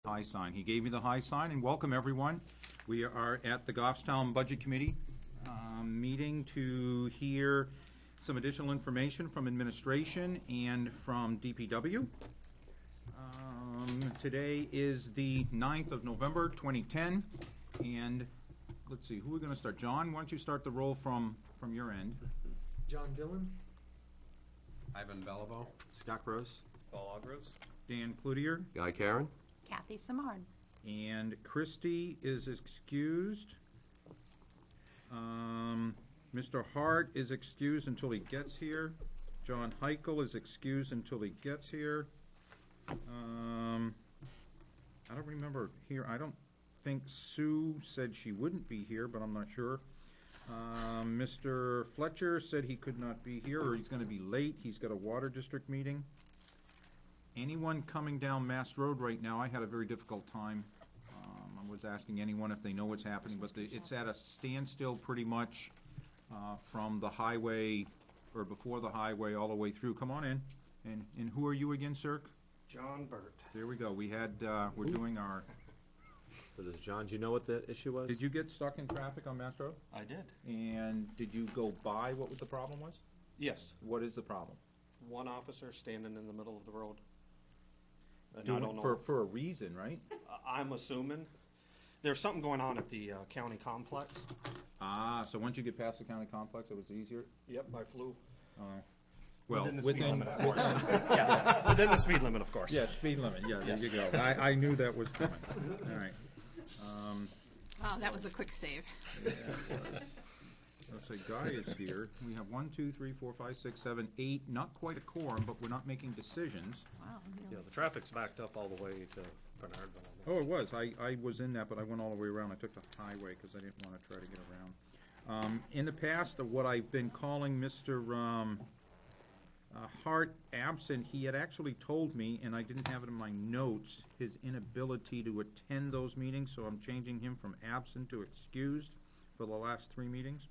High sign. He gave me the high sign, and welcome everyone. We are at the Goffstown Budget Committee meeting to hear some additional information from administration and from DPW. Today is the 9th of November, 2010, and let's see, who are we going to start? John, why don't you start the roll from your end? John Dillon. Ivan Beliveau. Scott Gross. Paul Algross. Dan Cloutier. Guy Karen. Kathy Simard. And Christie is excused. Mr. Hart is excused until he gets here. John Heichel is excused until he gets here. I don't remember here. I don't think Sue said she wouldn't be here, but I'm not sure. Mr. Fletcher said he could not be here, or he's going to be late. He's got a water district meeting. Anyone coming down Mass Road right now, I had a very difficult time. I was asking anyone if they know what's happening, but it's at a standstill pretty much from the highway, or before the highway, all the way through. Come on in. And who are you again, sir? John Burt. There we go. We had, we're doing our... So does John, do you know what the issue was? Did you get stuck in traffic on Mass Road? I did. And did you go by what the problem was? Yes. What is the problem? One officer standing in the middle of the road. And I don't know. For a reason, right? I'm assuming. There's something going on at the county complex. So once you get past the county complex, it was easier? Yep, I flew. Well, within the speed limit, of course. Yeah, within the speed limit, of course. Yeah, speed limit. Yeah, yes. There you go. I knew that was coming. All right. Oh, that was a quick save. Yeah, let's say Guy is here. We have 1, 2, 3, 4, 5, 6, 7, 8. Not quite a quorum, but we're not making decisions. Wow. Yeah, the traffic's backed up all the way to Bernardville. Oh, it was. I was in that, but I went all the way around. I took the highway because I didn't want to try to get around. In the past, what I've been calling Mr. Hart absent, he had actually told me, and I didn't have it in my notes, his inability to attend those meetings, so I'm changing him from absent to excused for the last 3 meetings,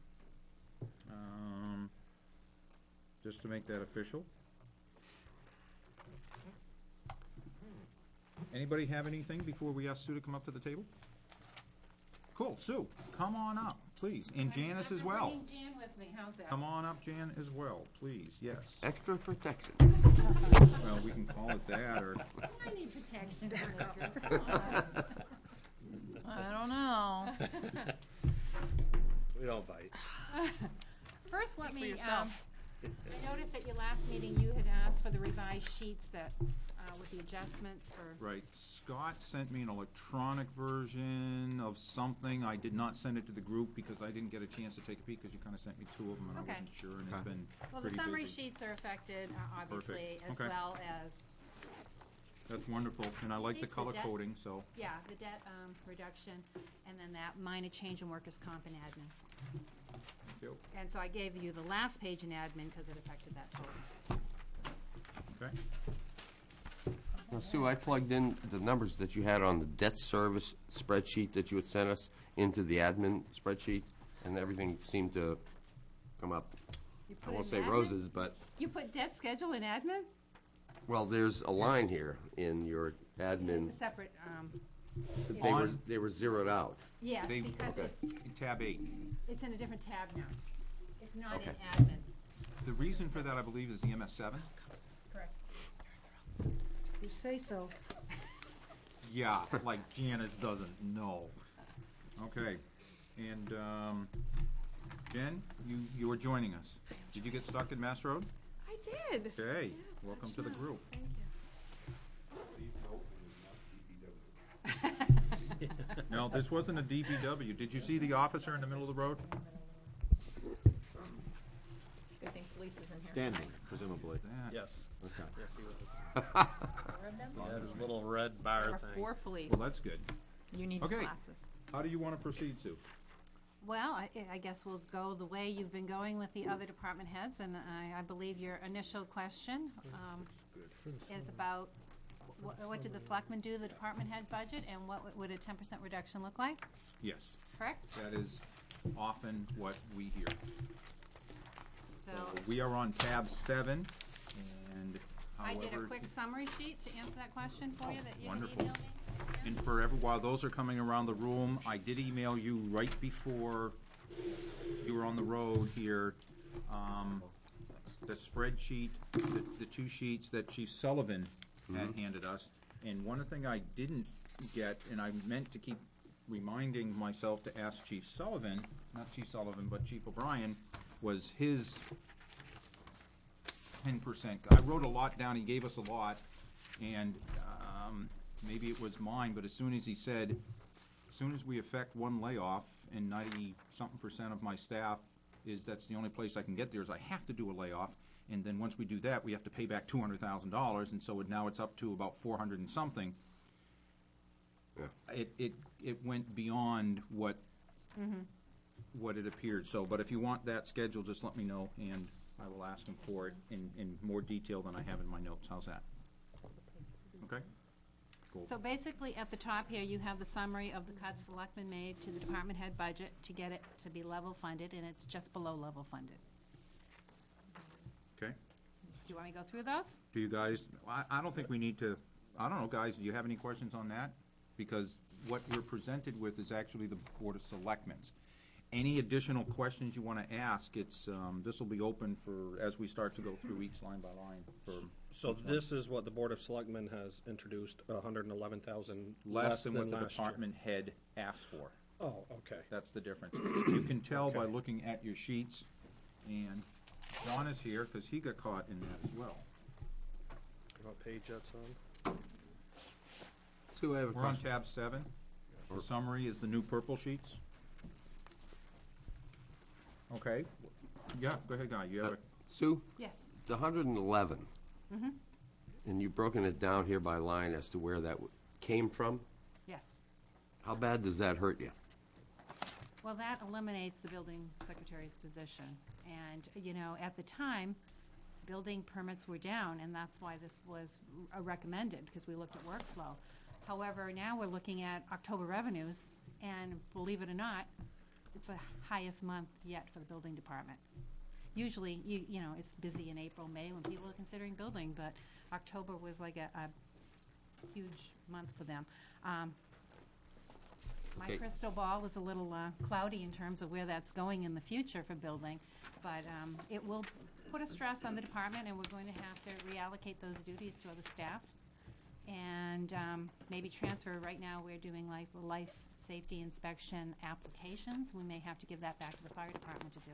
just to make that official. Anybody have anything before we ask Sue to come up to the table? Cool, Sue, come on up, please, and Janice as well. Bring Jan with me. How's that? Come on up, Jan, as well, please, yes. Extra protection. Well, we can call it that, or... I need protection from this group. I don't know. We don't bite. First, let Speak me, for yourself. I noticed at your last meeting you had asked for the revised sheets that, with the adjustments for... Right, Scott sent me an electronic version of something. I did not send it to the group because I didn't get a chance to take a peek, because you kind of sent me 2 of them and Okay. I wasn't sure, and it's been Well, the pretty summary busy. sheets are affected, obviously, Perfect. as Okay. well as, That's wonderful, and I like the Sheets, the color debt- coding, so... yeah, the debt reduction, and then that minor change in workers' comp and admin. Thank you. And so I gave you the last page in admin because it affected that total. Okay. Now, Sue, I plugged in the numbers that you had on the debt service spreadsheet that you had sent us into the admin spreadsheet, and everything seemed to come up. You I put won't in say admin? roses, but, You put debt schedule in admin? well, there's a line here in your admin. It's a separate, They were zeroed out. yes, They- because okay. Tab 8. it's in a different tab now. It's not in Okay. admin. The reason for that, I believe, is the MS7. Correct. You say so. Yeah, like Janice doesn't know. Okay, and Jen, you were joining us. Did you get stuck in Mass Road? I did. Okay, Yes, welcome that's to the right. group. Thank you. No, this wasn't a DPW. Did you see the officer in the middle of the road? Good thing police is in here. Standing, presumably. That- Yes. Okay. Yes, he was. 4 of them? He had his little red bar There are thing. 4 police. Well, that's good. You need Okay. glasses. How do you want to proceed, Sue? Well, I guess we'll go the way you've been going with the other department heads, and I believe your initial question is about what did the selectmen do, the department head budget, and what would a 10% reduction look like? Yes, Correct? that is often what we hear. So We are on tab 7, and I did a however, quick summary sheet to answer that question for you that you had wonderful. emailed me. and while those are coming around the room, I did email you right before you were on the road here, the spreadsheet, the two sheets that Chief Sullivan had handed us. And one thing I didn't get, and I meant to keep reminding myself to ask Chief Sullivan, not Chief Sullivan, but Chief O'Brien, was his 10%. I wrote a lot down, he gave us a lot, and maybe it was mine, but as soon as he said, as soon as we effect one layoff, and 90-something% of my staff that's the only place I can get there, is I have to do a layoff, and then once we do that, we have to pay back $200,000, and so now it's up to about 400 and something. Yeah. It went beyond what it appeared. So, but if you want that schedule, just let me know, and I will ask him for it in more detail than I have in my notes. How's that? Okay? Cool. So basically, at the top here, you have the summary of the cuts selectmen made to the department head budget to get it to be level funded, and it's just below level funded. Okay. Do you want me to go through those? Do you guys, I don't think we need to, I don't know, guys, do you have any questions on that? Because what we're presented with is actually the Board of Selectmen's. Any additional questions you want to ask, it's, this will be open for, as we start to go through each line by line. So this is what the Board of Selectmen has introduced, 111,000 Less than what the last year. department head asked for. Oh, okay. That's the difference. You can tell by Okay. looking at your sheets, and John is here because he got caught in that as well. What page that's on? Sue, I have a We're on question. tab 7. The summary is the new purple sheets. Okay. Yeah, go ahead, Guy. You have a, Sue, Yes. the 111, Mm-hmm. and you've broken it down here by line as to where that came from. Yes. How bad does that hurt you? Well, that eliminates the building secretary's position. And, you know, at the time, building permits were down, and that's why this was recommended, because we looked at workflow. However, now we're looking at October revenues, and believe it or not, it's the highest month yet for the building department. Usually, you know, it's busy in April, May, when people are considering building, but October was like a huge month for them. My Okay. crystal ball was a little cloudy in terms of where that's going in the future for building, but it will put a stress on the department, and we're going to have to reallocate those duties to other staff, and maybe transfer. Right now, we're doing like life safety inspection applications. We may have to give that back to the fire department to do,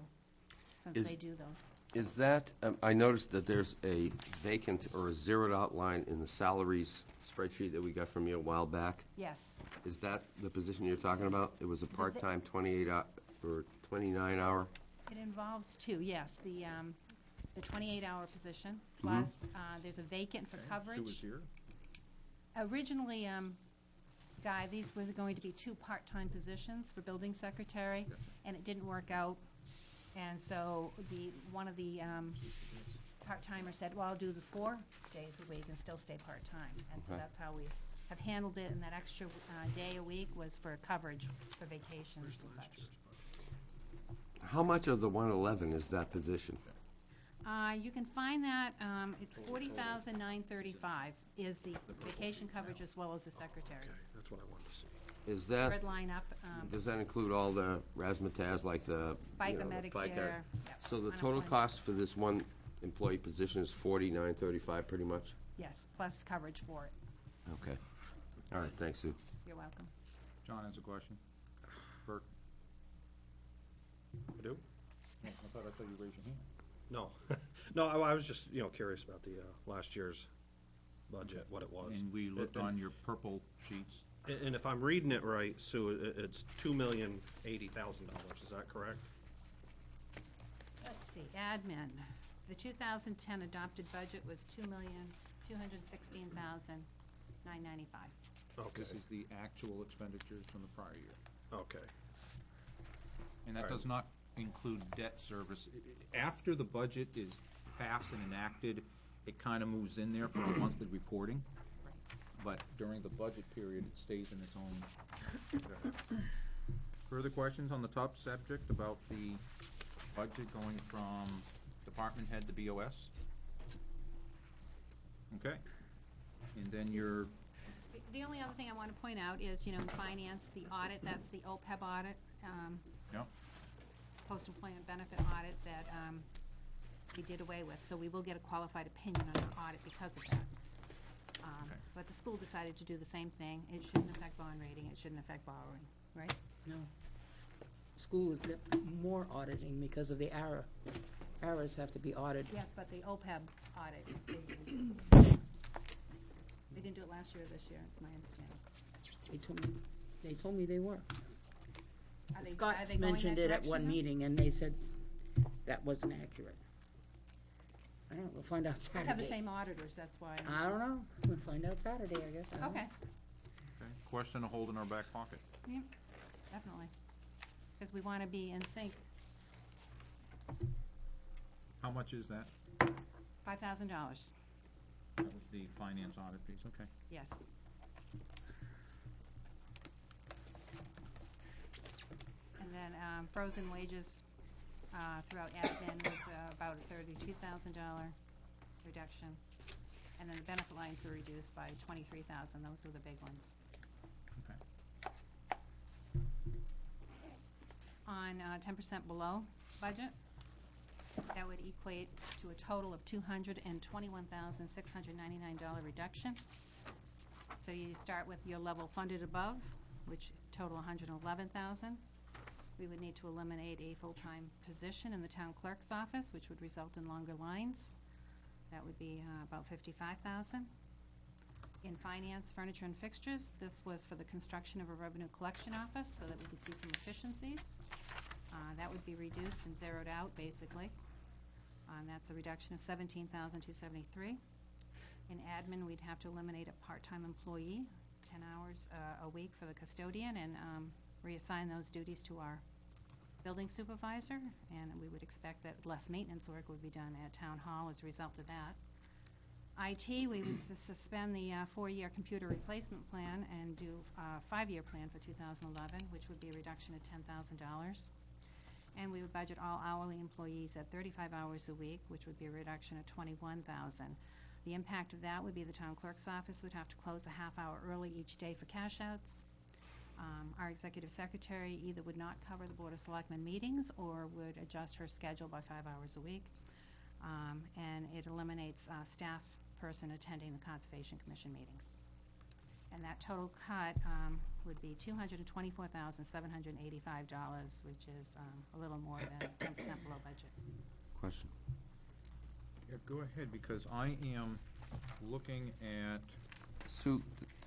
since Is- they do those. Is that, I noticed that there's a vacant or a zeroed out line in the salaries spreadsheet that we got from you a while back. Yes. Is that the position you're talking about? It was a part-time 28 or 29 hour? It involves two, yes. The 28-hour position, plus there's a vacant for coverage. Sue is here. Originally, Guy, these were going to be two part-time positions for building secretary, and it didn't work out. And so one of the part-timers said, well, I'll do the 4 days a week and still stay part-time. And so Okay. that's how we have handled it, and that extra day a week was for coverage for vacations and such. How much of the 111 is that position? You can find that, it's $40,935 is the vacation coverage as well as the secretary. That's what I wanted to see. Is that, Red line up, does that include all the razzmatazz like the, FICA, you know, the Medicare. FICA? Yep, So the total unemployment. cost for this one employee position is $49.35 pretty much? Yes, plus coverage for it. Okay. All right, thanks, Sue. You're welcome. John has a question. Bert? I do? Oh, I thought you raised your hand. No. No, I was just, curious about the last year's budget, what it was. And we looked And- on your purple sheets. And if I'm reading it right, Sue, it's $2,080,000, is that correct? Let's see, admin. The 2010 adopted budget was $2,216,995. Okay, This is the actual expenditures from the prior year. okay. And that All right. does not include debt service. After the budget is passed and enacted, it kind of moves in there for a monthly reporting. But during the budget period, it stays in its own. Further questions on the top subject about the budget going from department head to BOS? Okay. And then your The only other thing I want to point out is, in finance, the audit, that's the OPEB audit. Yep. Post-employment benefit audit that we did away with. So we will get a qualified opinion on our audit because of that. Okay. But the school decided to do the same thing. It shouldn't affect bond rating. It shouldn't affect borrowing, right? No. School is more auditing because of the error. Errors have to be audited. Yes, but the OPEB audit, they didn't do it last year or this year, it's my understanding. They told me they were. Are they Scott going mentioned that it at direction one now? meeting, and they said that wasn't accurate. I don't know, we'll find out They Saturday. have the same auditors, that's why. I don't know, we'll find out Saturday, I guess. I don't know. Okay, Okay. Question to hold in our back pocket. definitely. Because we want to be in sync. How much is that? $5,000, That was the finance audit piece, okay. yes. And then frozen wages throughout admin was about a $32,000 reduction. And then the benefit lines were reduced by $23,000. Those were the big ones. Okay. On 10% below budget, that would equate to a total of $221,699 reduction. So you start with your level funded above, which total $111,000. We would need to eliminate a full-time position in the town clerk's office, which would result in longer lines. That would be about $55,000. In finance, furniture and fixtures, this was for the construction of a revenue collection office so that we could see some efficiencies. That would be reduced and zeroed out, basically. That's a reduction of $17,273. In admin, we'd have to eliminate a part-time employee, 10 hours a week for the custodian, and reassign those duties to our building supervisor. And we would expect that less maintenance work would be done at town hall as a result of that. IT, we would suspend the 4-year computer replacement plan and do a 5-year plan for 2011, which would be a reduction of $10,000. And we would budget all hourly employees at 35 hours a week, which would be a reduction of $21,000. The impact of that would be the town clerk's office would have to close a half hour early each day for cash outs. Our executive secretary either would not cover the Board of Selectmen meetings or would adjust her schedule by 5 hours a week. And it eliminates a staff person attending the Conservation Commission meetings. And that total cut would be $224,785, which is a little more than 10% below budget. Question. Yeah, go ahead, because I am looking at, Sue,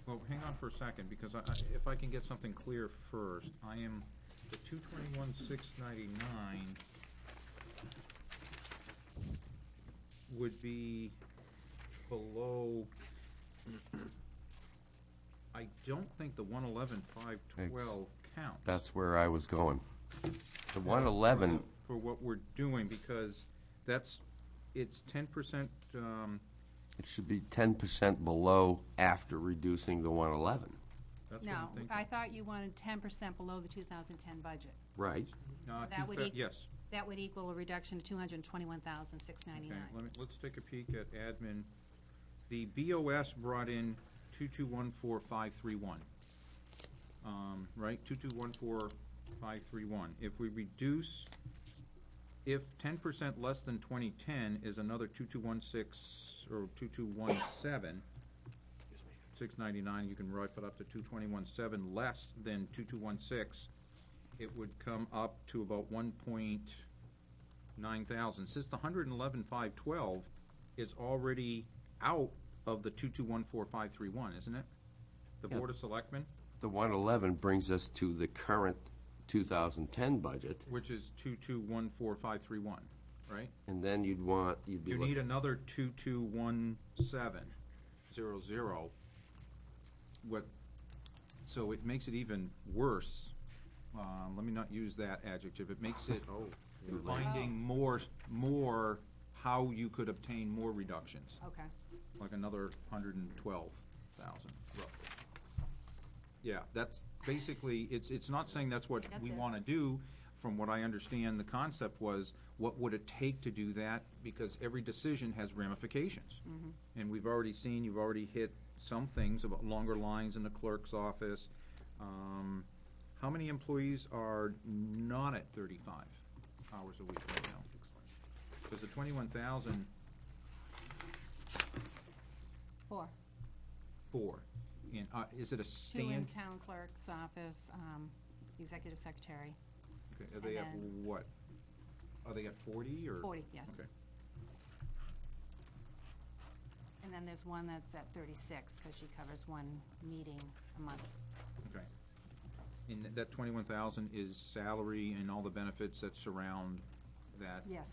well, hang on for a second, because if I can get something clear first, I am, the 221,699 would be below, I don't think the 111,512 counts. that's where I was going. The 111, For what we're doing, because it's 10%, it should be 10% below after reducing the 111. that's what No, I'm thinking. I thought you wanted 10% below the 2010 budget. Right. that would Yes. That would equal a reduction of $221,699. Okay, let's take a peek at admin. The BOS brought in 2214531. Right, 2214531. If we reduce, if 10% less than 2010 is another 2216 or 2217, 699, you can rough it up to 2217 less than 2216. It would come up to about 1.9 thousand. Since the 111,512 is already out of the 2214531, isn't it? The Yeah. Board of Selectmen, The 111 brings us to the current 2010 budget, which is 2214531, right? and then you'd be You looking. need another 221700. So it makes it even worse. Let me not use that adjective. It makes it finding more how you could obtain more reductions, Okay. like another 112,000 roughly. Yeah, that's basically, it's not saying that's what That's we it. want to do. From what I understand, the concept was, what would it take to do that? Because every decision has ramifications. Mhm. And we've already seen, you've already hit some things about longer lines in the clerk's office. How many employees are not at 35 hours a week right now? Because the 21,000, 4. 4. And, is it a 2 in stand? town clerk's office, executive secretary, Okay, are they and at then- what? Are they at 40 or? 40, yes. Okay. And then there's one that's at 36, because she covers one meeting a month. Okay. And that 21,000 is salary and all the benefits that surround that? Yes.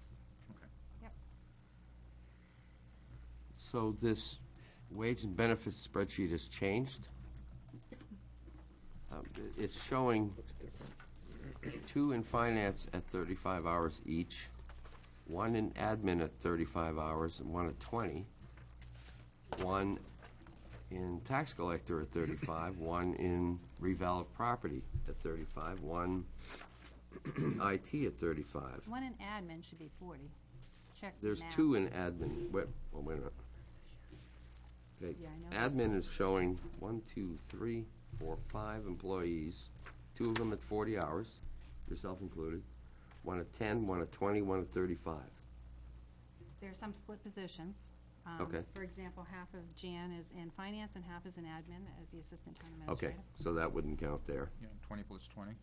So this wage and benefits spreadsheet has changed. It's showing 2 in finance at 35 hours each, 1 in admin at 35 hours, and 1 at 20, 1 in tax collector at 35, 1 in reval of property at 35, 1 IT at 35. One in admin should be 40. Check the There's math. 2 in admin. Wait a minute. Okay, Yeah, I know. admin is showing 1, 2, 3, 4, 5 employees, 2 of them at 40 hours, yourself included, 1 at 10, 1 at 20, 1 at 35. There are some split positions. Okay. For example, half of Jan is in finance and half is in admin as the assistant town Okay, administrator. so that wouldn't count there. Yeah, 20 plus 20.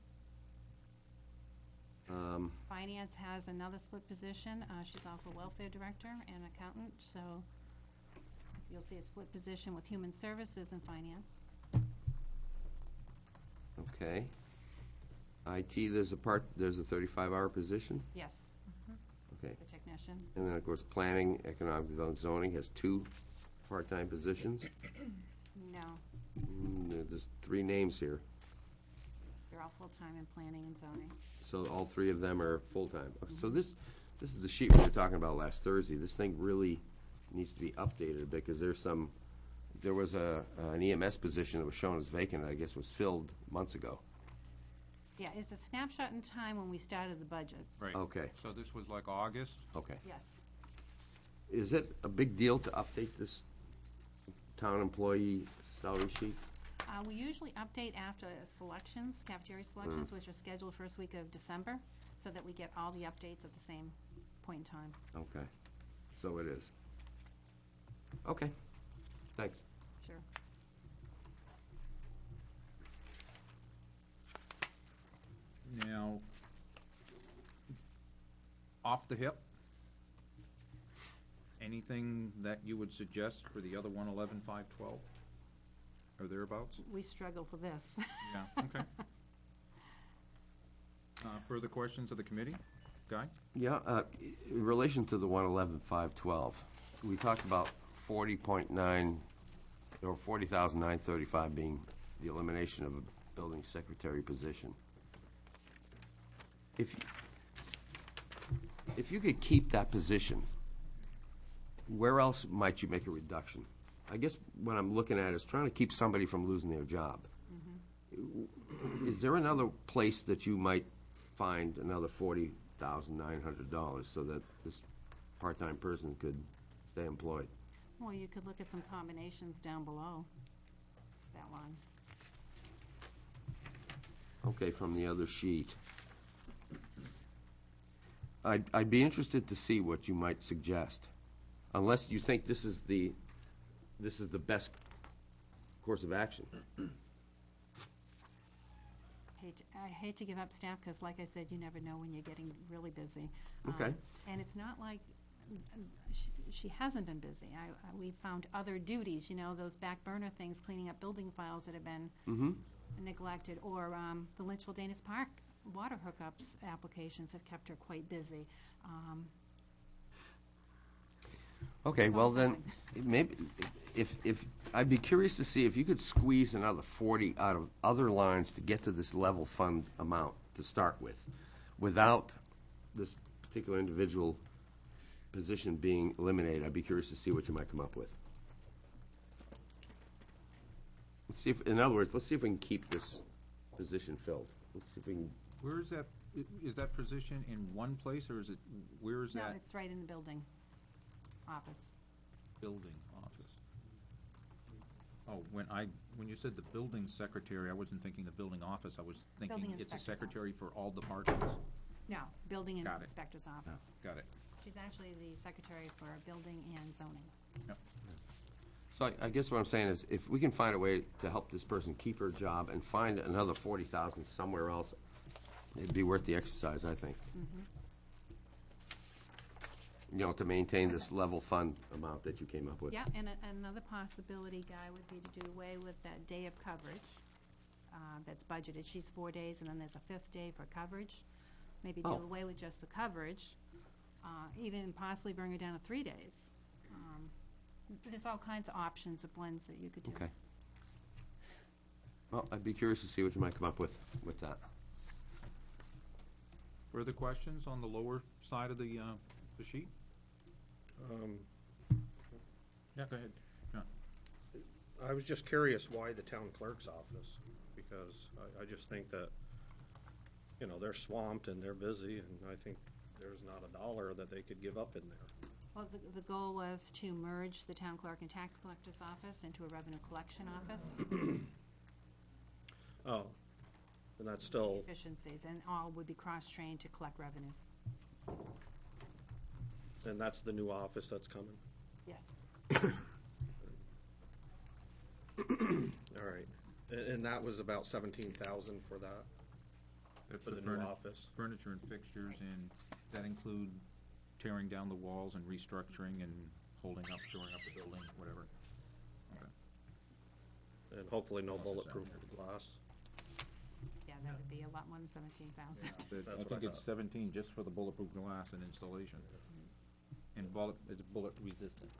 Finance has another split position. She's also welfare director and accountant, so you'll see a split position with human services and finance. Okay. IT, there's a 35-hour position, Yes. Okay. The technician. and then, of course, planning, economic development, zoning has 2 part-time positions. No, There's 3 names here, they're all full-time in planning and zoning. so all 3 of them are full-time. Okay, so this is the sheet we were talking about last Thursday. This thing really needs to be updated a bit, because there was an EMS position that was shown as vacant, I guess was filled months ago. Yeah, it's a snapshot in time when we started the budgets. Right. Okay, So this was like August? okay. Yes. Is it a big deal to update this town employee salary sheet? We usually update after selections, cafeteria selections, which are scheduled first week of December, so that we get all the updates at the same point in time. Okay, so it is. Okay, thanks. Sure. Now, off the hip, anything that you would suggest for the other 111, 512? Or thereabouts? We struggle for this. Yeah, okay. Further questions of the committee? Guy? Yeah, in relation to the 111,512, we talked about 40.9, or 40,935 being the elimination of a building secretary position. If you could keep that position, where else might you make a reduction? I guess what I'm looking at is trying to keep somebody from losing their job. Is there another place that you might find another $40,900 so that this part-time person could stay employed? Well, you could look at some combinations down below that line. Okay, from the other sheet. I'd be interested to see what you might suggest, unless you think this is the best course of action. I hate to give up staff, because like I said, you never know when you're getting really busy. Okay. And it's not like she hasn't been busy. We found other duties, those back burner things, cleaning up building files that have been neglected, or the Lynchville Danis Park water hookups applications have kept her quite busy. Okay, well then, maybe, if I'd be curious to see if you could squeeze another 40 out of other lines to get to this level fund amount to start with, without this particular individual position being eliminated. I'd be curious to see what you might come up with. Let's see if, in other words, let's see if we can keep this position filled. Let's see if we can. Where is that position in one place, or where is No, that it's right in the building office. building office? Oh, when you said the building secretary, I wasn't thinking the building office, I was thinking Building it's a inspector's secretary for all departments. No, building Got it. inspector's office. Got it. She's actually the secretary for building and zoning. So I guess what I'm saying is, if we can find a way to help this person keep her job and find another 40,000 somewhere else, it'd be worth the exercise, I think. You know, to maintain this level fund amount that you came up with. Yeah, and another possibility, Guy, would be to do away with that day of coverage that's budgeted. She's 4 days, and then there's a 5th day for coverage. Maybe do Oh. away with just the coverage, even possibly bring her down to 3 days. There's all kinds of options of ones that you could do. Okay. Well, I'd be curious to see what you might come up with that. Further questions on the lower side of the sheet? Yeah, go ahead. I was just curious why the town clerk's office, because I just think that, you know, they're swamped and they're busy, and I think there's not a dollar that they could give up in there. Well, the goal was to merge the town clerk and tax collector's office into a revenue collection office. Oh, and that's still, Efficiencies, and all would be cross-trained to collect revenues. and that's the new office that's coming. Yes. All right. And that was about 17,000 for that, That's for the new furniture. office. Furniture and fixtures, and that include tearing down the walls and restructuring and holding up, shoring up the building, whatever. And hopefully no Plus it's bulletproof out glass. Yeah, that would be a lot more than 17,000. I what think I it's thought. 17 just for the bulletproof glass and installation. And it's bullet resistant.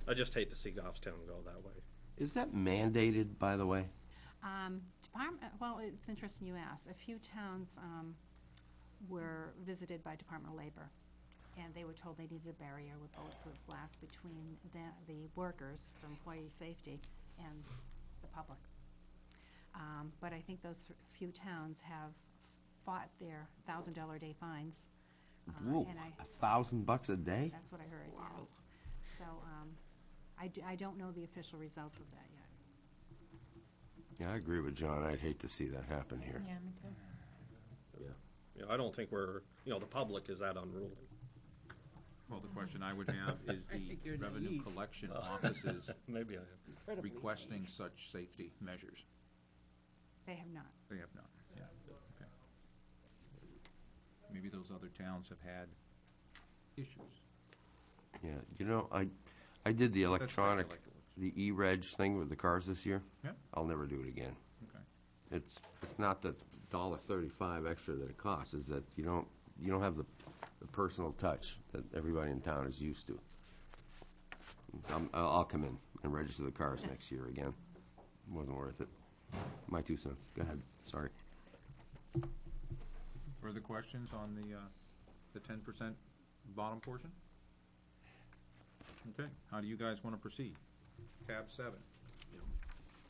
I just hate to see Goffstown go that way. Is that mandated, by the way? Well, it's interesting you ask. A few towns were visited by Department of Labor, and they were told they needed a barrier with bulletproof glass between the workers for employee safety and the public. But I think those few towns have fought their $1,000 a day fines. Whoa, And $1,000 a day? that's what I heard, yes. So I don't know the official results of that yet. Yeah, I agree with John. I'd hate to see that happen here. Yeah, me too. You know, I don't think we're, you know, the public is that unruly. Well, the question I would have is I think you're the revenue naive. collection offices Maybe I am. Incredibly requesting such safety measures. They have not. They have not, yeah. Okay. Maybe those other towns have had issues. Yeah, you know, I did the That's electronic, speculative. the E-reg thing with the cars this year. Yeah. I'll never do it again. Okay. It's not the $1.35 extra that it costs, is that you don't have the personal touch that everybody in town is used to. I'll come in and register the cars next year again. Wasn't worth it. My 2 cents. Go ahead. Sorry. Further questions on the 10% bottom portion? Okay, how do you guys want to proceed? Tab 7.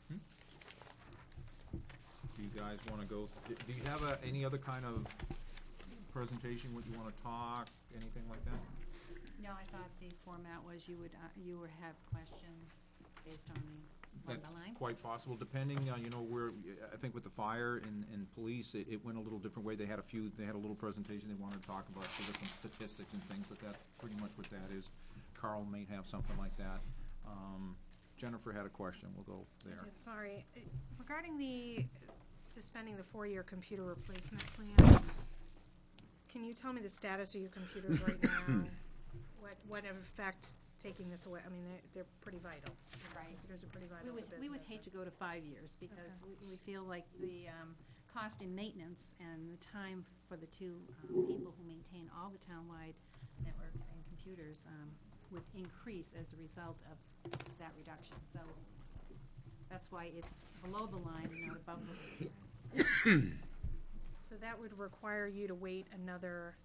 Hmm? Do you guys want to go, do you have any other kind of presentation, what you want to talk, anything like that? No, I thought the format was you would have questions based on the line by line. That's quite possible, depending on, you know, where, I think with the fire and police, it went a little different way. They had a little presentation they wanted to talk about, so there's some statistics and things, but that's pretty much what that is. Carl may have something like that. Jennifer had a question, we'll go there. I did, sorry. Regarding the suspending the 4-year computer replacement plan, can you tell me the status of your computers right now? What effect taking this away? I mean, they're pretty vital. Right. Computers are pretty vital to business. We would hate to go to 5 years because we feel like the cost in maintenance and the time for the two people who maintain all the townwide networks and computers would increase as a result of that reduction. So that's why it's below the line and not above the line. So that would require you to wait another,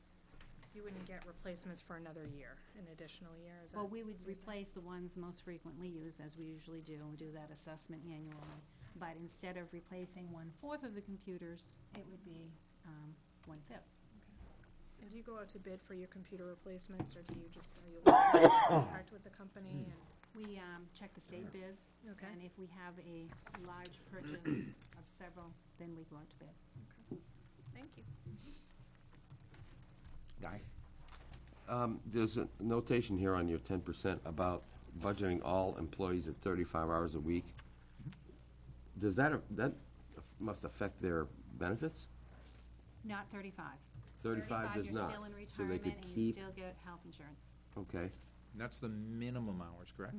you wouldn't get replacements for another year, an additional year, is that? Well, we would replace the ones most frequently used, as we usually do, and we do that assessment annually. But instead of replacing 1/4 of the computers, it would be 1/5. And do you go out to bid for your computer replacements, or do you just, are you in contract with the company? And We check the state bids, Okay. and if we have a large purchase of several, then we go out to bid. Thank you. Guy? There's a notation here on your 10% about budgeting all employees at 35 hours a week. Does that must affect their benefits? Not 35. 35 does you're not. still in So they retirement could and you keep, still get health insurance. okay, That's the minimum hours, correct?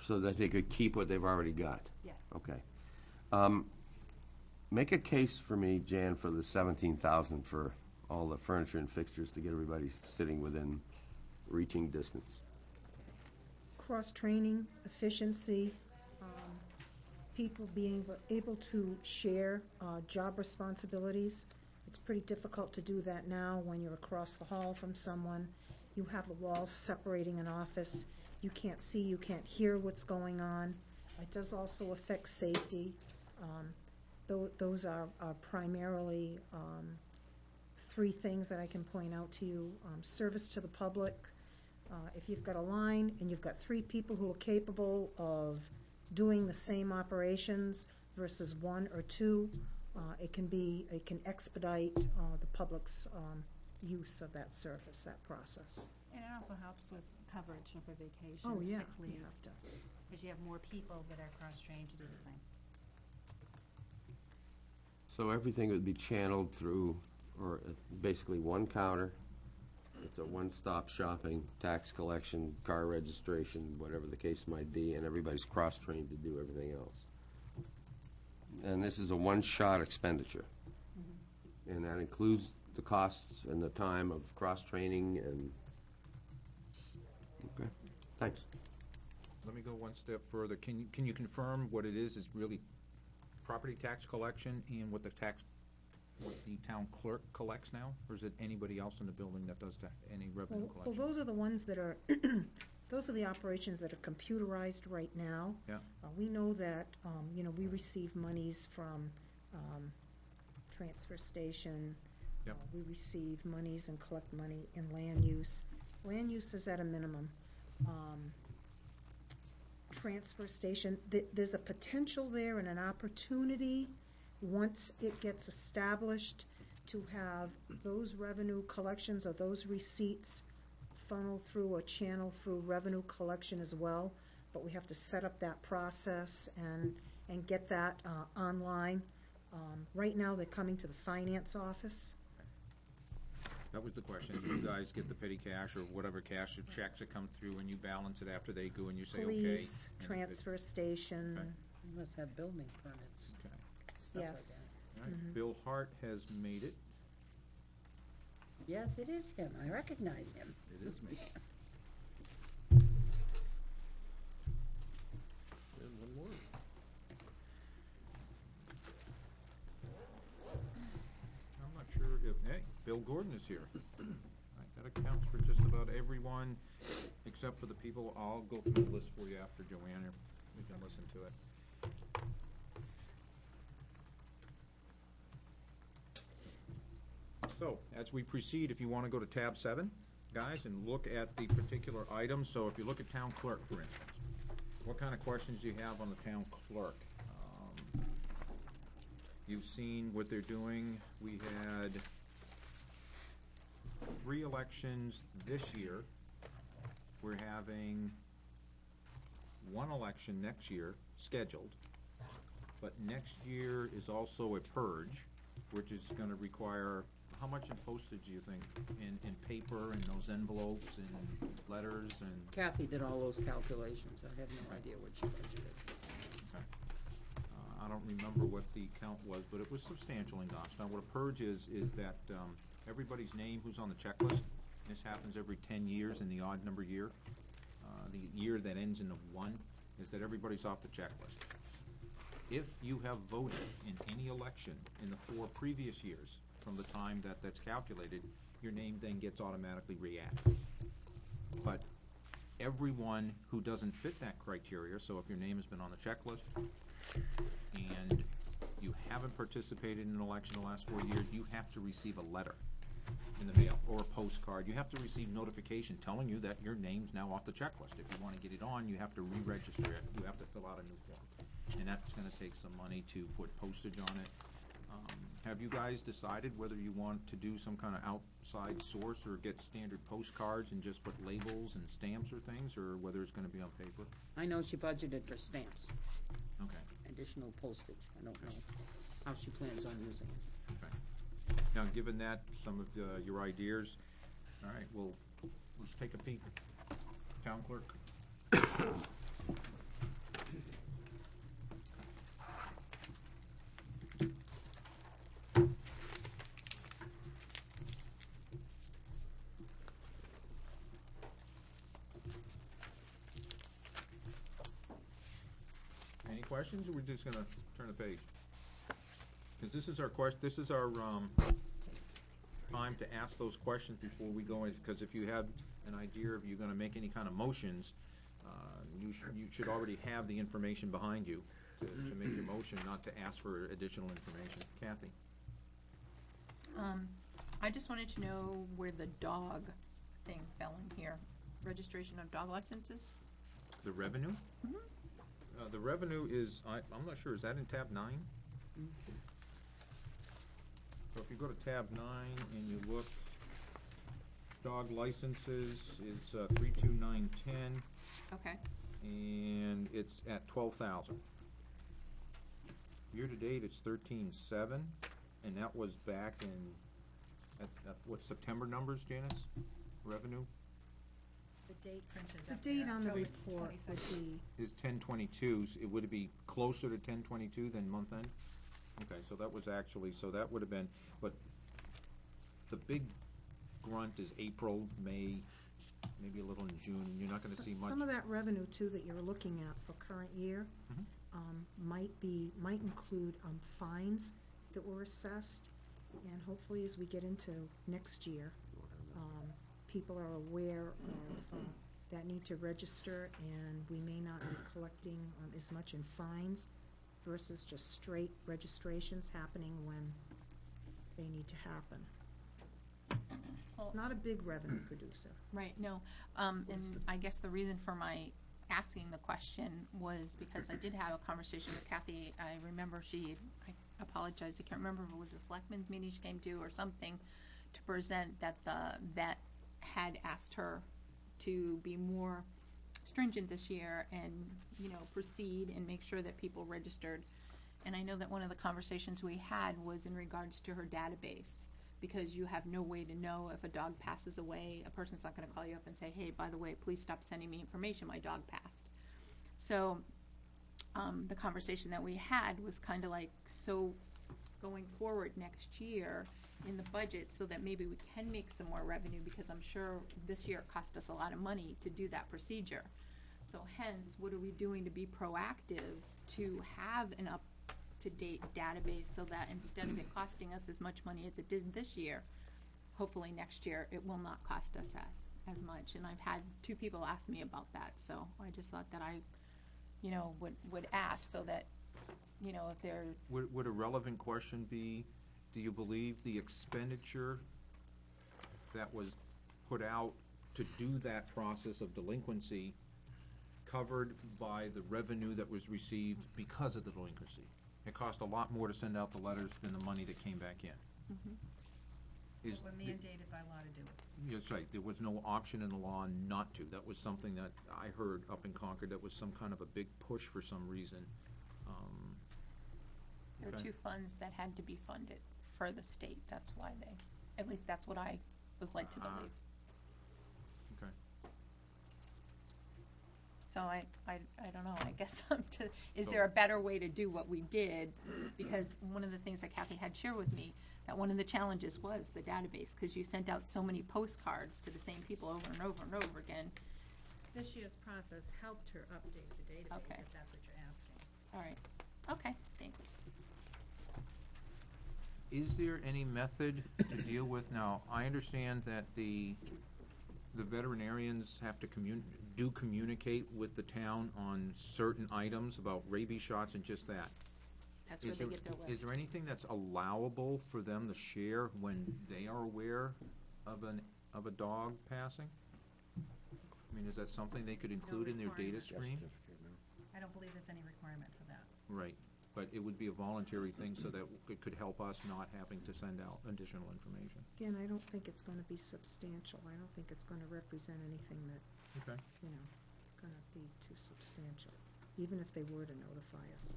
so that they could keep what they've already got. Yes. Okay. Make a case for me, Jan, for the 17,000 for all the furniture and fixtures to get everybody sitting within reaching distance. Cross-training, efficiency, people being able to share job responsibilities. It's pretty difficult to do that now when you're across the hall from someone. You have a wall separating an office. You can't see, you can't hear what's going on. It does also affect safety. Those are primarily three things that I can point out to you. Service to the public. If you've got a line and you've got three people who are capable of doing the same operations versus one or two, it can expedite the public's use of that service, that process. And it also helps with coverage of a vacation, Oh, yeah, sick you leave, have to. because you have more people that are cross-trained to do the same. So everything would be channeled through, or basically one counter. It's a one-stop shopping, tax collection, car registration, whatever the case might be, and everybody's cross-trained to do everything else. And this is a one-shot expenditure. And that includes the costs and the time of cross-training and, okay, thanks. Let me go one step further. Can you confirm what it is really property tax collection and what the town clerk collects now? Or is it anybody else in the building that does any revenue Well, collection? those are the ones that are, those are the operations that are computerized right now. Yeah. We know that, we receive monies from transfer station. Yep. We receive monies and collect money in land use. Land use is at a minimum. Transfer station, there's a potential there and an opportunity once it gets established to have those revenue collections or those receipts funnel through or channel through revenue collection as well. But we have to set up that process and get that online. Right now, they're coming to the finance office. That was the question. You guys get the petty cash or whatever cash or checks that come through and you balance it after they go and you say, okay. Police, and transfer station, Okay. You must have building permits, Okay. stuff like yes. All right. Bill Hart has made it. that. Yes, it is him. I recognize him. It is me. And one more. I'm not sure if, hey, Bill Gordon is here. Right, that accounts for just about everyone, except for the people. I'll go through the list for you after Joanne. We can listen to it. So, as we proceed, if you want to go to tab 7, guys, and look at the particular items. So if you look at town clerk, for instance, what kind of questions do you have on the town clerk? You've seen what they're doing. We had 3 elections this year. We're having 1 election next year scheduled. But next year is also a purge, which is going to require, how much in postage do you think? In paper and those envelopes and letters and? Kathy did all those calculations. I have no idea what she budgeted. I don't remember what the count was, but it was substantial in Goffstown. What a purge is that everybody's name who's on the checklist, this happens every 10 years in the odd number year. The year that ends in a 1 is that everybody's off the checklist. If you have voted in any election in the 4 previous years from the time that that's calculated, your name then gets automatically re-added. But everyone who doesn't fit that criteria, so if your name has been on the checklist and you haven't participated in an election the last 4 years, you have to receive a letter in the mail, or a postcard. You have to receive notification telling you that your name's now off the checklist. If you want to get it on, you have to re-register it. You have to fill out a new form. And that's going to take some money to put postage on it. Have you guys decided whether you want to do some kind of outside source or get standard postcards and just put labels and stamps or things, or whether it's going to be on paper? I know she budgeted for stamps, Okay. additional postage. I don't know how she plans on using it. Now, given that, some of your ideas, all right, well, let's take a peek. Town clerk? Any questions, or we're just gonna turn the page? Because this is our this is our, time to ask those questions before we go in, because if you have an idea of you're gonna make any kind of motions, you should already have the information behind you to make your motion, not to ask for additional information. Kathy? I just wanted to know where the dog thing fell in here. Registration of dog licenses? The revenue? The revenue is, I'm not sure, is that in tab 9? So if you go to tab 9 and you look, dog licenses is 32910, Okay. and it's at 12,000. Year to date, it's 13,700, and that was back in, at what, September numbers, Janice? Revenue The date printed The up date there, on the October report would 22nd. be, is 10/22. Would it be closer to 10/22 than month end? Okay, so that was actually, so that would have been, but the big grunt is April, May, maybe a little in June, and you're not gonna see much. some of that revenue too that you're looking at for current year Mhm. might include fines that were assessed, and hopefully as we get into next year, people are aware of that need to register, and we may not be collecting as much in fines versus just straight registrations happening when they need to happen. It's not a big revenue producer. Right, no. And I guess the reason for my asking the question was because I did have a conversation with Kathy. I remember I apologize, I can't remember if it was a selectmen's meeting she came to or something, to present that the vet had asked her to be more stringent this year and, proceed and make sure that people registered. And I know that one of the conversations we had was in regards to her database, because you have no way to know if a dog passes away. A person's not going to call you up and say, hey, by the way, please stop sending me information, my dog passed. So the conversation that we had was kind of like, so going forward next year in the budget, so that maybe we can make some more revenue, because I'm sure this year it cost us a lot of money to do that procedure. So hence, what are we doing to be proactive to have an up-to-date database, so that instead of it costing us as much money as it did this year, hopefully next year it will not cost us as much. And I've had 2 people ask me about that, so I just thought that I, would ask, so that, if they're... Would a relevant question be, do you believe the expenditure that was put out to do that process of delinquency covered by the revenue that was received because of the delinquency? It cost a lot more to send out the letters than the money that came back in. We're mandated by law to do it. That's right. There was no option in the law not to. That was something that I heard up in Concord. That was some kind of a big push for some reason. There were 2 funds that had to be funded for the state. That's why at least that's what I was led to believe. Okay. So I don't know, I guess is there a better way to do what we did? Because one of the things that Kathy had shared with me, that one of the challenges was the database, because you sent out so many postcards to the same people over and over and over again. This year's process helped her update the database, Okay. if that's what you're asking. All right, okay, thanks. Is there any method to deal with, now, I understand that the veterinarians have to communicate with the town on certain items about rabies shots and just that. That's where they get their list. Is there anything that's allowable for them to share when they are aware of a dog passing? I mean, is that something they could include in their data requirement. stream? I don't believe there's any requirement for that. Right, but it would be a voluntary thing so that it could help us not having to send out additional information. Again, I don't think it's gonna be substantial. I don't think it's gonna represent anything that, Okay. gonna be too substantial, even if they were to notify us.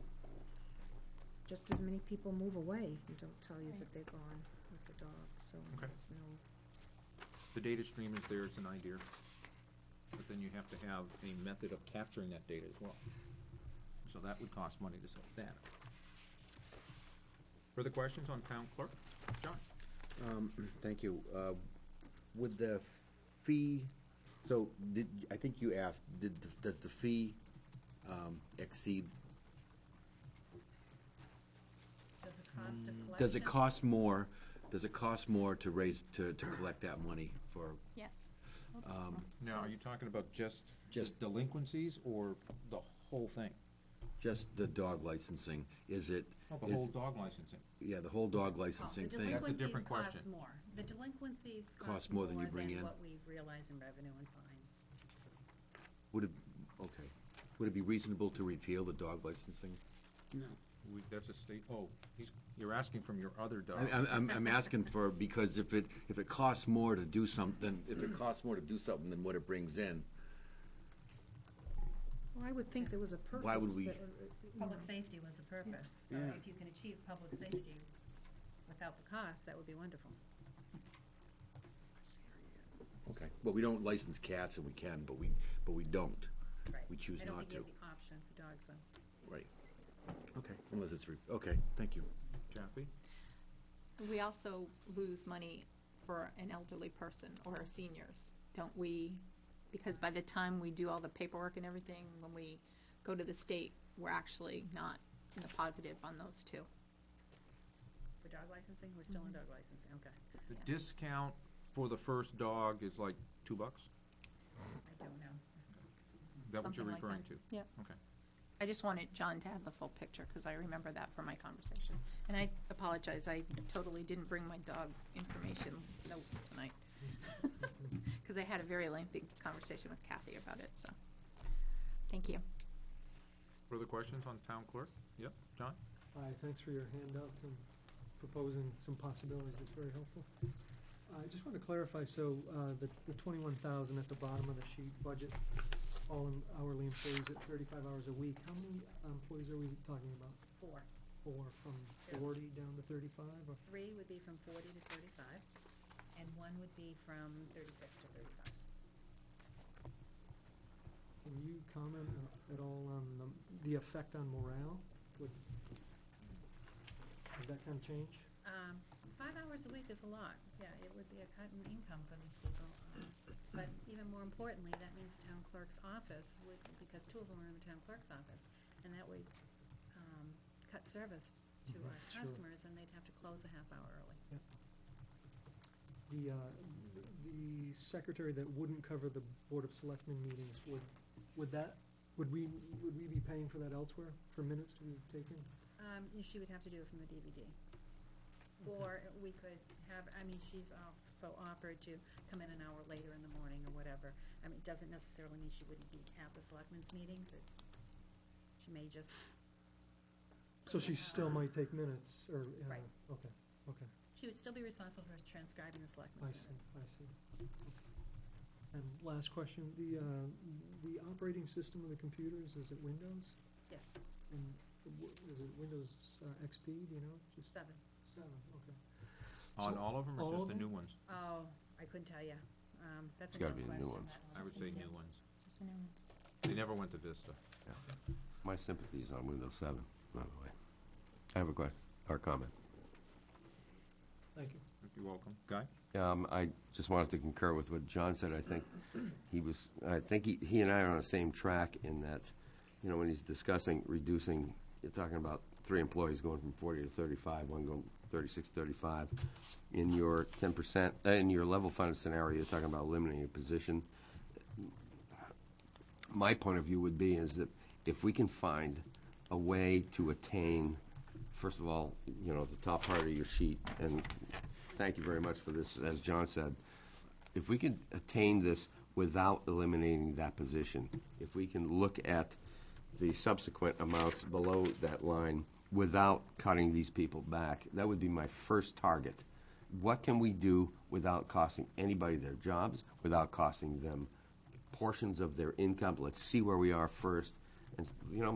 Just as many people move away and don't tell you that they're gone with the dog, so Okay. there's no, The data stream is there, it's an idea. But then you have to have a method of capturing that data as well. So that would cost money to set that up. Further questions on town clerk? John? Thank you. Would the fee, so I think you asked, does the fee exceed, Does it cost a collection? does it cost more to collect that money for, Yes. Now, are you talking about just delinquencies or the whole thing? just the dog licensing? Is it, Oh, the whole dog licensing. yeah, the whole dog Oh, licensing the thing? That's a different delinquencies question. cost more. The delinquencies Cost cost more more than you bring in. what we realize in revenue and fines. Would it be reasonable to repeal the dog licensing? That's a state, you're asking from your other dog. I'm asking for, because if it costs more to do something, than what it brings in, well, I would think there was a purpose. Why would we- that, Public safety was the purpose, so Yeah. if you can achieve public safety without the cost, that would be wonderful. okay, well, we don't license cats and we can, but we don't. Right. We choose I don't not think you to. have the option for dogs, though. Right. Okay, unless it's, okay, thank you. Kathy? We also lose money for an elderly person or seniors, don't we? Because by the time we do all the paperwork and everything, when we go to the state, we're actually not in the positive on those two. For dog licensing, we're still in dog licensing, okay. The discount for the first dog is like $2? I don't know. Is that what you're Something like referring that. to? Yep. Okay. I just wanted John to have the full picture, because I remember that from my conversation. And I apologize, I totally didn't bring my dog information note tonight. Because I had a very lengthy conversation with Kathy about it, so. Thank you. Further questions on town clerk? Yep, John? Hi, thanks for your handouts and proposing some possibilities, it's very helpful. I just want to clarify, so the 21,000 at the bottom of the sheet, budget, all hourly employees at 35 hours a week, how many employees are we talking about? 4. 4, from 40 down to 35, or? 3 would be from 40 to 35, and 1 would be from 36 to 35. Can you comment at all on the effect on morale? Would that kind of change? 5 hours a week is a lot. Yeah, it would be a cut in income for these people. But even more importantly, that means town clerk's office would, because 2 of them are in the town clerk's office, and that would cut service to our Sure. customers, and they'd have to close a half hour early. The secretary that wouldn't cover the Board of Selectmen meetings, would we be paying for that elsewhere, for minutes to be taken? She would have to do it from the DVD. Or we could have, I mean, she's also offered to come in an hour later in the morning or whatever. I mean, it doesn't necessarily mean she wouldn't be at the selectmen's meetings. She may just. So she still might take minutes, or, Right. Okay. She would still be responsible for transcribing the I selectmen's see, minutes. I see. Okay. And last question, the operating system of the computers, is it Windows? Yes, And is it Windows XP, do you know? Just 7. 7, okay. On So all of them all or just of the them? new ones? Oh, I couldn't tell you. That's It's a gotta good be the question. new ones. I would say new ones. Just a new one. They never went to Vista. My sympathy's on Windows 7, by the way. I have a question, or comment. Thank you. You're welcome. Guy? I just wanted to concur with what John said. I think he and I are on the same track in that, when he's discussing reducing, you're talking about 3 employees going from 40 to 35, one going 36 to 35. In your 10%, in your level funded scenario, you're talking about eliminating a position. My point of view would be is that if we can find a way to attain, first of all, the top part of your sheet, and thank you very much for this, as John said. If we can attain this without eliminating that position, if we can look at the subsequent amounts below that line without cutting these people back, that would be my first target. What can we do without costing anybody their jobs, without costing them portions of their income? Let's see where we are first. And,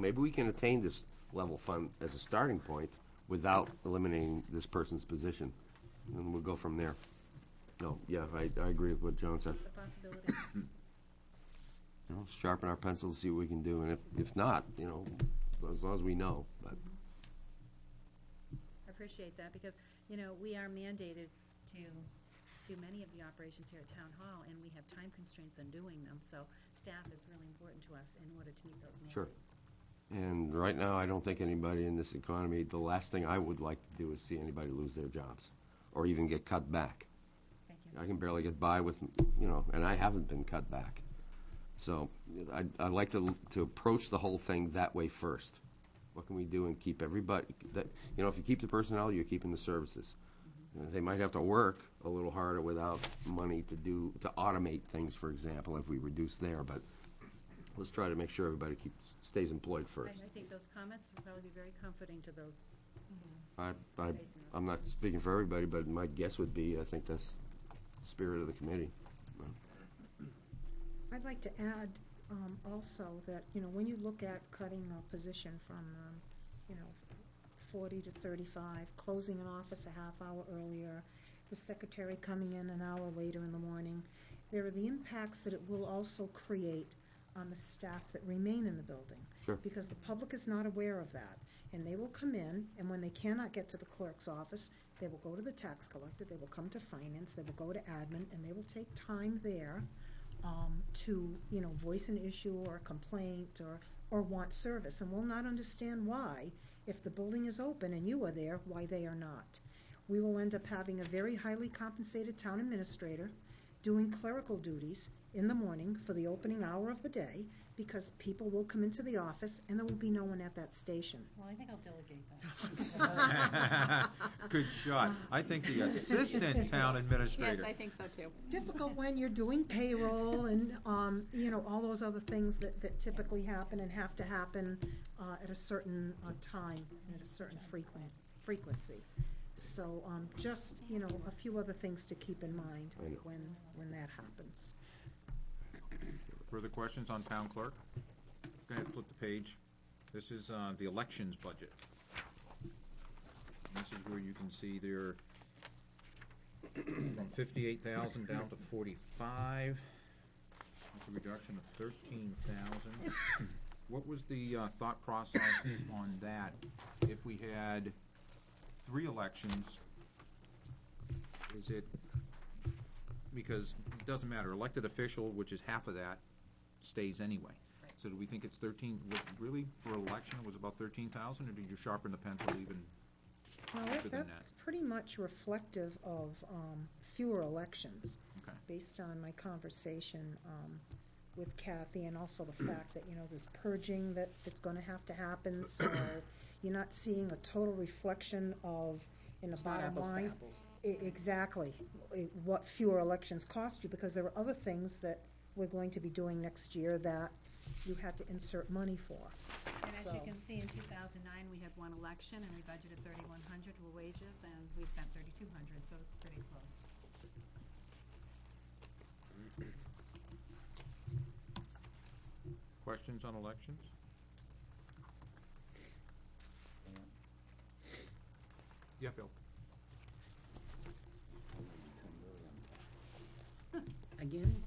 maybe we can attain this level fund as a starting point without eliminating this person's position. And we'll go from there. No, yeah, I agree with what John said. The possibilities. Sharpen our pencils, see what we can do, and if not, as long as we know. But I appreciate that, because, we are mandated to do many of the operations here at Town Hall, and we have time constraints on doing them, so staff is really important to us in order to meet those mandates. Sure. And right now, I don't think anybody in this economy, the last thing I would like to do is see anybody lose their jobs, or even get cut back. Thank you. I can barely get by with, and I haven't been cut back. So I'd like to approach the whole thing that way first. What can we do and keep everybody, if you keep the personnel, you're keeping the services. They might have to work a little harder without money to automate things, for example, if we reduce there, but let's try to make sure everybody stays employed first. I think those comments will probably be very comforting to those. I'm not speaking for everybody, but my guess would be, I think that's the spirit of the committee. I'd like to add also that, when you look at cutting a position from, 40 to 35, closing an office a half hour earlier, the secretary coming in an hour later in the morning, there are the impacts that it will also create on the staff that remain in the building. Sure. Because the public is not aware of that. And they will come in, and when they cannot get to the clerk's office, they will go to the tax collector, they will come to finance, they will go to admin, and they will take time there to, voice an issue or a complaint or want service, and will not understand why, if the building is open and you are there, why they are not. We will end up having a very highly compensated town administrator doing clerical duties in the morning for the opening hour of the day, because people will come into the office and there will be no one at that station. Well, I think I'll delegate that. Good shot. I think the assistant town administrator. Yes, I think so too. Difficult when you're doing payroll and, all those other things that typically happen and have to happen at a certain time, at a certain frequency. So just, a few other things to keep in mind when that happens. Further questions on town clerk? Go ahead, flip the page. This is the elections budget. This is where you can see they're from 58,000 down to 45. That's a reduction of 13,000. What was the thought process on that? If we had 3 elections, is it, because it doesn't matter, elected official, which is half of that, stays anyway. Right. So do we think it's 13, really, for election, it was about 13,000, or did you sharpen the pencil even Well, bigger than that? that's pretty much reflective of fewer elections, Okay. based on my conversation with Kathy, and also the fact that, there's purging that's going to have to happen, so you're not seeing a total reflection of, in the It's not bottom apples to line. apples. Exactly, what fewer elections cost you, because there are other things that we're going to be doing next year that you had to insert money for. And as So- you can see, in 2009, we had 1 election, and we budgeted 3,100 for wages, and we spent 3,200, so it's pretty close. Questions on elections? Yeah, Bill. Again?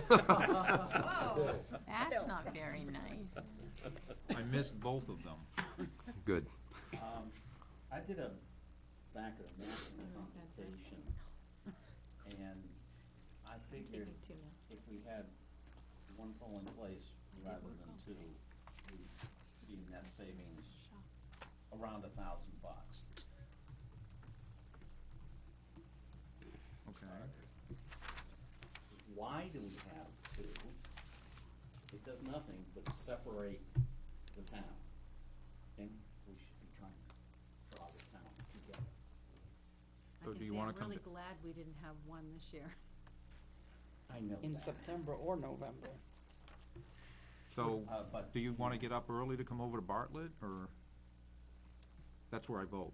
Whoa. That's not very nice. I missed both of them. Good. I did a back of the napkin computation, and I figured if we had 1 polling place rather than 2, we'd see net savings around $1,000. Okay. Why do we have 2? It does nothing but separate the town. And we should be trying to draw the town together. So can do you say wanna I'm come really to- glad we didn't have one this year. I know In that. September or November. So, But do you wanna get up early to come over to Bartlett, or? That's where I vote.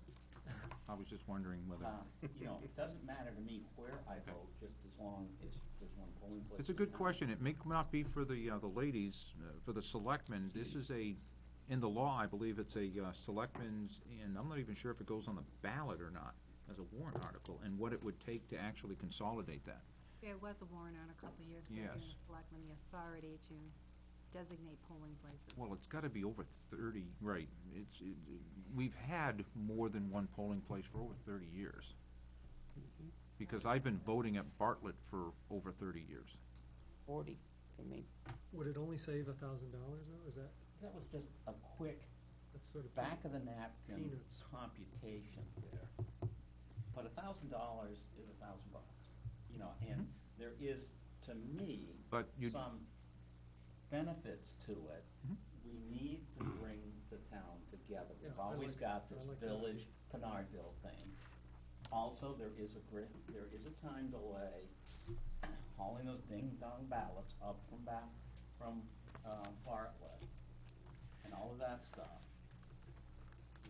I was just wondering whether, it doesn't matter to me where I vote, just as long as there's one polling place. it's a in good town. question. It may not be for the ladies, for the selectmen. This is in the law, I believe it's a selectmen's, and I'm not even sure if it goes on the ballot or not, as a warrant article, and what it would take to actually consolidate that. There was a warrant on a couple of years ago, giving Yes. the selectmen the authority to designate polling places. Well, it's gotta be over 30, right. We've had more than one polling place for over 30 years. Because I've been voting at Bartlett for over 30 years. 40 for me. Would it only save $1,000 though? Is that, That was just a quick that's sort of? back of the napkin Peanuts. computation there. But $1,000 is $1,000, and there is, to me, But you, some benefits to it. Mhm. We need to bring the town together. Yeah, We've I always like- got I this like that village Pinardville thing. Also, there is a time delay hauling those ding-dong ballots up from Bartlett and all of that stuff.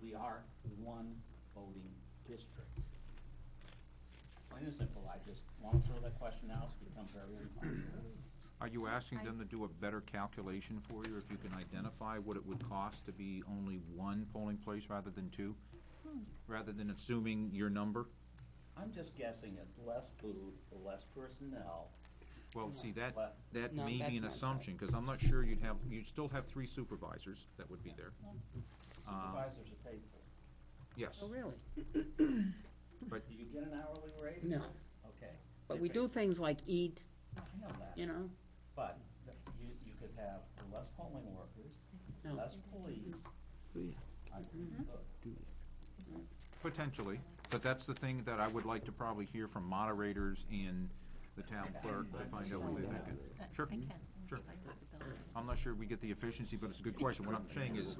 We are one voting district. Plain and simple, I just want to throw that question out, it's become very uncomfortable. are you asking them to do a better calculation for you, if you can identify what it would cost to be only one polling place rather than two? Rather than assuming your number? I'm just guessing it's less food, less personnel. Well, see, that No, may that's be an not so. assumption, because I'm not sure you'd still have 3 supervisors that would be there. Supervisors are paid for. Yes, Oh, really? but Do you get an hourly rate? No. Okay. But we do things like eat, I know that. But you could have less polling workers, No. less police. I think you could. potentially, but that's the thing that I would like to probably hear from moderators and the town clerk to find out what they're thinking. Sure, sure. I'm not sure we get the efficiency, but it's a good question. What I'm saying is,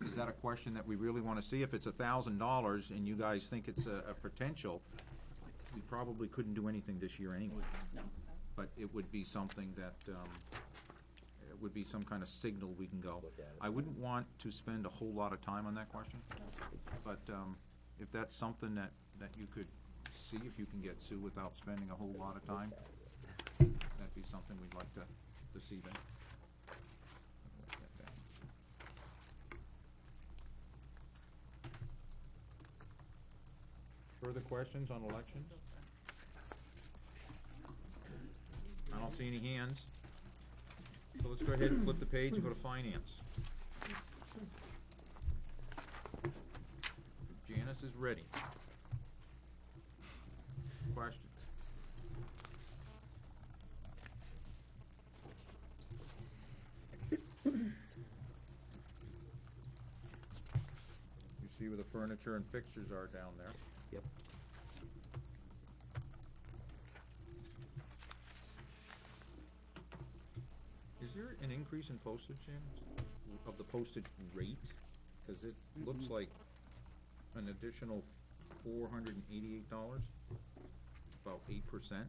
is that a question that we really wanna see? If it's $1,000 and you guys think it's a potential, we probably couldn't do anything this year anyway. No. But it would be something that, it would be some kind of signal we can go. I wouldn't want to spend a whole lot of time on that question, but if that's something that you could see, if you can get Sue without spending a whole lot of time, that'd be something we'd like to see then. Further questions on elections? I don't see any hands. So let's go ahead and flip the page and go to finance. Janice is ready. Questions? You see where the furniture and fixtures are down there. Yep. Is there an increase in postage, Janice, of the postage rate? Because it looks like an additional $488, about 8%.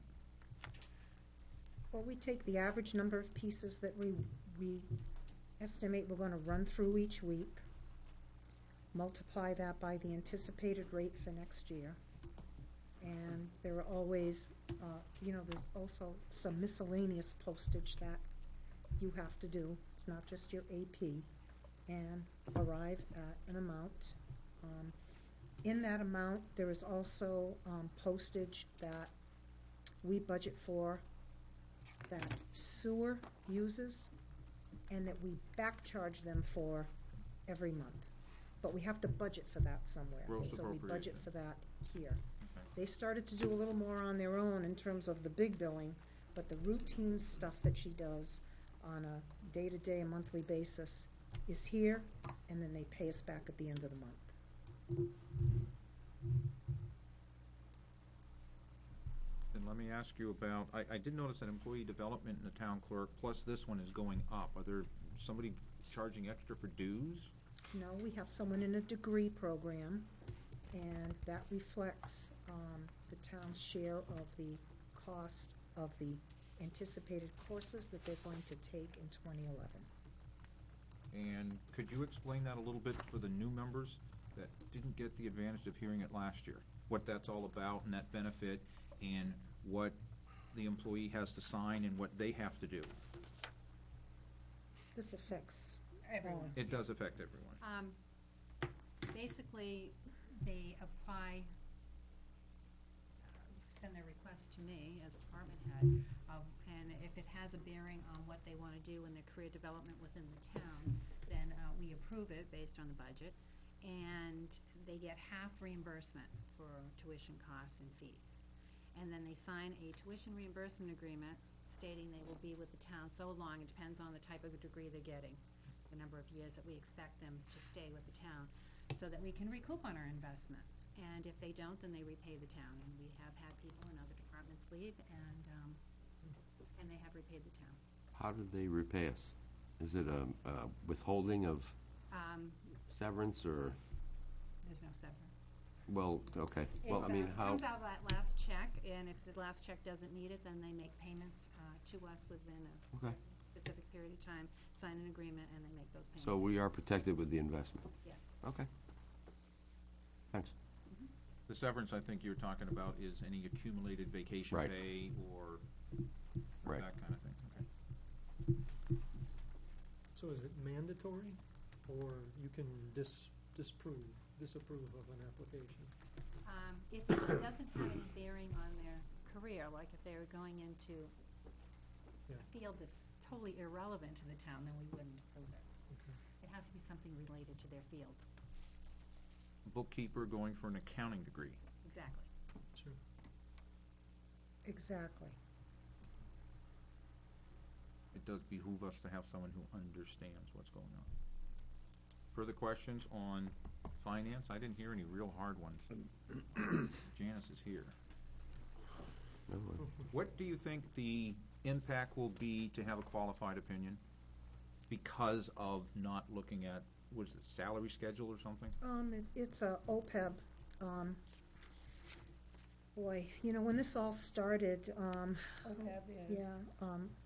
Well, we take the average number of pieces that we estimate we're gonna run through each week, multiply that by the anticipated rate for next year. And there are always, there's also some miscellaneous postage that you have to do. It's not just your AP, and arrive at an amount. In that amount, there is also postage that we budget for that sewer uses and that we back charge them for every month. But we have to budget for that somewhere. Gross So we budget appropriation. for that here. Okay. They started to do a little more on their own in terms of the big billing, but the routine stuff that she does on a day-to-day, monthly basis is here, and then they pay us back at the end of the month. Then let me ask you about, I did notice that employee development in the town clerk, plus this one is going up. Are there somebody charging extra for dues? No, we have someone in a degree program, and that reflects the town's share of the cost of the anticipated courses that they're going to take in 2011. And could you explain that a little bit for the new members that didn't get the advantage of hearing it last year? What that's all about, and that benefit, and what the employee has to sign and what they have to do? This affects Everyone. It does affect everyone. Basically, they apply, send their request to me as department head, and if it has a bearing on what they want to do in their career development within the town, then we approve it based on the budget, and they get half reimbursement for tuition costs and fees. And then they sign a tuition reimbursement agreement stating they will be with the town so long, it depends on the type of degree they're getting, the number of years that we expect them to stay with the town, so that we can recoup on our investment. And if they don't, then they repay the town. And we have had people in other departments leave, and they have repaid the town. How did they repay us? Is it a withholding of severance, or? There's no severance. Well, okay. Well, I mean, It how? comes out of that last check, and if the last check doesn't meet it, then they make payments to us within a Okay. specific period of time, sign an agreement, and they make those payments. So we are protected with the investment. Yes. Okay. Thanks. The severance I think you're talking about is any accumulated vacation Right. pay or Right. that kind of thing. Okay. So is it mandatory, or you can disapprove of an application? If it doesn't have any bearing on their career, like if they were going into Yeah. a field that's totally irrelevant to the town, then we wouldn't approve it. Okay. It has to be something related to their field. Bookkeeper going for an accounting degree. Exactly. Sure. Exactly. It does behoove us to have someone who understands what's going on. Further questions on finance? I didn't hear any real hard ones. Janice is here. No, What do you think the impact will be to have a qualified opinion because of not looking at, what is it, salary schedule or something? It's a OPEB. Boy, you know, when this all started,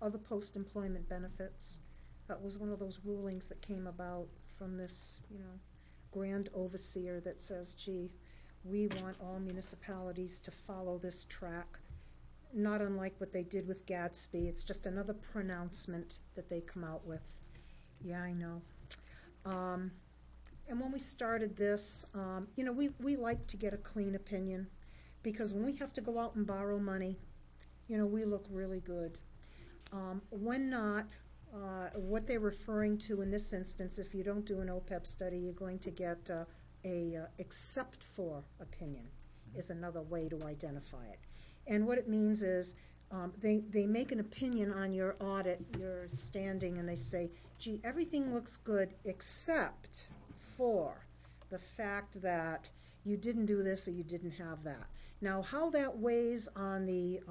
other post-employment benefits, that was one of those rulings that came about from this, grand overseer that says, gee, we want all municipalities to follow this track. Not unlike what they did with Gadsby. It's just another pronouncement that they come out with. Yeah, I know. And when we started this, we like to get a clean opinion, because when we have to go out and borrow money, we look really good. When not, what they're referring to in this instance, if you don't do an OPEB study, you're going to get a except for opinion is another way to identify it. And what it means is they make an opinion on your audit, your standing, and they say, gee, everything looks good except for the fact that you didn't do this or you didn't have that. Now, how that weighs on the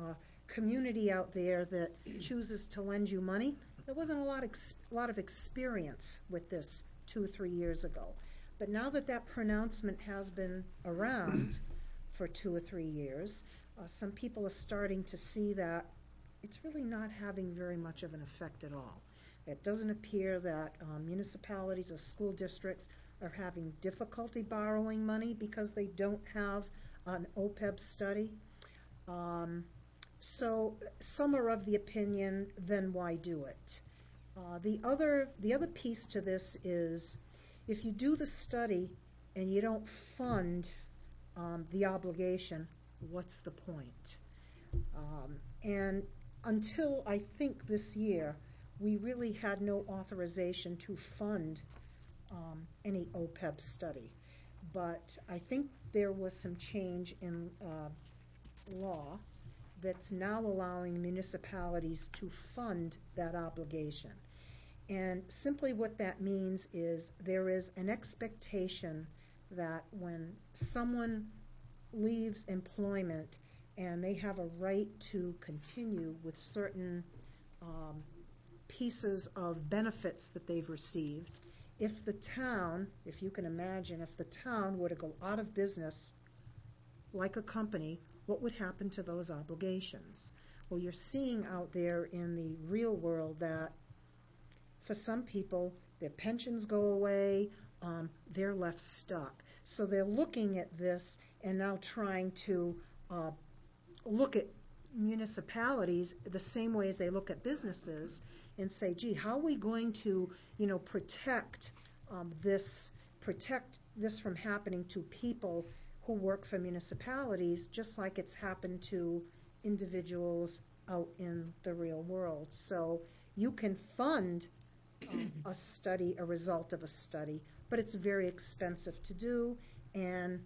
community out there that chooses to lend you money, there wasn't a lot of experience with this 2 or 3 years ago. But now that pronouncement has been around for 2 or 3 years, some people are starting to see that it's really not having very much of an effect at all. It doesn't appear that municipalities or school districts are having difficulty borrowing money because they don't have an OPEB study. So some are of the opinion, then why do it? The other piece to this is, if you do the study and you don't fund the obligation, what's the point? And until I think this year, we really had no authorization to fund any OPEB study. But I think there was some change in law that's now allowing municipalities to fund that obligation. And simply what that means is there is an expectation that when someone leaves employment and they have a right to continue with certain pieces of benefits that they've received, if the town, if you can imagine, if the town were to go out of business like a company, what would happen to those obligations? Well, you're seeing out there in the real world that for some people, their pensions go away, they're left stuck. So they're looking at this and now trying to look at municipalities the same way as they look at businesses and say, gee, how are we going to, protect this from happening to people who work for municipalities, just like it's happened to individuals out in the real world. So you can fund a study, a result of a study, but it's very expensive to do. And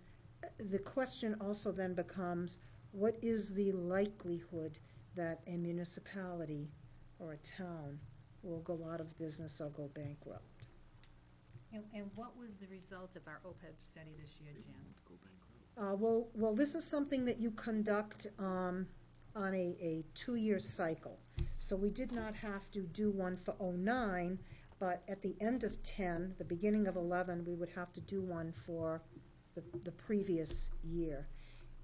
the question also then becomes, what is the likelihood that a municipality or a town will go out of business or go bankrupt? And what was the result of our OPEB study this year, Jan? Well, this is something that you conduct on a 2-year cycle. So we did not have to do one for 09, but at the end of 10, the beginning of 11, we would have to do one for the previous year.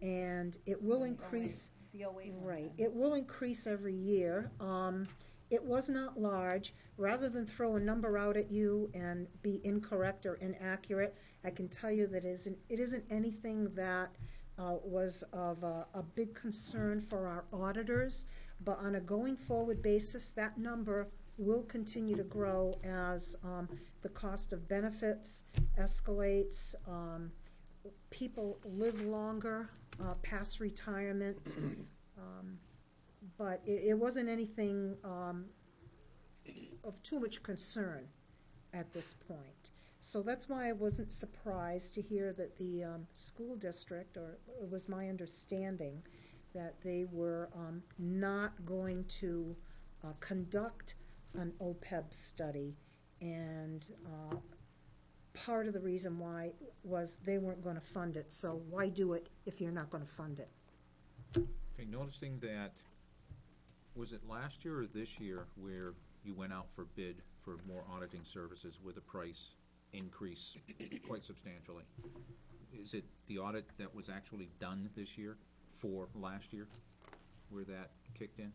And it will increase. The 08 one, Right. then. It will increase every year. It was not large. Rather than throw a number out at you and be incorrect or inaccurate, I can tell you that it isn't anything that was of a big concern for our auditors. But on a going forward basis, that number will continue to grow as the cost of benefits escalates. People live longer past retirement. But it wasn't anything of too much concern at this point. So that's why I wasn't surprised to hear that the school district, or it was my understanding, that they were not going to conduct an OPEB study. And part of the reason why was they weren't going to fund it. So why do it if you're not going to fund it? Okay, noticing that, was it last year or this year where you went out for bid for more auditing services with a price increase quite substantially? Is it the audit that was actually done this year for last year where that kicked in?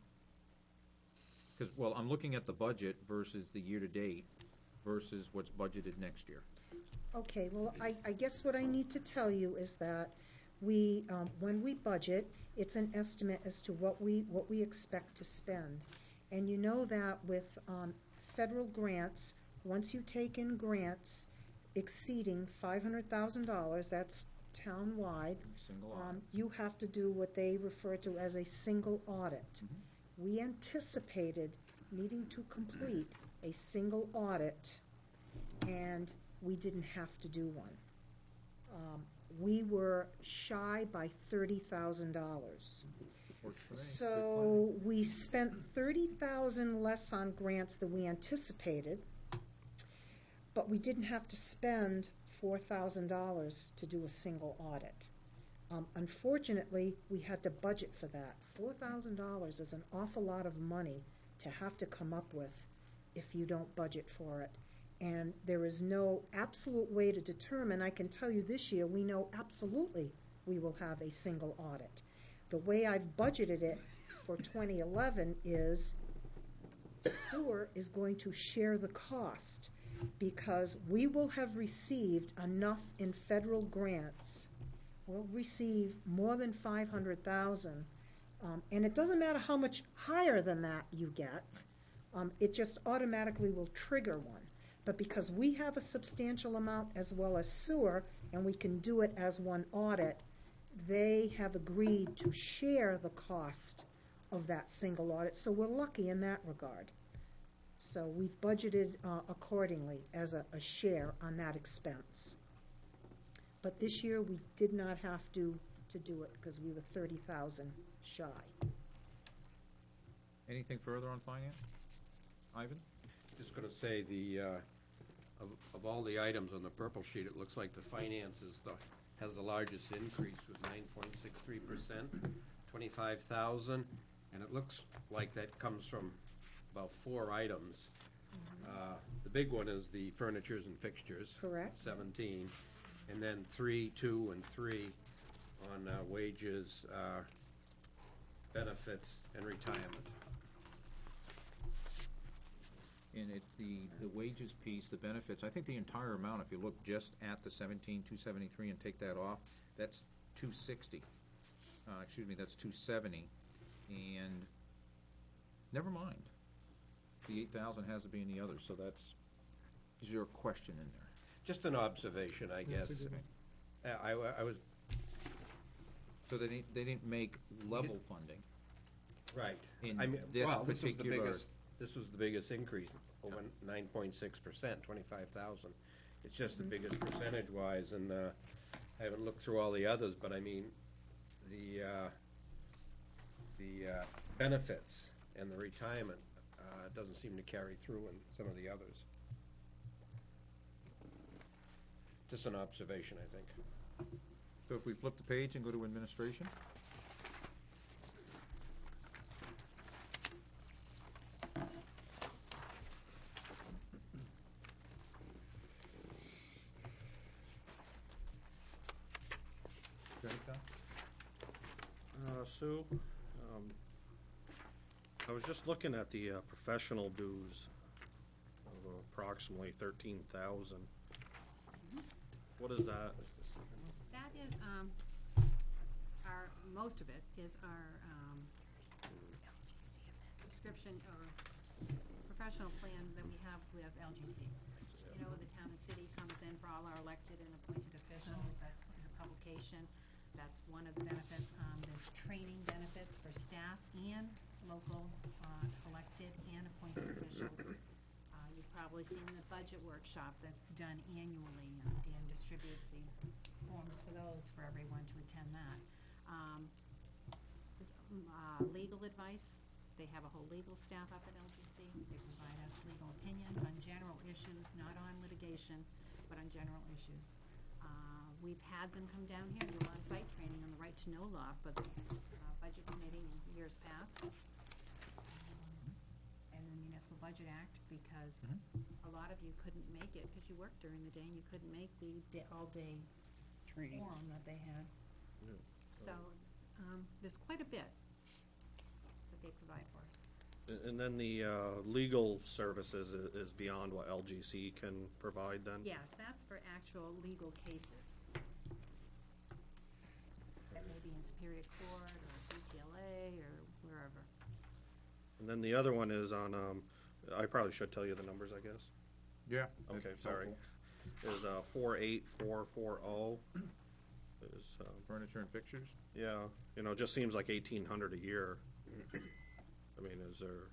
Because, well, I'm looking at the budget versus the year-to-date versus what's budgeted next year. Okay, well, I guess what I need to tell you is that we, when we budget, it's an estimate as to what we expect to spend. And you know that with federal grants, once you take in grants exceeding $500,000, that's town-wide, Single audit. you have to do what they refer to as a single audit. Mm-hmm. We anticipated needing to complete a single audit, and we didn't have to do one. We were shy by $30,000. So we spent $30,000 less on grants than we anticipated, but we didn't have to spend $4,000 to do a single audit. Unfortunately, we had to budget for that. $4,000 is an awful lot of money to have to come up with if you don't budget for it. And there is no absolute way to determine. I can tell you this year, we know absolutely we will have a single audit. The way I've budgeted it for 2011 is sewer is going to share the cost because we will have received enough in federal grants. We'll receive more than $500,000. And it doesn't matter how much higher than that you get. It just automatically will trigger one. But because we have a substantial amount as well as sewer, and we can do it as one audit, they have agreed to share the cost of that single audit. So we're lucky in that regard. So we've budgeted accordingly as a share on that expense. But this year we did not have to do it because we were $30,000 shy. Anything further on finance? Ivan? Just going to say of all the items on the purple sheet, it looks like the finance has the largest increase with 9.63%, 25,000, and it looks like that comes from about 4 items. The the big one is the furnitures and fixtures. Correct. 17, and then 3, 2, and 3 on wages, benefits, and retirement. And it's the wages piece, the benefits, I think the entire amount, if you look just at the 17,273 and take that off, that's 260. Excuse me, that's 270. And never mind. The 8,000 has to be in the others, so that's, is there a question in there? Just an observation, I That's a guess. good one. I was, So they didn't make level funding right. in I mean, this well, this was the particular. biggest, this was the biggest increase, over 9.6%, 25,000. It's just the biggest percentage-wise, and I haven't looked through all the others, but I mean, the benefits and the retirement doesn't seem to carry through in some of the others. Just an observation, I think. So if we flip the page and go to administration. Got it, Tom? Sue, I was just looking at the professional dues of approximately 13,000. What is that? That is, most of it is our, subscription or professional plan that we have with LGC. You know, the town and city comes in for all our elected and appointed officials, that's in the publication, that's one of the benefits. There's training benefits for staff and local, elected and appointed officials. You've probably seen the budget workshop that's done annually, and Dan distributes the forms for those for everyone to attend that. Legal advice, they have a whole legal staff up at LGC. They provide us legal opinions on general issues, not on litigation, but on general issues. We've had them come down here and do on-site training on the right to know law for the budget committee in years past. And the Municipal Budget Act, because a lot of you couldn't make it because you worked during the day and you couldn't make the all-day forum that they had. So there's quite a bit that they provide for us. And then the legal services is beyond what LGC can provide then? Yes, that's for actual legal cases. That may be in Superior Court or UTLA or wherever. And then the other one is on, I probably should tell you the numbers, I guess. Yeah. Okay, sorry. Is 48440. Is Furniture and fixtures? yeah, you know, it just seems like 1,800 a year. I mean, is there?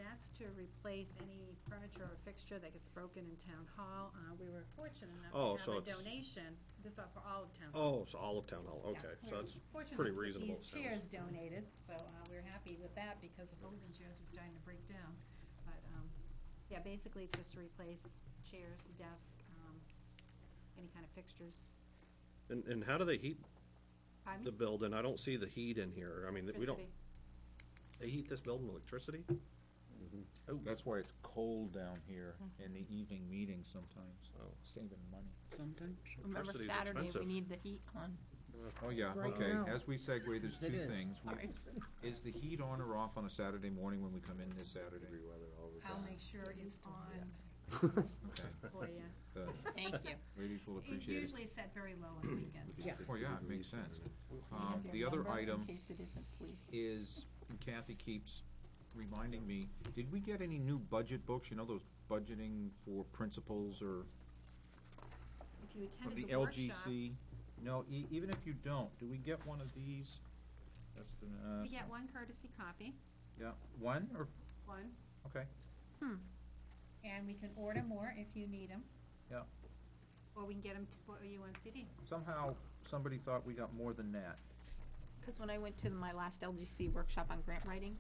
That's to replace any furniture or fixture that gets broken in Town Hall. We were fortunate enough to have a donation. This is for all of Town Hall. Oh, so all of Town Hall. Okay, Yeah, so we're that's fortunate pretty that reasonable. These chairs donated, so we're happy with that because the folding chairs were starting to break down. But yeah, basically it's just to replace chairs, desk, any kind of fixtures. And how do they heat Pardon? the building? I don't see the heat in here. I mean, we don't. Electricity. They heat this building with electricity? Oh, that's why it's cold down here in the evening meetings sometimes. Oh. Saving money. Sometimes. Remember Electricity's Saturday, we expensive. need the heat on. Oh, yeah, Right okay. now. As we segue, there's It two is. things. Is the heat on or off on a Saturday morning when we come in this Saturday? I'll make sure it's on Okay. for you. Thank you. Ladies will It's appreciate it. usually set very low on the weekends. Yeah. Oh, yeah, it makes sense. Leave The your other number item in case it isn't, please. is, and Kathy keeps reminding me, did we get any new budget books? You know, those budgeting for principals or If you from attended the the workshop, LGC? No, even if you don't, do we get one of these? That's the, you get one courtesy copy, yeah, one or, one, okay, and we can order more if you need them. Yeah. Or we can get them for you on CD. somehow somebody thought we got more than that. Because when I went to my last LGC workshop on grant writing,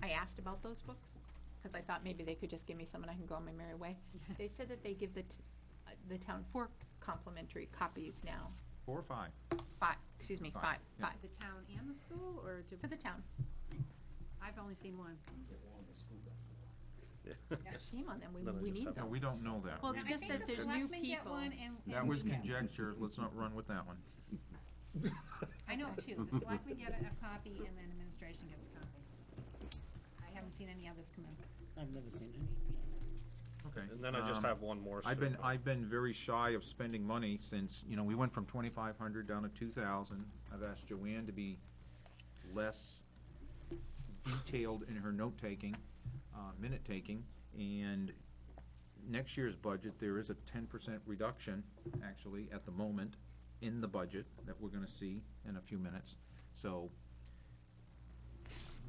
I asked about those books, because I thought maybe they could just give me some and I can go on my merry way. They said that they give the town 4 complimentary copies now. 4 or 5? 5, excuse me, 5, yeah. 5, The town and the school, or to the town. I've only seen one. Shame on them, Then I we just need have No, them. we don't know that. Well, it's just that there's new people. That was conjecture, let's not run with that one. I know two, the selectmen get a copy and then administration gets a copy. I haven't seen any others come in. I've never seen any. Okay. And then I just have one more. I've been very shy of spending money since, we went from 2,500 down to 2,000. I've asked Joanne to be less detailed in her note-taking, minute-taking, and next year's budget, there is a 10% reduction, actually, at the moment, in the budget that we're gonna see in a few minutes. So,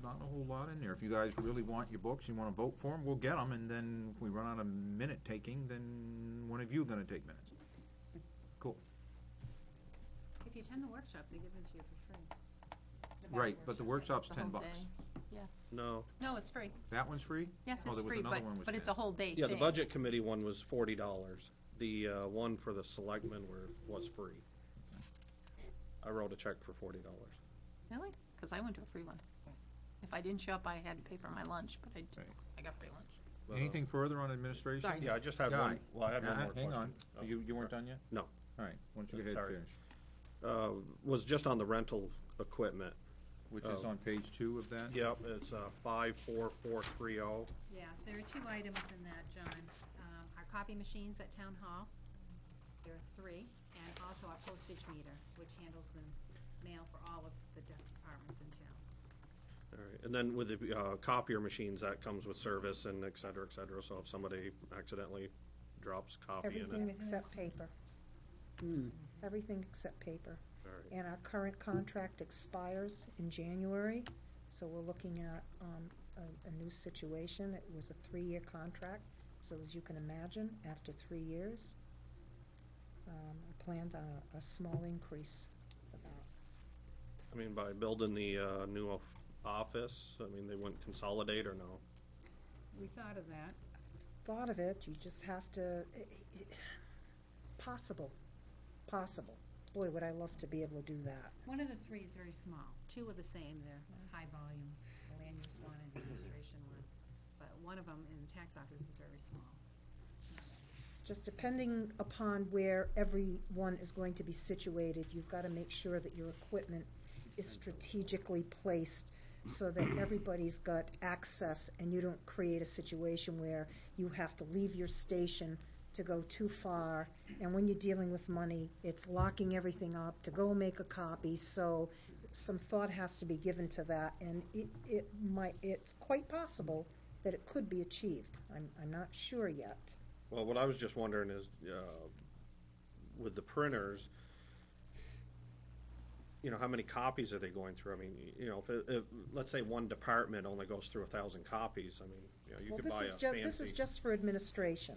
not a whole lot in there. If you guys really want your books, you wanna vote for them, we'll get them, and then if we run out of minute-taking, then one of you gonna take minutes. Cool. If you attend the workshop, they give them to you for free. The budget Right, but the workshop's The whole $10. day. No. No, it's free. That one's free? Yes, Oh, it's there was free, another one was but it's 10. a whole day Yeah, the thing. budget committee one was $40. The one for the selectmen was free. I wrote a check for $40. Really? Because I went to a free one. If I didn't show up, I had to pay for my lunch, but Right. I got free lunch. Anything further on administration? Sorry. Yeah, I just had Guy. one, well, I had one more question. Hang on, Oh, you weren't done yet? No. All right, why don't you go ahead Sorry. and finish, Was just on the rental equipment. which is on page 2 of that? Yep, it's 54430. Yes, there are two items in that, John. Our copy machines at Town Hall, there are 3, and also our postage meter, which handles the mail for all of the departments in town. All right, and then with the copier machines, that comes with service and et cetera, so if somebody accidentally drops copy in Everything it. except paper. Everything except paper. All right. And our current contract expires in January, so we're looking at a new situation. It was a 3-year contract, so as you can imagine, after 3 years, I planned on a small increase for that. I mean, by building the new office, I mean, they wouldn't consolidate or no? We thought of that. Thought of it, you just have to, possible. Boy, would I love to be able to do that. One of the 3 is very small. 2 are the same, they're high volume, the land use one and the administration one. But one of them in the tax office is very small. It's just depending upon where everyone is going to be situated, you've got to make sure that your equipment is strategically placed so that everybody's got access and you don't create a situation where you have to leave your station to go too far, and when you're dealing with money, it's locking everything up to go make a copy, so some thought has to be given to that, and it's quite possible that it could be achieved. I'm not sure yet. Well, what I was just wondering is, with the printers, how many copies are they going through? I mean, if let's say one department only goes through 1,000 copies, I mean, you could buy a fancy. This is just for administration.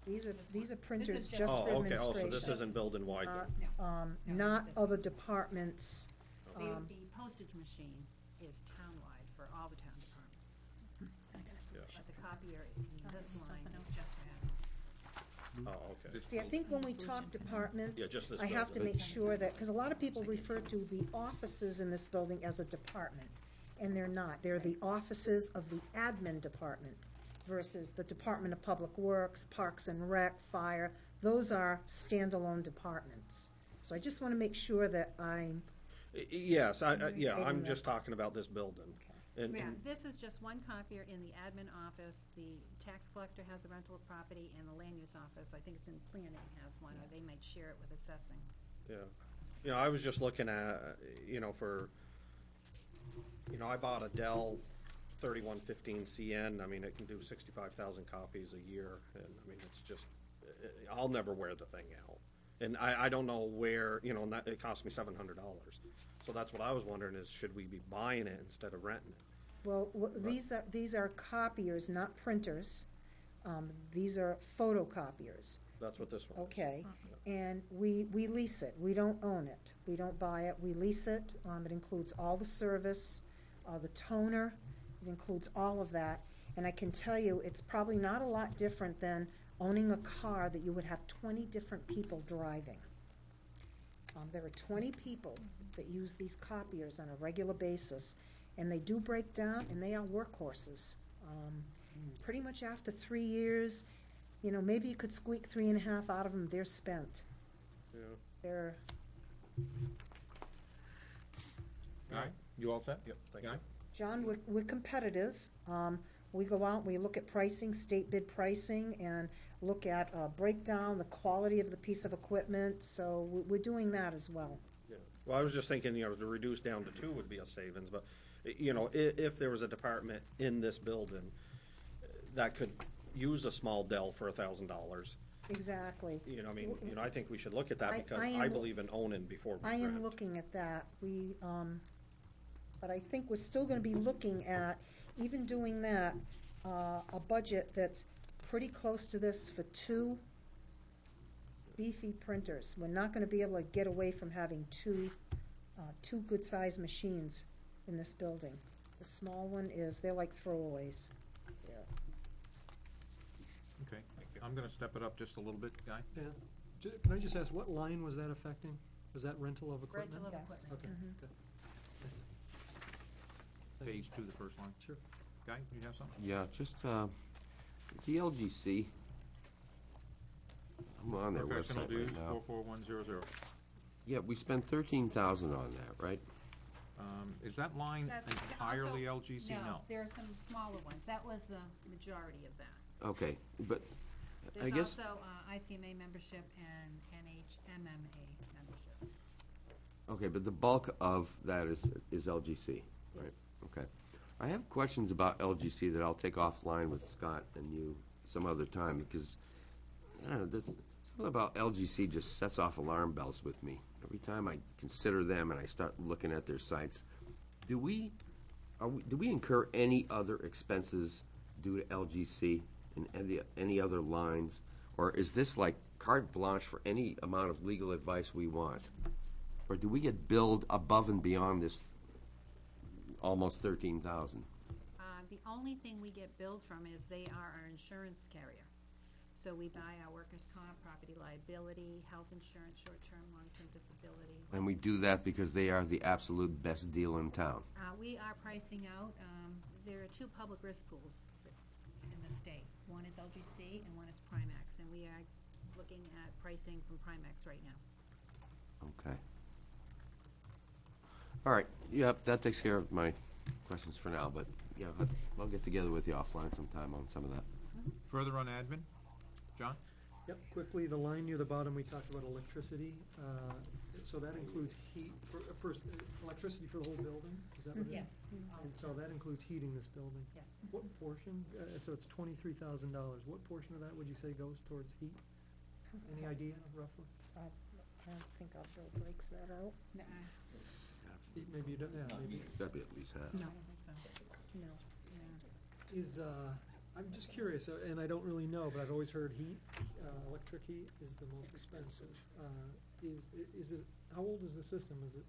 These are printers just- just for Oh, okay, administration. so this isn't building-wide then? No, Not this other is- departments. The postage machine is town-wide for all the town departments. But the copier in this line is just for admin. Oh, okay. See, I think when we talk departments, Yeah, just this I have to building. make sure that, because a lot of people refer to the offices in this building as a department, and they're not. They're the offices of the admin department versus the Department of Public Works, Parks and Rec, Fire. Those are standalone departments. So I just want to make sure that I'm, Yes, I'm Communicating just talking about this building. And- Yeah, this is just one copier in the admin office. The tax collector has a rental of property, and the land use office, I think it's in planning, has one, or they might share it with assessing. Yeah. I was just looking at, I bought a Dell 3115 CN. I mean, it can do 65,000 copies a year, and I mean, it's just, I'll never wear the thing out. And I don't know where, and that, it cost me $700. So that's what I was wondering is, should we be buying it instead of renting it? well, these are copiers, not printers. These are photocopiers. That's what this one is. Okay, and we lease it, we don't own it, we don't buy it, we lease it. It includes all the service, the toner, it includes all of that. And I can tell you, it's probably not a lot different than owning a car that you would have 20 different people driving. There are 20 people that use these copiers on a regular basis, and they do break down, and they are workhorses. pretty much after 3 years, you know, maybe you could squeak 3.5 out of them, they're spent. Yeah. They're, Guy, you all set? Yep. Guy? John, we're competitive. We go out, we look at pricing, state bid pricing, and look at breakdown, the quality of the piece of equipment, so we're doing that as well. Well, I was just thinking, you know, to reduce down to 2 would be a savings, but, you know, if there was a department in this building that could use a small Dell for $1,000, Exactly. you know, I mean, you know, I think we should look at that, because I I am- believe in owning before we I am rent. looking at that. But I think we're still gonna be looking at, even doing that, a budget that's pretty close to this for 2 beefy printers. We're not gonna be able to get away from having two good-sized machines in this building. The small one they're like throwaways. Okay. I'm gonna step it up just a little bit, Guy. Can I just ask, what line was that affecting? Was that rental of equipment? Rental of Yes. equipment. Okay, Mhm. good. Page 2, the first line. Sure. Guy, you have something? Yeah, just, the LGC. I'm on their Professional website dues, right now. 44100. Yeah, we spent 13,000 on that, right? Is that line That's entirely LGC? No. There are some smaller ones. That was the majority of that. Okay, but I There's guess, also ICMA membership and NHMMA membership. okay, but the bulk of that is LGC, right? Okay. I have questions about LGC that I'll take offline with Scott and you some other time, because, I don't know, there's something about LGC just sets off alarm bells with me. Every time I consider them and I start looking at their sites, do we incur any other expenses due to LGC and any other lines? Or is this like carte blanche for any amount of legal advice we want? Or do we get billed above and beyond this almost 13,000? The only thing we get billed from is they are our insurance carrier. So we buy our workers' comp, property liability, health insurance, short-term, long-term disability. And we do that because they are the absolute best deal in town. We are pricing out, there are 2 public risk pools in the state. One is LGC and one is Primax, and we are looking at pricing from Primax right now. Okay. All right, yep, that takes care of my questions for now, but, yeah, I'll get together with you offline sometime on some of that. Further on admin? John? Yep, quickly, the line near the bottom, we talked about electricity. So that includes heat, first, electricity for the whole building? Is that what it is? Yes. And so that includes heating this building? Yes. What portion, so it's $23,000, what portion of that would you say goes towards heat? Any idea roughly? I don't think our bill breaks that out. Maybe you don't, yeah, maybe. That'd be at least half. No, I don't think so. No. Is, I'm just curious, and I don't really know, but I've always heard heat, electric heat is the most expensive. Is it, how old is the system? Is it,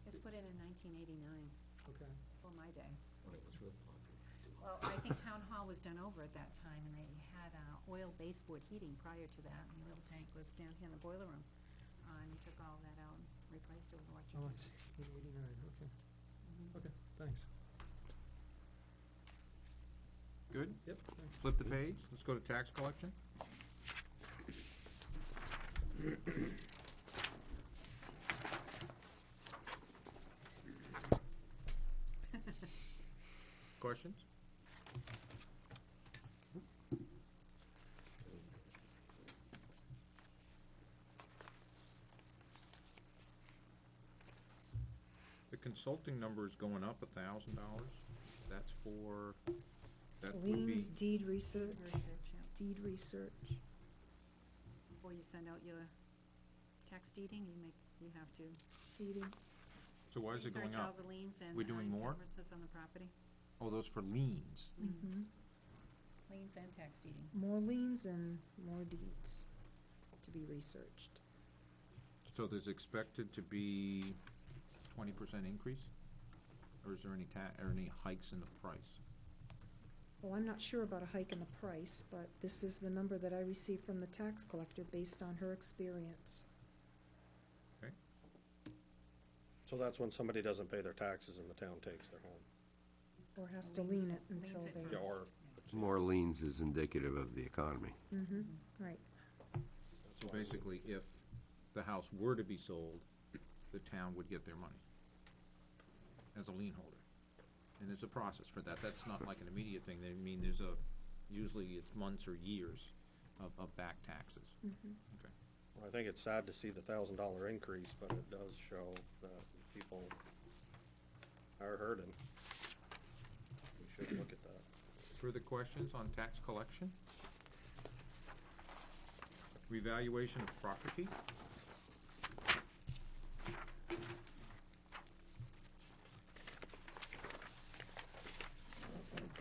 It was put in 1989, okay. before my day. Well, I think Town Hall was done over at that time, and they had oil baseboard heating prior to that, and the oil tank was down here in the boiler room. And we took all that out and replaced it with electric. Oh, I see, 89, okay. Okay, thanks. Good? Yep, thanks. Flip the page. Let's go to tax collection. Questions? The consulting number is going up $1,000. That's for, that would be, Liens, deed research, Research, yeah. deed research. Before you send out your tax deeding, you have to Deeding. so why is it going research all up? the liens and We doing more? encumbrances on the property. Oh, those for liens. Mhm. Liens and tax deeding. More liens and more deeds to be researched. So there's expected to be 20% increase? Or is there any or any hikes in the price? Well, I'm not sure about a hike in the price, but this is the number that I received from the tax collector based on her experience. So that's when somebody doesn't pay their taxes and the town takes their home. Or has to lien it until Liens it they. first. Yeah, or More liens is indicative of the economy. Mm-hmm, right. So basically, if the house were to be sold, the town would get their money as a lien holder. And there's a process for that. That's not like an immediate thing. I mean, usually it's months or years of back taxes. Mhm. Well, I think it's sad to see the $1,000 increase, but it does show that people are hurting. We should look at that. Further questions on tax collection? Revaluation of property?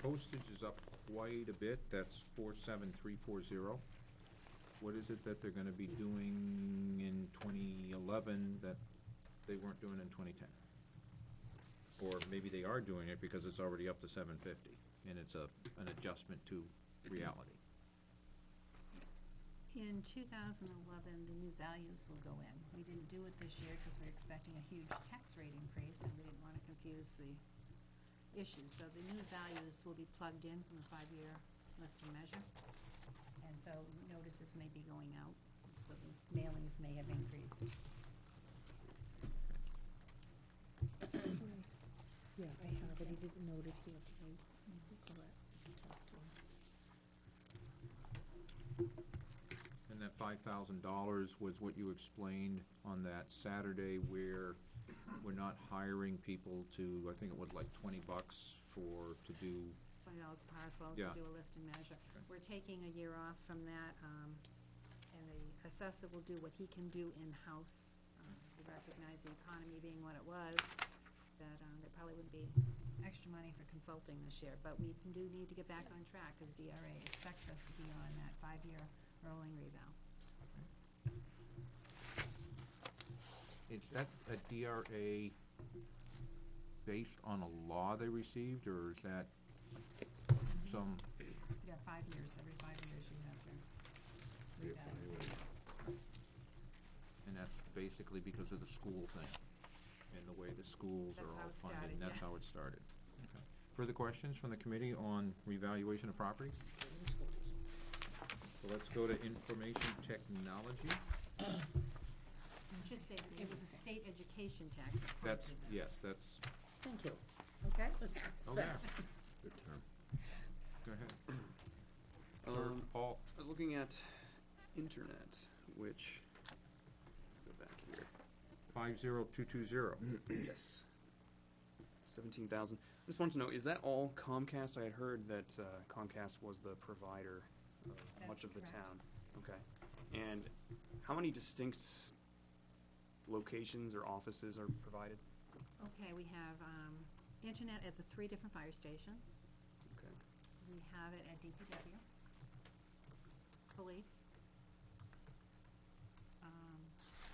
Postage is up quite a bit, that's 47340. What is it that they're gonna be doing in 2011 that they weren't doing in 2010? Or maybe they are doing it because it's already up to 750, and it's an adjustment to reality. In 2011, the new values will go in. We didn't do it this year because we're expecting a huge tax rate increase, and we didn't want to confuse the issue. So the new values will be plugged in from the 5-year list and measure. And so notices may be going out, so the mailings may have increased. Yeah, I have it, he didn't note it here, but I will go back and talk to him. And that $5,000 was what you explained on that Saturday where we're not hiring people to, I think it was like $20 to do. $20 a parcel Yeah. to do a list and measure. Okay. We're taking a year off from that, and the assessor will do what he can do in-house. We recognize the economy being what it was, that there probably wouldn't be extra money for consulting this year, but we do need to get back on track because DRA expects us to be on that 5-year rolling reval. Is that a DRA based on a law they received, or is that some? Yeah, 5 years. Every 5 years you have to reval. And that's basically because of the school thing and the way the schools That's are how all it funded, started, and that's yeah. how it started. Okay. Further questions from the committee on revaluation of properties? So let's go to information technology. I should say it was a state education tax. that That's, prompted that. yes, that's, Thank you. Okay. oh yeah, Good term. go ahead. Or Paul, I was looking at internet, which, go back here, 50220. yes, 17,000. I just wanted to know, is that all Comcast? I had heard that Comcast was the provider of much of the correct. town. Okay. And how many distinct locations or offices are provided? Okay, we have internet at the 3 different fire stations. Okay. We have it at DPW, police,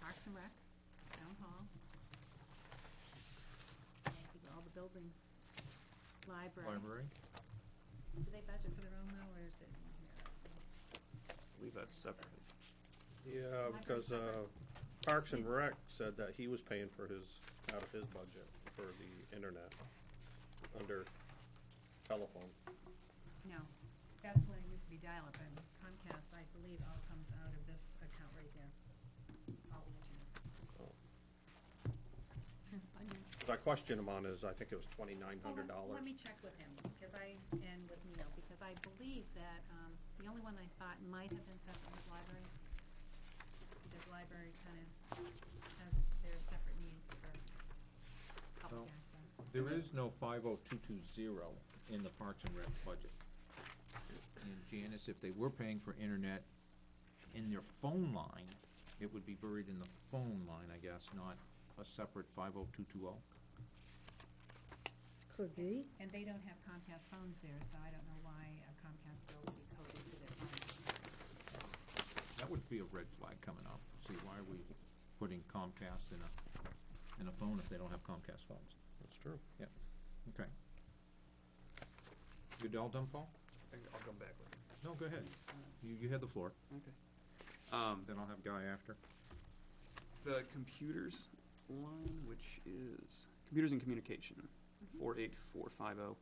Parks and Rec, Town Hall, I think all the buildings, library. Do they budget for their own though, or is it in here? I believe that's separate. Yeah, because Parks and Rec said that he was paying for out of his budget for the internet under telephone. No, that's when it used to be dial-up, and Comcast, I believe, all comes out of this account right here, all the internet. Because I questioned him on his, I think it was $2,900. Let me check with him, and with Neil, because I believe that, the only one I thought might have been separate was library, because library kind of has their separate needs for public access. There is no 50220 in the Parks and Rec budget. And Janice, if they were paying for internet in their phone line, it would be buried in the phone line, I guess, not a separate 50220. Could be. And they don't have Comcast phones there, so I don't know why a Comcast bill would be coded to their phone. That would be a red flag coming up. See, why are we putting Comcast in a phone if they don't have Comcast phones? That's true. Yeah, okay. You all done, Paul? I'll come back with it. No, go ahead. You had the floor. Okay. Then I'll have Guy after. The computers line, which is computers and communication, 48450.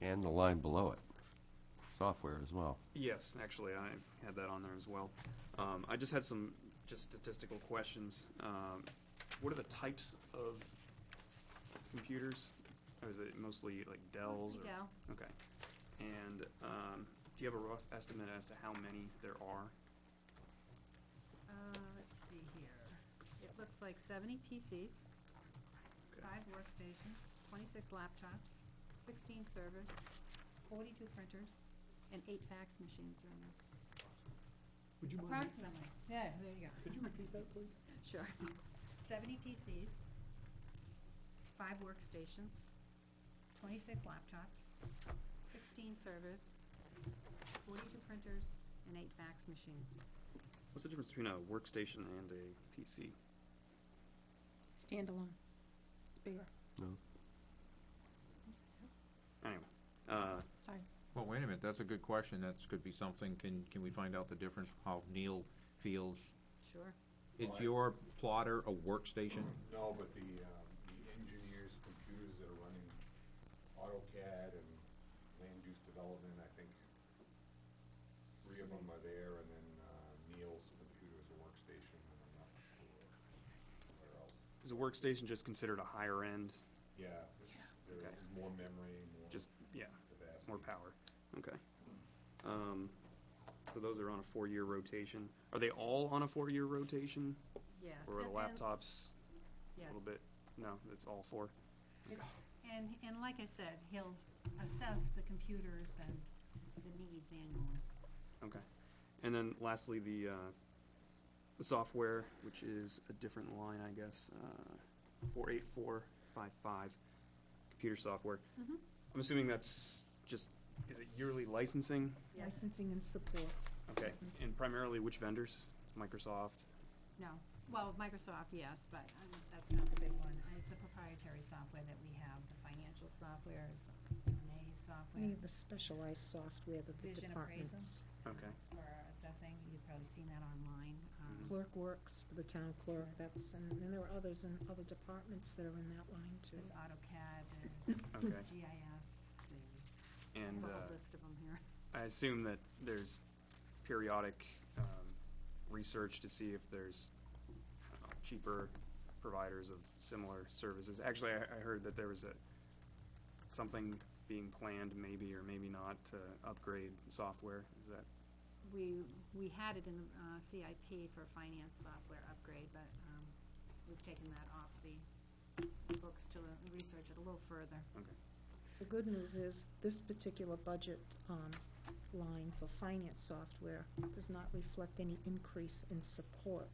And the line below it, software as well. Yes, actually, I had that on there as well. I just had some statistical questions. What are the types of computers? Or is it mostly like Dells? Mostly or- Dell. Okay. And do you have a rough estimate as to how many there are? Let's see here. It looks like 70 PCs, 5 workstations, 26 laptops, 16 servers, 42 printers, and 8 fax machines are in there. Would you mind, Approximately. Yeah, there you go. could you repeat that, please? Sure. 70 PCs, 5 workstations, 26 laptops, 16 servers, 42 printers, and 8 fax machines. What's the difference between a workstation and a PC? Standalone. It's bigger. Anyway, Sorry. Well, wait a minute, that's a good question. That's could be something, can we find out the difference, how Neil feels? Sure. Is your plotter a workstation? No, but the engineers' computers that are running AutoCAD and land use development, I think 3 of them are there, and then Neil's computer is a workstation, and I'm not sure where else. is a workstation just considered a higher end? Yeah, there's Okay. more memory, more Just, yeah, capacity. more power. Okay. So those are on a 4-year rotation. Are they all on a 4-year rotation? Yes. Or are the and- laptops a Yes. little bit? No, it's all 4. And like I said, he'll assess the computers and the needs annually. Okay. And then lastly, the software, which is a different line, I guess, 48455, computer software. Mhm. I'm assuming that's just, is it yearly licensing? Yes. Licensing and support. Okay. And primarily which vendors? Microsoft? No. Well, Microsoft, yes, but that's not the big one. It's a proprietary software that we have. The financial software is Renee's software Any of the specialized software that the Vision appraisal. departments. Okay. for assessing. You've probably seen that online. Clerk works for the town clerk, that's, and there are others in other departments that are in that line too. There's AutoCAD, there's Okay. GIS, I And have a whole list of them here. I assume that there's periodic research to see if there's cheaper providers of similar services. Actually, I heard that there was something being planned, maybe or maybe not, to upgrade software. Is that We had it in the CIP for finance software upgrade, but we've taken that off the books to research it a little further. okay? The good news is, this particular budget line for finance software does not reflect any increase in support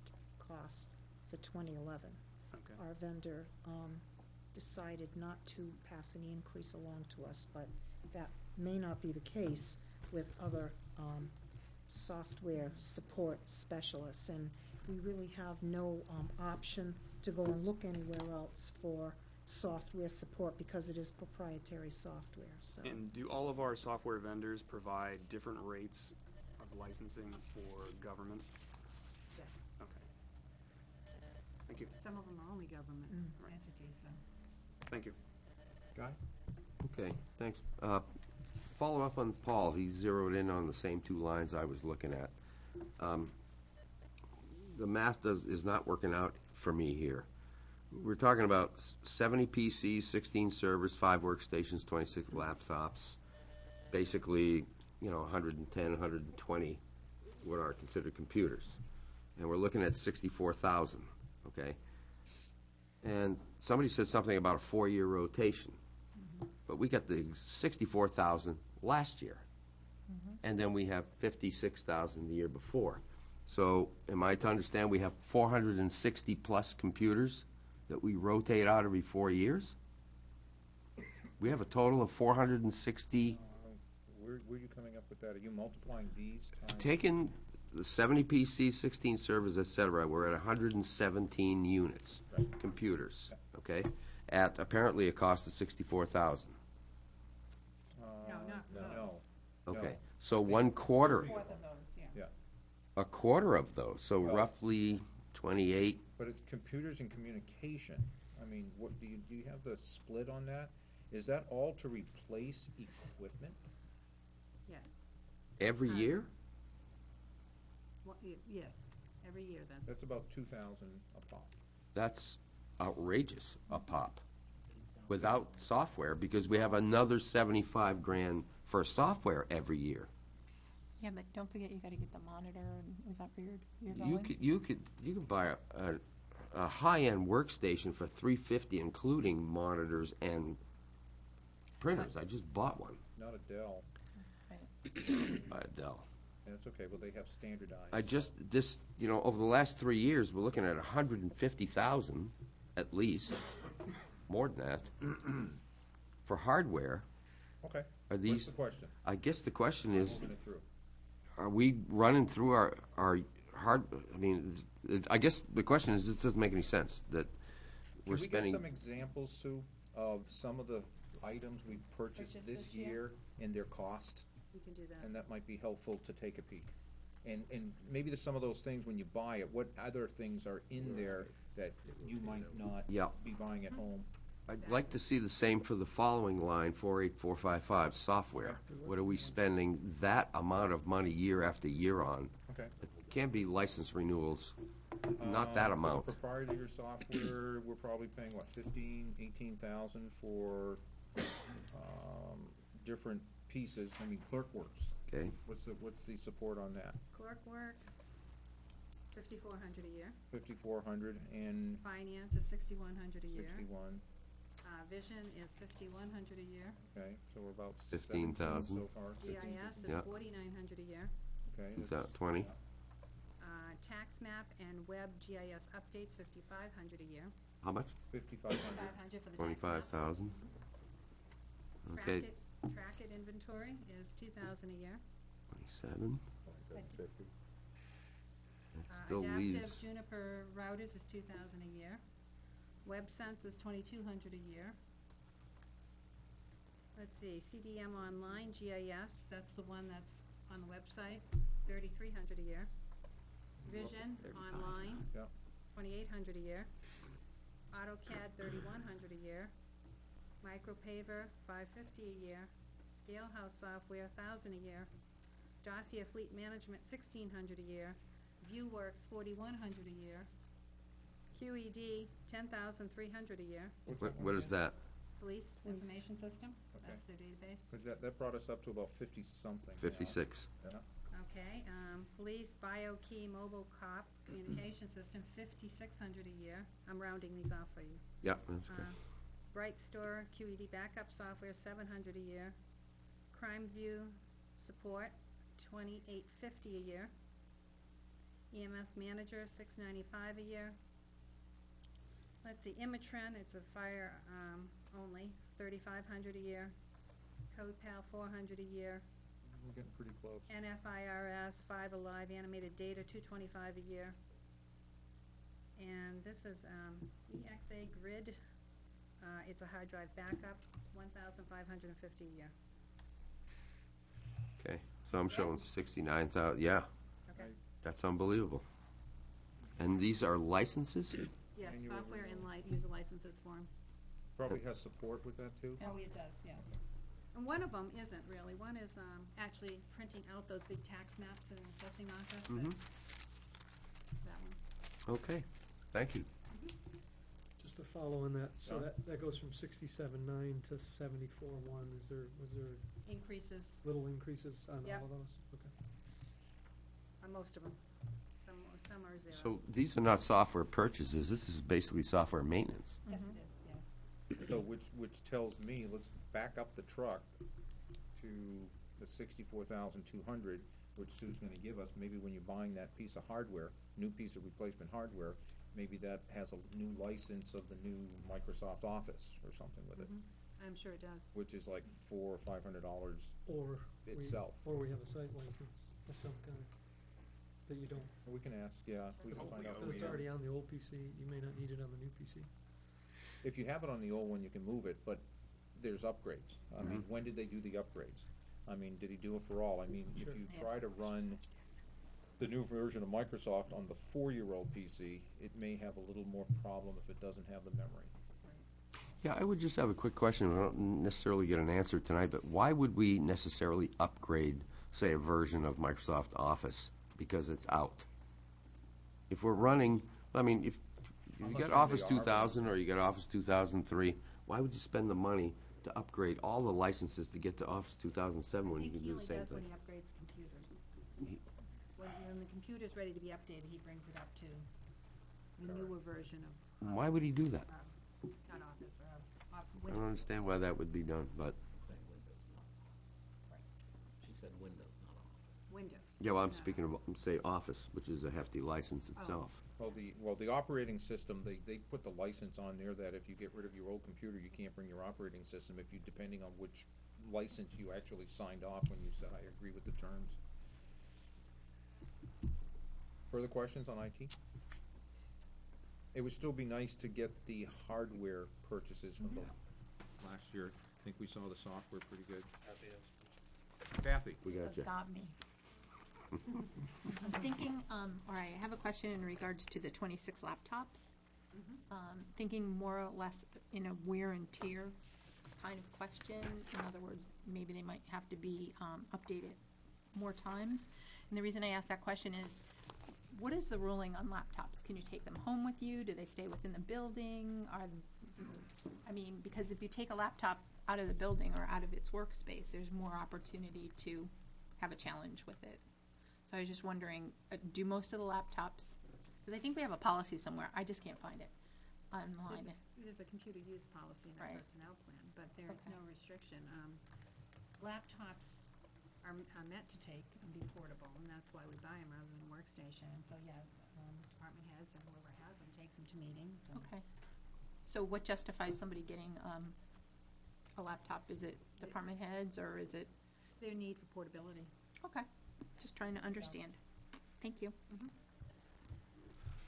costs for 2011. Okay. Our vendor decided not to pass any increase along to us, but that may not be the case with other software support specialists, and we really have no option to go and look anywhere else for software support because it is proprietary software, so. And do all of our software vendors provide different rates of licensing for government? Yes. Okay. Thank you. Some of them are only government entities, so. Thank you. Guy? Okay, thanks. Follow up on Paul, he zeroed in on the same 2 lines I was looking at. The math is not working out for me here. We're talking about 70 PCs, 16 servers, 5 workstations, 26 laptops, basically, 110, 120 what are considered computers. And we're looking at 64,000, okay? And somebody said something about a 4-year rotation. But we got the 64,000 last year. And then we have 56,000 the year before. So am I to understand we have 460 plus computers that we rotate out every 4 years? We have a total of 460. Where are you coming up with that? Are you multiplying these times? Taking the 70 PCs, 16 servers, et cetera, we're at 117 units, computers, okay, at apparently a cost of 64,000. No, not for No. those. Okay, No. so 1/4, Fourth of those, yeah. a quarter of those, so Well- roughly 28. But it's computers and communication. I mean, what do you have the split on that? Is that all to replace equipment? Yes. Every year? Yes, every year then. That's about 2,000 a pop. That's outrageous, a pop. Without software, because we have another 75 grand for software every year. Yeah, but don't forget, you gotta get the monitor, and is that where you're You going? could buy a high-end workstation for $350, including monitors and printers. I just bought one Not a Dell. by Dell. That's okay, well, they have standardized. Over the last 3 years, we're looking at 150,000 at least, more than that, for hardware. Okay, Are what's these? the question? I guess the question is, Moving it through. are we running through our hard? I mean, I guess the question is, this doesn't make any sense that we're Can we spending. get some examples, Sue, of some of the items we purchased Purchased this this year? year and their cost? We can do that. And that might be helpful to take a peek. And maybe some of those things, when you buy it, what other things are in there that you might not Yeah. be buying at home? I'd like to see the same for the following line, 48455, software. What are we spending that amount of money year after year on? Okay. It can't be license renewals, not that For the amount. proprietary software, we're probably paying, what, 18,000 for different pieces. I mean, ClerkWorks. Okay. What's the support on that? ClerkWorks, 5,400 a year. 5,400 and Finance is 6,100 a year. 61. Vision is 5,100 a year. Okay, so we're about 15,000 so far. GIS is Yeah. 4,900 a year. Okay. Is that 20? Tax map and web GIS updates, 5,500 a year. How much? 5,500. 500 for the tax map. 25,000. Okay. Track it inventory is 2,000 a year. 27. That still leaves. Adaptive Juniper routers is 2,000 a year. WebSense is 2,200 a year. Let's see, CDM Online, GIS, that's the one that's on the website, 3,300 a year. Vision Online, Yep. 2,800 a year. AutoCAD, 3,100 a year. Micropaver, 550 a year. Scalehouse Software, 1,000 a year. Dossier Fleet Management, 1,600 a year. ViewWorks, 4,100 a year. QED, 10,300 a year. What is that? Police Information System, that's their database. But that brought us up to about 50-something. 56. Yeah. Okay, Police BioKey Mobile Cop Communication System, 5,600 a year. I'm rounding these off for you. Yeah, that's okay. Bright Store QED Backup Software, 700 a year. CrimeView Support, 2,850 a year. EMS Manager, 695 a year. Let's see, Imatren, it's a fire only, 3,500 a year. CodePal, 400 a year. We're getting pretty close. NFIRS, 5 Alive Animated Data, 225 a year. And this is EXA Grid. It's a hard drive backup, 1,550 a year. Okay, so I'm showing 69,000. Yeah, Okay. that's unbelievable. And these are licenses? Yes, Annual software renewal. and user licenses for them. Probably has support with that, too? Oh, it does, yes. And one of them isn't really. One is actually printing out those big tax maps in the assessing office. Mhm. That one. Okay, thank you. Just to follow on that, so Yeah. that goes from 67.9 to 74.1. Was there Increases little increases on Yep. all of those? Okay. on most of them. Some are zero. So these are not software purchases. This is basically software maintenance. Yes, it is, yes. So which tells me, let's back up the truck to the 64,200, which Sue's gonna give us. Maybe when you're buying that piece of hardware, new piece of replacement hardware, maybe that has a new license of the new Microsoft Office or something with it, I'm sure it does. which is like $400 or $500 Or itself. we have a site license of some kind that you don't. We can ask, yeah, we can find out. Because it's already on the old PC, you may not need it on the new PC. If you have it on the old one, you can move it, but there's upgrades. I mean, when did they do the upgrades? I mean, did he do it for all? I mean, if Sure. you try to run the new version of Microsoft on the 4-year-old PC, it may have a little more problem if it doesn't have the memory. Yeah, I would just have a quick question. I don't necessarily get an answer tonight, but why would we necessarily upgrade, say, a version of Microsoft Office because it's out? If we're running, I mean, if you Unless got you're Office the 2000 or you got Office 2003, why would you spend the money to upgrade all the licenses to get to Office 2007 when you can do the same I think thing? he only does when he upgrades computers. When the computer's ready to be updated, he brings it up to the newer version of, Why would he do that? not Office, I don't Windows. understand why that would be done, but, She said Windows, not Office. Windows. yeah, well, I'm not speaking of, say, Office, which is a hefty license Oh. itself. Well, the operating system, they put the license on there that if you get rid of your old computer, you can't bring your operating system if you, depending on which license you actually signed off when you said, I agree with the terms. Further questions on IT? It would still be nice to get the hardware purchases from the last year. I think we saw the software pretty good. Kathy? We got you. Got me. I'm thinking, or I have a question in regards to the 26 laptops. Thinking more or less in a wear and tear kind of question. In other words, maybe they might have to be updated more times. And the reason I ask that question is, what is the ruling on laptops? Can you take them home with you? Do they stay within the building? I mean, because if you take a laptop out of the building or out of its workspace, there's more opportunity to have a challenge with it. So I was just wondering, do most of the laptops, because I think we have a policy somewhere, I just can't find it online. There's a computer use policy in the Right. personnel plan, but there's Okay. no restriction. Laptops are meant to take and be portable, and that's why we buy them rather than workstation. And so, yeah, department heads and whoever has them takes them to meetings. And Okay. So what justifies somebody getting a laptop? Is it department heads or is it? their need for portability. Okay. Just trying to understand. Thank you.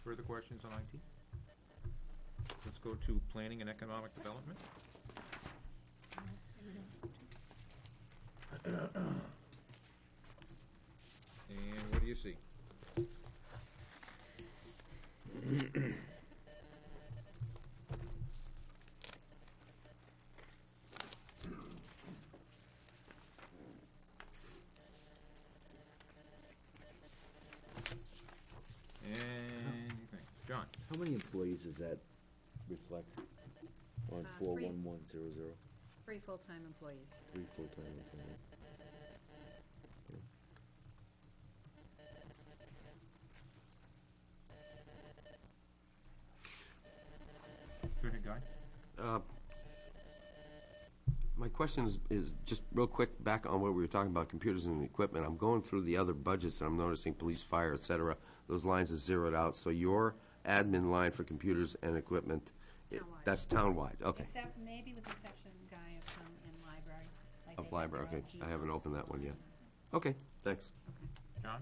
Further questions on IT? Let's go to planning and economic development. And what do you see? Anything? John? How many employees does that reflect on 41100? 3 full-time employees. 3 full-time employees. Go ahead, Guy. My question is just real quick, back on what we were talking about, computers and equipment. I'm going through the other budgets, and I'm noticing police, fire, et cetera. Those lines are zeroed out. So your admin line for computers and equipment, Townwide. that's townwide, okay. Except, maybe with the exception, Guy, of some in library. Like they Of have library, their okay. own I haven't Gmails. opened that one yet. Okay, thanks. John?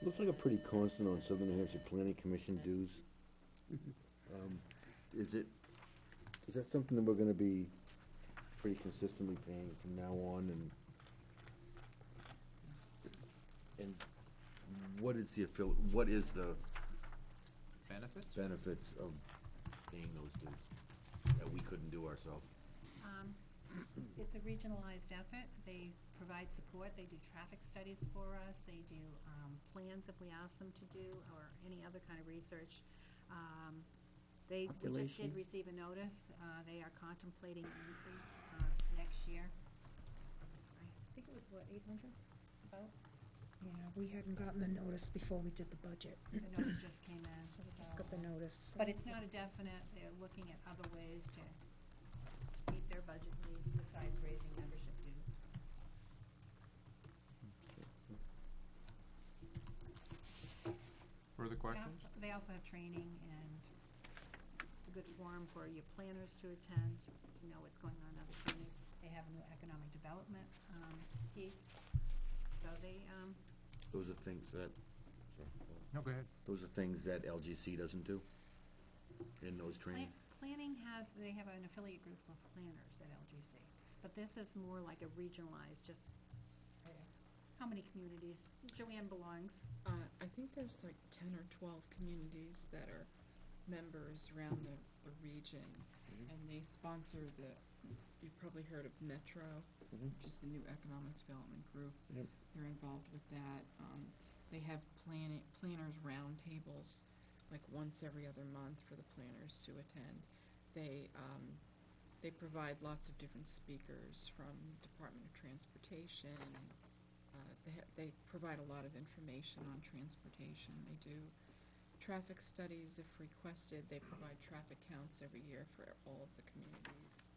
Looks like a pretty constant on Southern New Hampshire Planning Commission dues. Is that something that we're gonna be pretty consistently paying from now on, and what is the benefits of paying those dues that we couldn't do ourselves? It's a regionalized effort. They provide support. They do traffic studies for us. They do plans if we ask them to do, or any other kind of research. We just Population. did receive a notice. They are contemplating an increase next year. I think it was, what, 800 about? Yeah, we hadn't gotten the notice before we did the budget. The notice just came in. So we just got the notice. But it's not a definite. They're looking at other ways to meet their budget needs besides raising membership dues. Further questions? They also have training, and it's a good forum for your planners to attend, to know what's going on in other counties. They have a new economic development piece, so they, Those are things that, No, go ahead. those are things that LGC doesn't do in those trainings? Planning they have an affiliate group of planners at LGC, but this is more like a regionalized, just, how many communities? Joanne belongs. I think there's like 10 or 12 communities that are members around the the region, and they sponsor you've probably heard of Metro, which is the new economic development group. Yep. They're involved with that. They have planners roundtables, like once every other month for the planners to attend. They provide lots of different speakers from Department of Transportation. They provide a lot of information on transportation. They do traffic studies if requested. They provide traffic counts every year for all of the communities.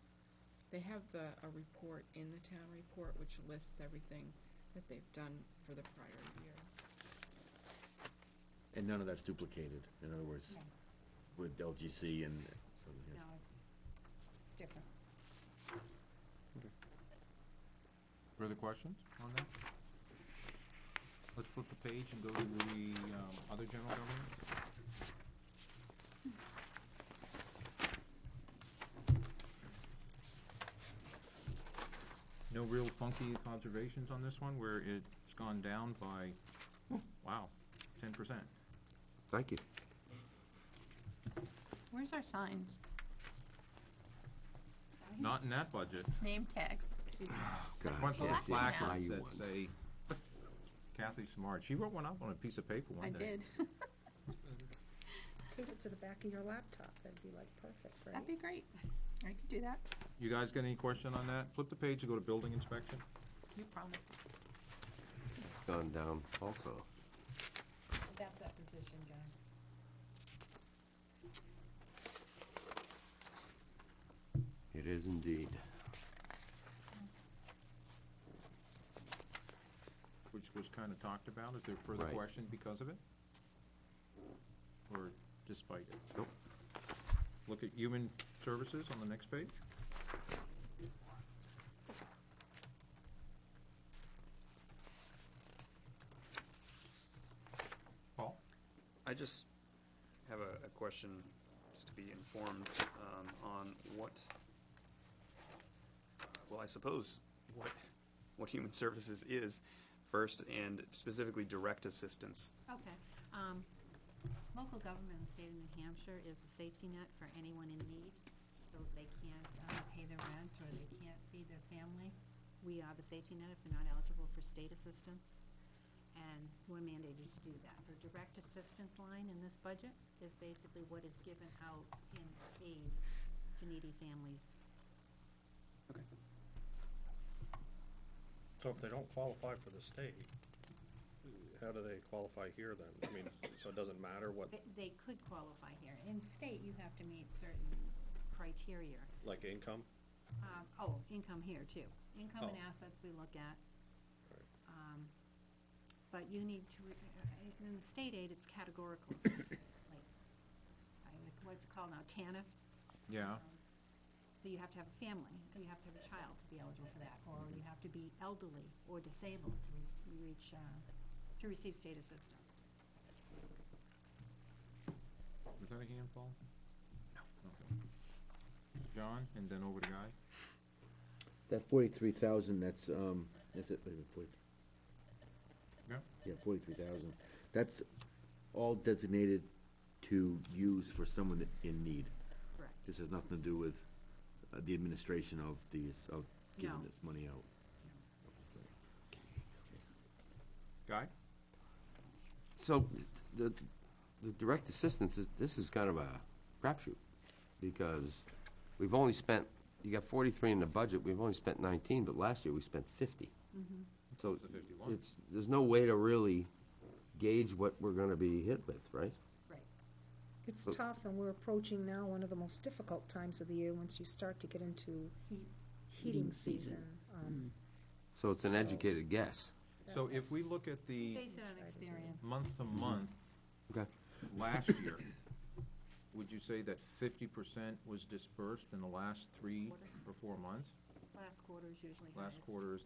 They have a report in the town report which lists everything that they've done for the prior year. And none of that's duplicated, in other words, No. with LGC and. No, it's different. Further questions on that? Let's flip the page and go to the other general government. No real funky observations on this one, where it's gone down by, wow, 10%. Thank you. Where's our signs? Not in that budget. Name tags, excuse me. God, Bunch of Kathy, placards now. that say, Kathy Smart. She wrote one up on a piece of paper one I day. did. Tape it to the back of your laptop, that'd be like perfect, right? That'd be great. I could do that. You guys got any question on that? Flip the page and go to building inspection. You promised. It's gone down also. That's that position, John. It is indeed. Which was kind of talked about. Is there further Right. question because of it? Or despite it? Nope. Look at human services on the next page. Paul? I just have a question, just to be informed on what, well, I suppose what human services is first, and specifically direct assistance. Okay. Local government in the state of New Hampshire is the safety net for anyone in need. So if they can't pay their rent or they can't feed their family, we are the safety net if they're not eligible for state assistance. And we're mandated to do that. So direct assistance line in this budget is basically what is given out in aid to needy families. So if they don't qualify for the state, how do they qualify here then? I mean, so it doesn't matter what, They could qualify here. In state, you have to meet certain criteria. like income? Income here too. Income and Oh. assets we look at. Right. But you need to, in the state aid, it's categorical assistance, like what's it called now, TANF? Yeah. So you have to have a family, or you have to have a child to be eligible for that, or you have to be elderly or disabled to receive state assistance. Was that a hand, Paul? No. Okay. John, and then over to Guy. That 43,000, that's it, wait a minute, 43. Yeah. Yeah, 43,000. That's all designated to use for someone in need. Correct. This has nothing to do with the administration of giving No. this money out. Guy? So the direct assistance, this is kind of a crapshoot, because we've only spent, you got 43 in the budget, we've only spent 19, but last year we spent 50. Mm-hmm. So It's a 51. there's no way to really gauge what we're going to be hit with, right? It's But- tough, and we're approaching now one of the most difficult times of the year once you start to get into heating season. So it's an So- educated guess. So if we look at the Base it on experience. month to month Okay. last year, would you say that 50% was dispersed in the last 3 or 4 months? Last quarter is usually Last highest. quarter is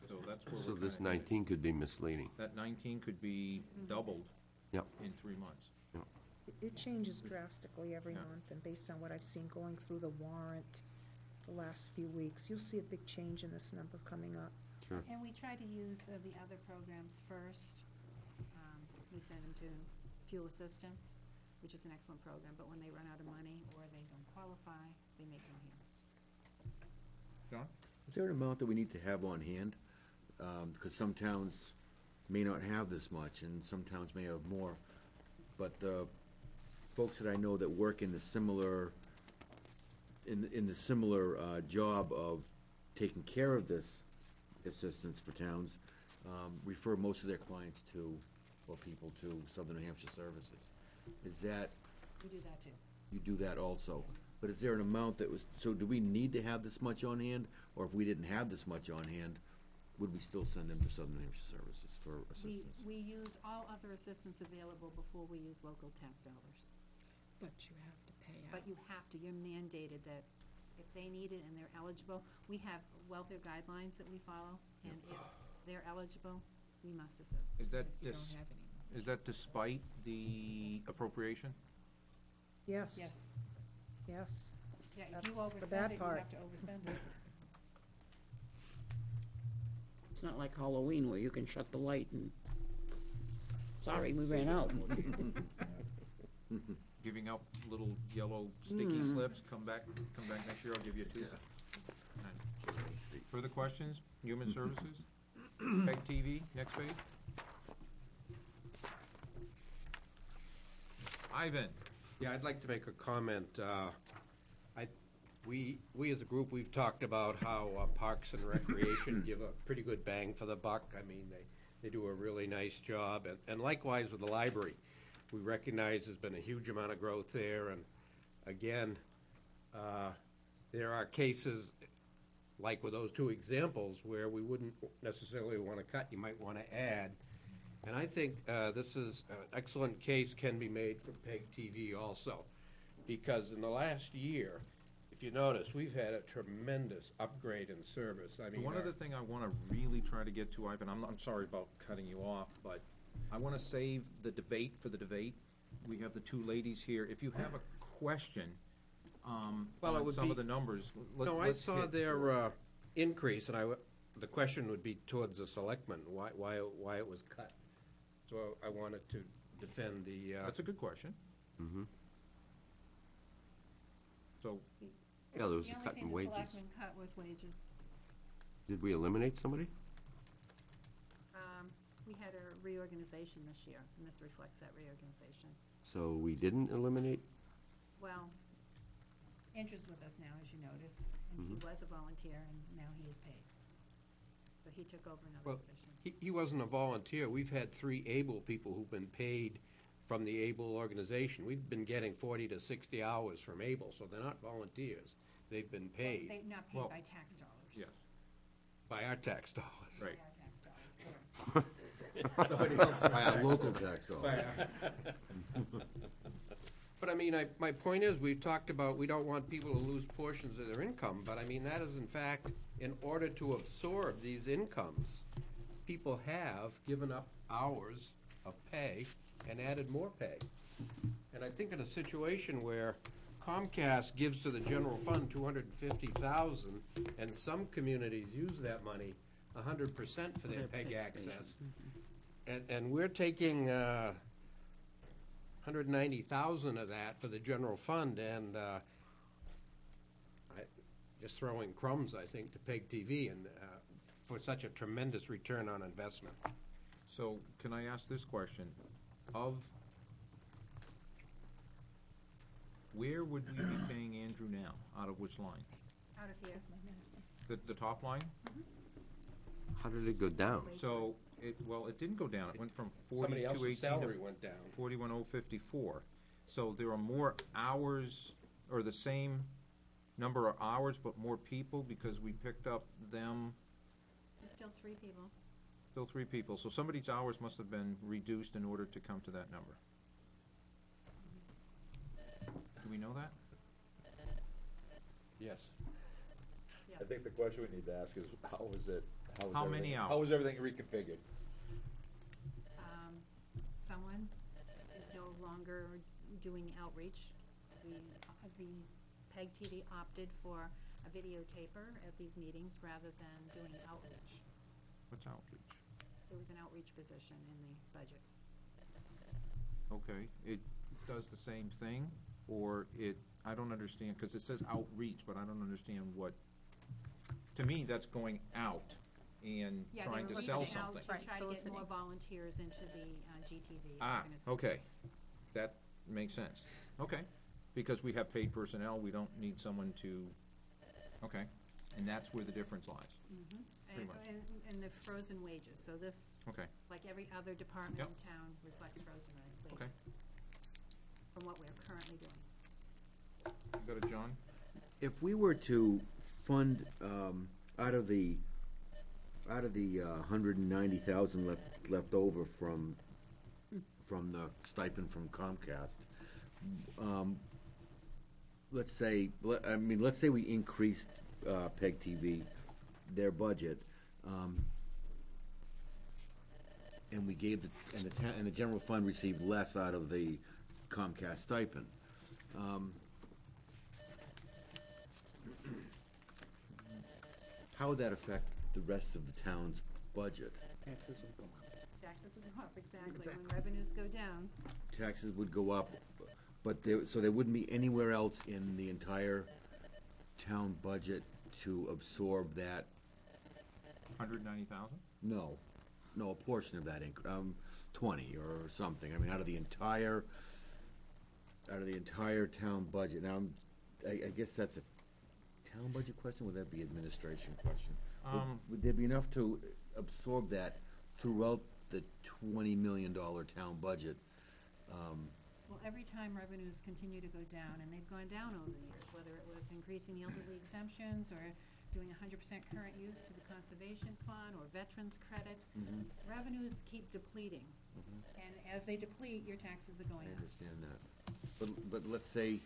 so that's where So we're this kinda headed. 19 could be misleading. That 19 could be doubled Yep. in 3 months. It changes drastically every Yeah. month, and based on what I've seen going through the warrant the last few weeks, you'll see a big change in this number coming up. Sure. And we try to use the other programs first. We send them to fuel assistance. which is an excellent program, but when they run out of money or they don't qualify, they may come here. John? Is there an amount that we need to have on hand? Because some towns may not have this much, and some towns may have more. But the folks that I know that work in the similar, in the similar job of taking care of this assistance for towns, refer most of their clients to, or people to, Southern New Hampshire Services. Is that, We do that too. you do that also? But is there an amount that was, so do we need to have this much on hand? Or if we didn't have this much on hand, would we still send them to Southern New Hampshire Services for assistance? We use all other assistance available before we use local tax dollars. But you have to pay out. But you have to, you're mandated that if they need it and they're eligible, we have welfare guidelines that we follow, and if they're eligible, we must assist. Is that If you don't have any. is that despite the appropriation? Yes, Yes. yes. Yeah, if you That's the overspend bad it, you part. have to overspend it. It's not like Halloween where you can shut the light and, sorry, we ran out. Giving out little yellow sticky slips, come back next year, I'll give you 2. Further questions? Human Services? PEG TV, next page. Ivan? Yeah, I'd like to make a comment. We as a group, we've talked about how Parks and Recreation give a pretty good bang for the buck. I mean, they do a really nice job. And likewise with the library. We recognize there's been a huge amount of growth there. And again, there are cases, like with those 2 examples, where we wouldn't necessarily want to cut. You might want to add. And I think this is an excellent case can be made for PEG TV also. Because in the last year, if you notice, we've had a tremendous upgrade in service. I mean, One other thing I want to really try to get to, Ivan, I'm sorry about cutting you off, but I want to save the debate for the debate. We have the 2 ladies here. If you have a question Well, it on would some be- of the numbers, No, I let's saw hit- their increase, and the question would be towards the selectmen, why it was cut. So I wanted to defend the. That's a good question. Mm-hmm. So, Yeah, there was a cut in The only wages. thing the selectmen cut was wages. Did we eliminate somebody? We had a reorganization this year, and this reflects that reorganization. So we didn't eliminate? Well, Andrew's with us now, as you notice, and he was a volunteer, and now he is paid. So he took over another Well, position. he wasn't a volunteer. We've had 3 ABLE people who've been paid from the ABLE organization. We've been getting 40 to 60 hours from ABLE, so they're not volunteers. They've been paid They're not paid Well, by tax dollars. yes. by our tax dollars. Right. By our tax dollars, correct. Somebody else's By our tax local tax dollars. But I mean, my point is, we've talked about, we don't want people to lose portions of their income, but I mean, that is in fact, in order to absorb these incomes, people have given up hours of pay and added more pay. And I think in a situation where Comcast gives to the general fund $250,000, and some communities use that money 100% for their PEG access, and we're taking 190,000 of that for the general fund, and just throwing crumbs, I think, to PEG TV, and for such a tremendous return on investment. So can I ask this question? Where would we be paying Andrew now? Out of which line? Out of here. The top line? How did it go down? So, it didn't go down. It went from Somebody 4218 else's salary went down. 41054. So there are more hours, or the same number of hours, but more people because we picked up them, There's still 3 people. still 3 people. So somebody's hours must have been reduced in order to come to that number. Do we know that? Yes. Yeah. I think the question we need to ask is, how was it, How many How hours? was everything reconfigured? Someone is no longer doing outreach. The PEG TV opted for a videotaper at these meetings rather than doing outreach. What's outreach? There was an outreach position in the budget. Okay. does the same thing, or I don't understand, because it says outreach, but I don't understand what, to me, that's going out and Yeah, trying they to were sell reaching out something. to Right, try to get soliciting. more volunteers into the GTV Ah, organization. okay. That makes sense. Okay. Because we have paid personnel, we don't need someone to, okay. And that's where the difference lies. Mhm. Pretty much. And the frozen wages, so this, Okay. like every other department Yep. in town, reflects frozen wages. Okay. From what we're currently doing. Go to John. If we were to fund, out of the 190,000 left over from the stipend from Comcast, let's say we increased PEG TV, their budget, and we gave and the general fund received less out of the Comcast stipend. How would that affect the rest of the town's budget? Taxes will go up. Taxes would go up, exactly. When revenues go down, Taxes would go up, but so there wouldn't be anywhere else in the entire town budget to absorb that? 190,000? No, a portion of that, 20 or something. I mean, out of the entire town budget. Now, I guess that's a town budget question, or would that be administration question? Would there be enough to absorb that throughout the $20 million town budget? well, every time revenues continue to go down, and they've gone down over the years, whether it was increasing the elderly exemptions or doing 100% current use to the conservation fund or veterans credit, revenues keep depleting. And as they deplete, your taxes are going I up. understand that. But let's say,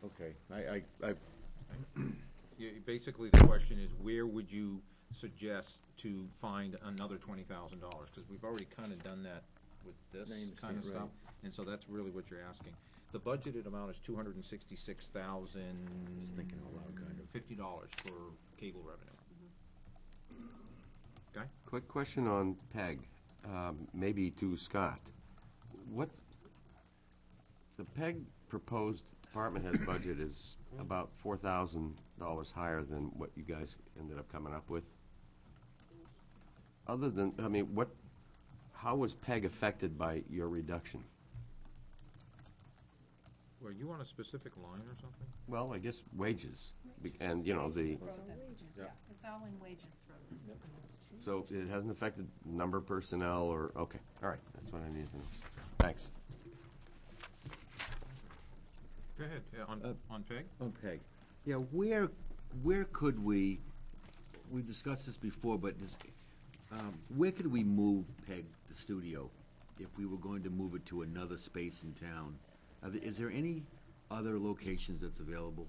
okay, Basically, the question is, where would you suggest to find another $20,000? Because we've already kind of done that with this I understand, kind of stuff, right. and so that's really what you're asking. The budgeted amount is $266,000. Just thinking out loud, kind of. $50 for cable revenue. Okay? Quick question on PEG, maybe to Scott. What's the PEG proposed department head budget is about $4,000 higher than what you guys ended up coming up with. Other than, I mean, how was PEG affected by your reduction? Well, you want a specific line or something? Well, I guess wages, and, the, Frozen. Yeah, it's all in wages frozen. so it hasn't affected number of personnel or, okay, all right, that's what I need to know. Thanks. Go ahead, yeah, on PEG? On PEG. Yeah, where could we discussed this before, but where could we move PEG, the studio, if we were going to move it to another space in town? Is there any other locations that's available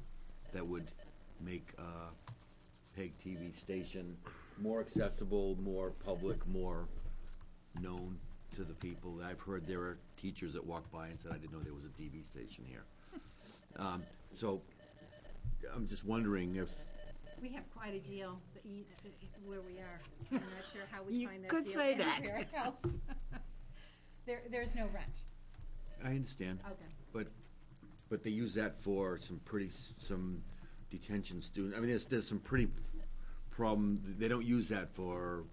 that would make PEG TV station more accessible, more public, more known to the people? I've heard there are teachers that walk by and said, I didn't know there was a TV station here. So I'm just wondering if... We have quite a deal where we are. I'm not sure how we You find that could deal say that. anywhere else. There's no rent. I understand. Okay. But they use that for some detention students. I mean, there's some pretty problem. They don't use that for.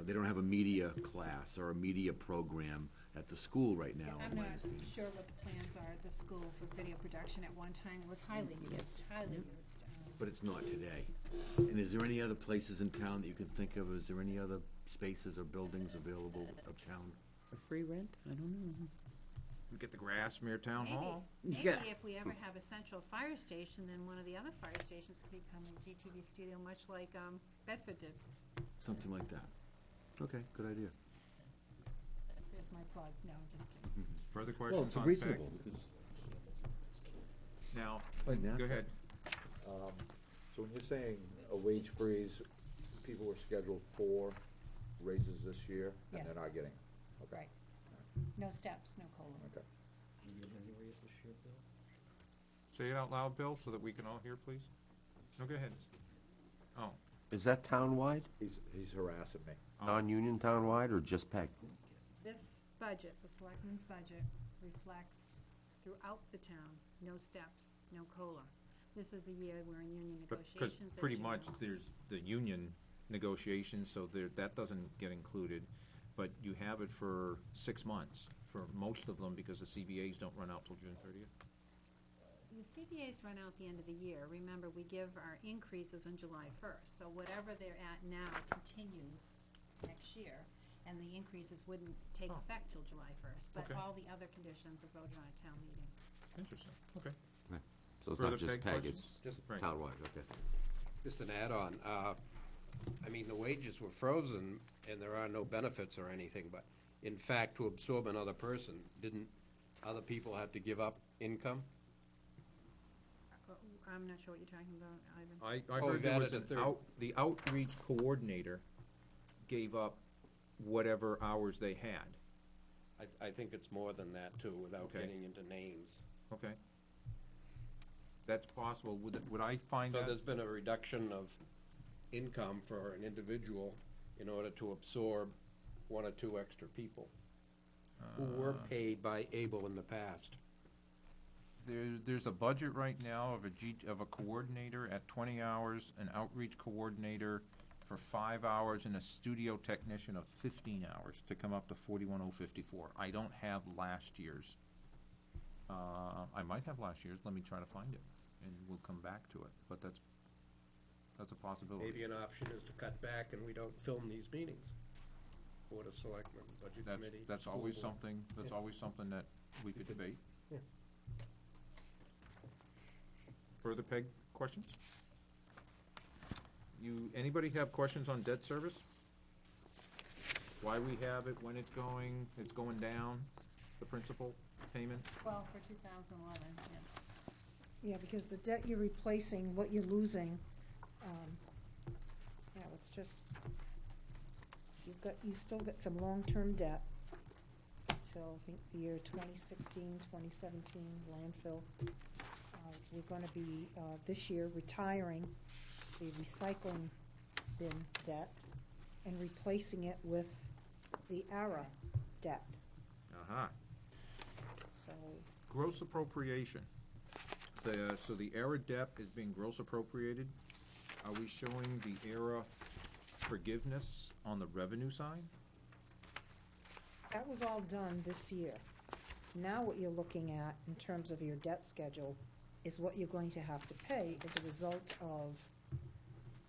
They don't have a media class or a media program at the school right now. I'm not sure what the plans are at the school for video production. At one time, it was highly used. But it's not today. And is there any other places in town that you can think of? Is there any other spaces or buildings available uptown? For free rent? I don't know. We get the Grassmere Town Hall. Maybe if we ever have a central fire station, then one of the other fire stations could become a GTV studio, much like Bedford did. Something like that. Okay, good idea. There's my plug. No, I'm just kidding. Further Well, questions it's on reasonable. PEG? Now, Like NASA. go ahead. So when you're saying a wage freeze, people were scheduled for raises this year, and Yes. they're not getting, okay. Right. No steps, no COLA. Okay. Say it out loud, Bill, so that we can all hear, please. No, go ahead. Oh. Is that townwide? He's harassing me. Non-union townwide or just PEG? This budget, the selectmen's budget, reflects throughout the town, no steps, no COLA. This is a year we're in union Because negotiations, as pretty you much know. there's the union negotiations, so that doesn't get included. But you have it for 6 months for most of them because the CBAs don't run out till June 30th. The CBAs run out the end of the year. Remember, we give our increases on July 1st, so whatever they're at now continues next year, and the increases wouldn't take Oh. effect till July 1st. But Okay. all the other conditions are voted on at town meeting. Interesting, okay. So it's Further not just Peg PEG, questions? it's Just Right. townwide, okay. Just an add-on, I mean, the wages were frozen, and there are no benefits or anything, but in fact, to absorb another person, didn't other people have to give up income? I'm not sure what you're talking about, Ivan. I Oh, heard we've there was added a third. the outreach coordinator gave up whatever hours they had. I think it's more than that, too, without Okay. getting into names. Okay. That's possible. Would I find So that? there's been a reduction of income for an individual in order to absorb one or two extra people who were paid by Able in the past. There's a budget right now of a coordinator at 20 hours, an outreach coordinator for 5 hours, and a studio technician of 15 hours to come up to 41,054. I don't have last year's. I might have last year's. Let me try to find it, and we'll come back to it. But that's a possibility. Maybe an option is to cut back and we don't film these meetings. Board of Selectmen, Budget Committee. That's School always Board. something. That's Yeah. always something that we could debate. Yeah. Further Peg questions? Anybody have questions on debt service? Why we have it, when it's going down, the principal payment? Well, for 2011, yes. Yeah, because the debt you're replacing, what you're losing, it's just, you've still got some long-term debt till, I think, the year 2016, 2017 landfill. We're gonna be, this year, retiring the recycling bin debt and replacing it with the ARA debt, Aha. so. Gross appropriation. So the ERA debt is being gross appropriated. Are we showing the ERA forgiveness on the revenue side? That was all done this year. Now what you're looking at in terms of your debt schedule is what you're going to have to pay as a result of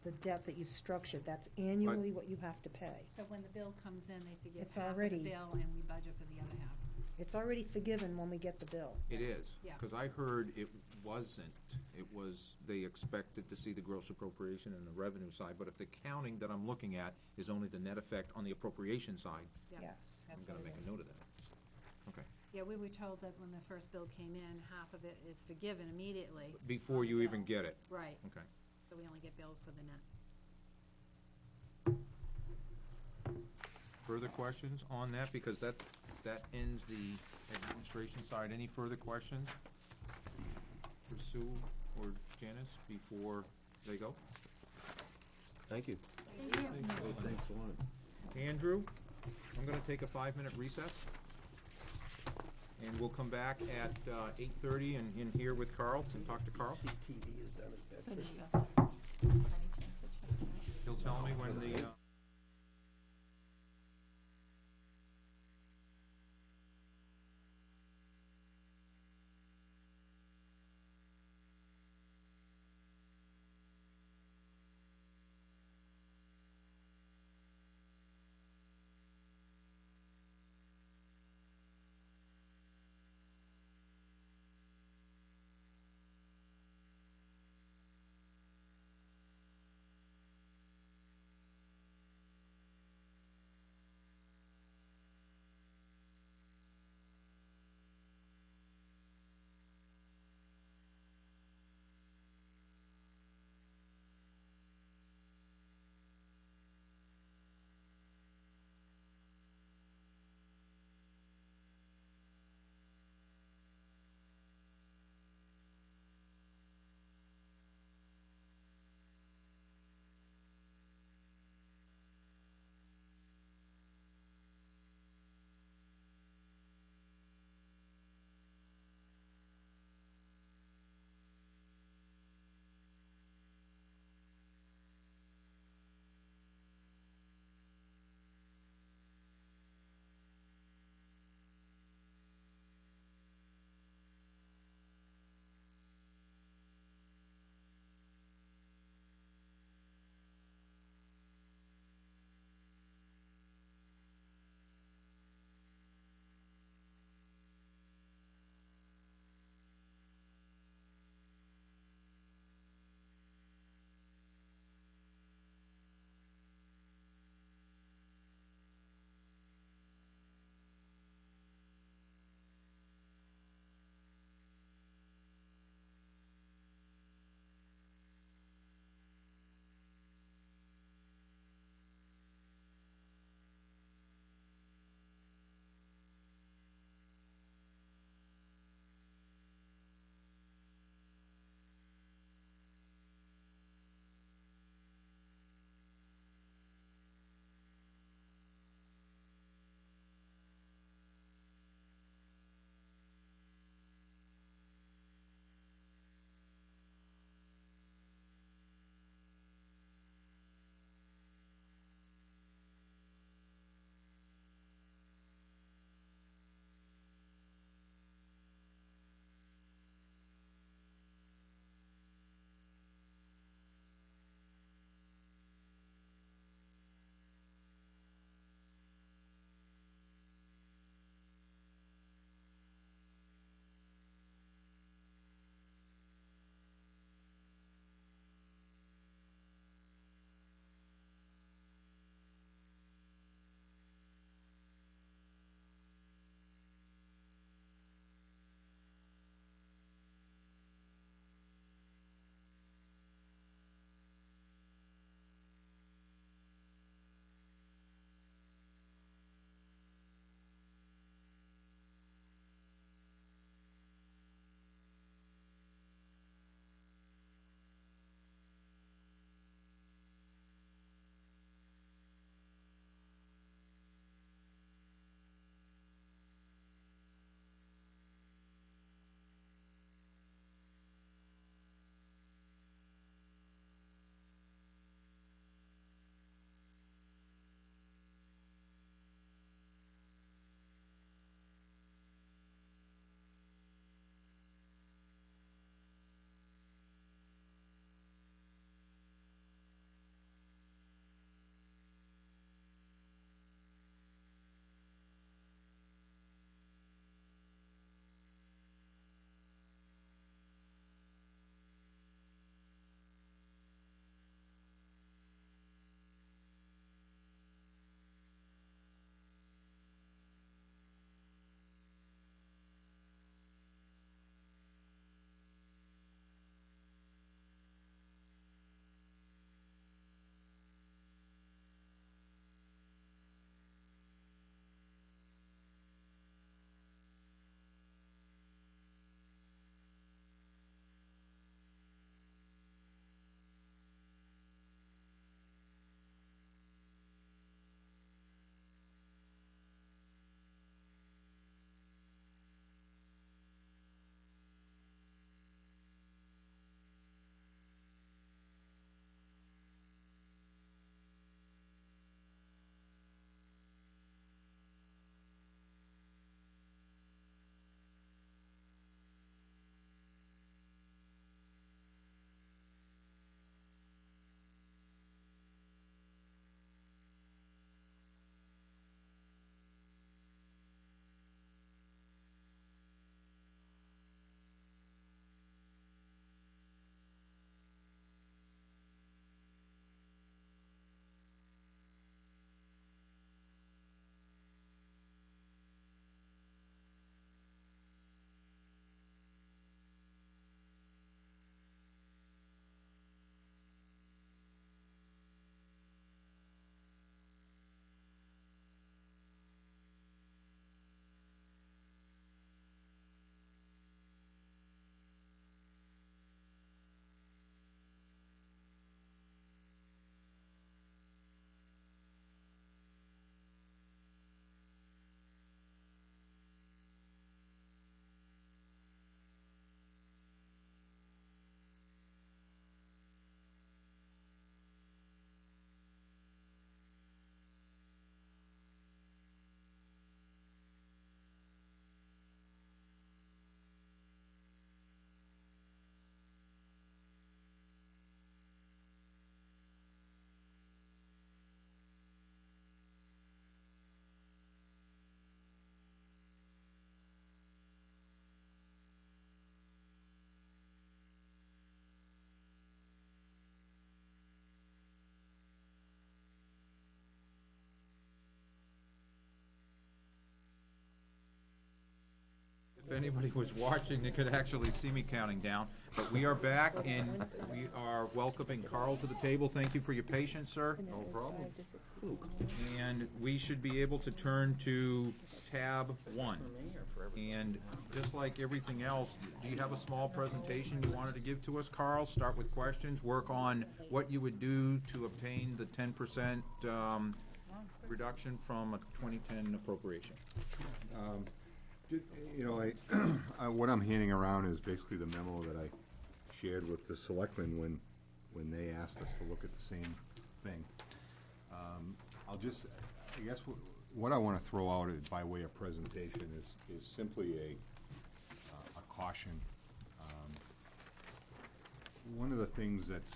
the debt that you've structured. That's annually what you have to pay. So when the bill comes in, they forgive It's half of already- the bill, and we budget for the other half. It's already forgiven when we get the bill. It is. Yeah. Because I heard it wasn't. It was, they expected to see the gross appropriation and the revenue side, but if the counting that I'm looking at is only the net effect on the appropriation side, Yeah. Yes. I'm That's gonna what it make is. a note of that. Okay. Yeah, we were told that when the first bill came in, half of it is forgiven immediately. Before you even get it. Right, Okay. so we only get billed for the net. Further questions on that? Because that ends the administration side. Any further questions for Sue or Janice before they go? Thank you. Thanks a lot. Andrew, I'm gonna take a 5-minute recess. And we'll come back at 8:30 and in here with Carl and talk to Carl. CTV is done at So Bedford. do you, by any chance, to check that? He'll tell me when the, If anybody was watching, they could actually see me counting down. But we are back, and we are welcoming Carl to the table. Thank you for your patience, sir. No problem. And we should be able to turn to tab 1. And just like everything else, do you have a small presentation you wanted to give to us, Carl? Start with questions, work on what you would do to obtain the 10% reduction from a 2010 appropriation. You know, what I'm handing around is basically the memo that I shared with the selectmen when they asked us to look at the same thing. I guess what I want to throw out by way of presentation is simply a caution. One of the things that's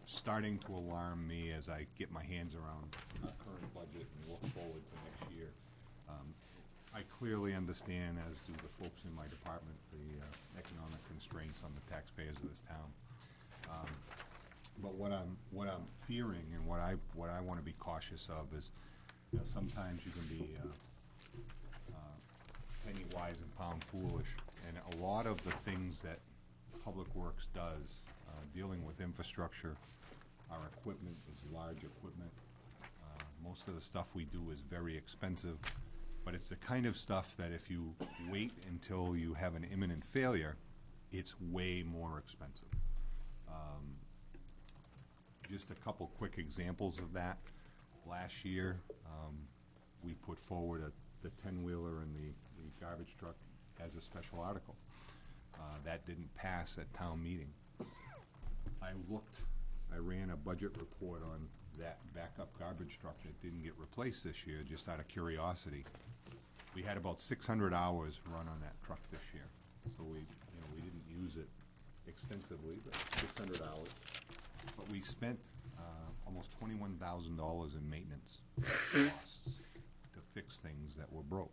starting to alarm me as I get my hands around our current budget and look forward to next year, I clearly understand, as do the folks in my department, the economic constraints on the taxpayers of this town. But what I'm fearing and what I want to be cautious of is, you know, sometimes you can be penny wise and pound foolish, and a lot of the things that Public Works does, dealing with infrastructure, our equipment is large equipment. Most of the stuff we do is very expensive, but it's the kind of stuff that if you wait until you have an imminent failure, it's way more expensive. Just a couple quick examples of that. Last year, we put forward the 10-wheeler and the garbage truck as a special article. That didn't pass at town meeting. I ran a budget report on that backup garbage truck that didn't get replaced this year, just out of curiosity. We had about 600 hours run on that truck this year, so we didn't use it extensively, but 600 hours. But we spent almost $21,000 in maintenance costs to fix things that were broke.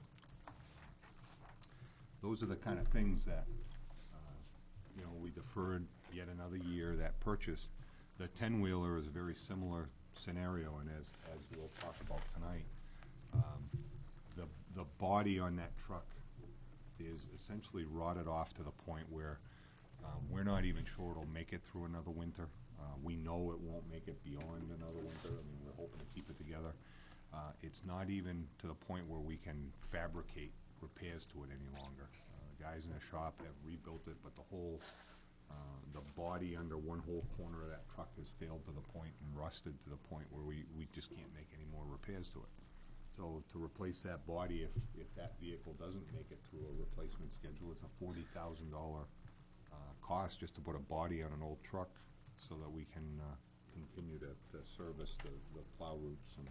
Those are the kind of things that we deferred yet another year, that purchase. The 10-wheeler is a very similar scenario, and as we'll talk about tonight, the body on that truck is essentially rotted off to the point where we're not even sure it'll make it through another winter. We know it won't make it beyond another winter. I mean, we're hoping to keep it together. It's not even to the point where we can fabricate repairs to it any longer. Guys in the shop have rebuilt it, but the body under one whole corner of that truck has failed to the point and rusted to the point where we just can't make any more repairs to it. So to replace that body, if that vehicle doesn't make it through a replacement schedule, it's a $40,000 cost just to put a body on an old truck so that we can continue to service the plow routes and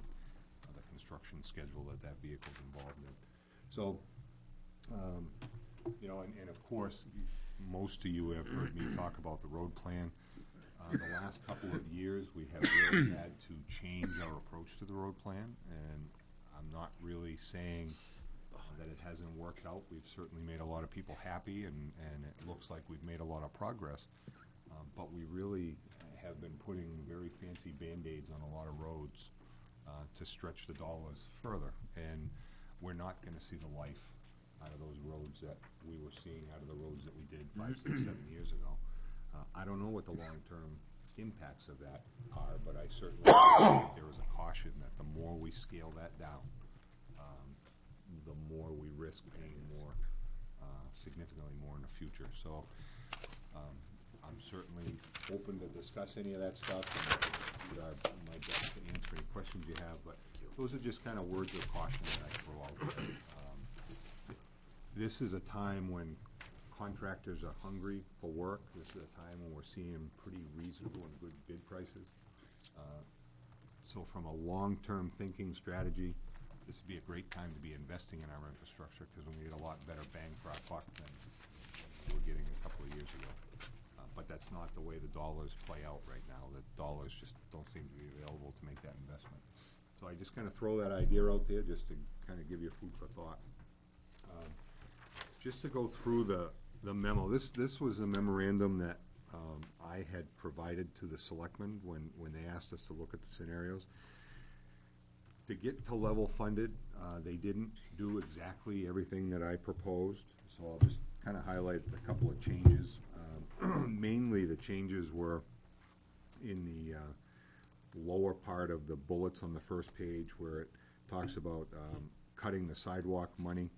the construction schedule that vehicle's involved in. So, and of course, most of you have heard me talk about the road plan. The last couple of years, we have really had to change our approach to the road plan, and I'm not really saying that it hasn't worked out. We've certainly made a lot of people happy, and it looks like we've made a lot of progress. But we really have been putting very fancy Band-Aids on a lot of roads to stretch the dollars further, and we're not going to see the life out of those roads that we were seeing out of the roads that we did 5, 6, 7 years ago. I don't know what the long-term impacts of that are, but I certainly think there is a caution that the more we scale that down, the more we risk paying more, significantly more in the future. So I'm certainly open to discuss any of that stuff, and do my best to answer any questions you have, but those are just kind of words of caution that I throw out there. This is a time when contractors are hungry for work. This is a time when we're seeing pretty reasonable and good bid prices. So from a long-term thinking strategy, this would be a great time to be investing in our infrastructure, because we get a lot better bang for our buck than we were getting a couple of years ago. But that's not the way the dollars play out right now. The dollars just don't seem to be available to make that investment. So I just kind of throw that idea out there just to kind of give you food for thought. Just to go through the memo, this was a memorandum that I had provided to the selectmen when they asked us to look at the scenarios. To get to level funded, they didn't do exactly everything that I proposed, so I'll just kind of highlight a couple of changes. Mainly, the changes were in the lower part of the bullets on the first page where it talks about cutting the sidewalk money.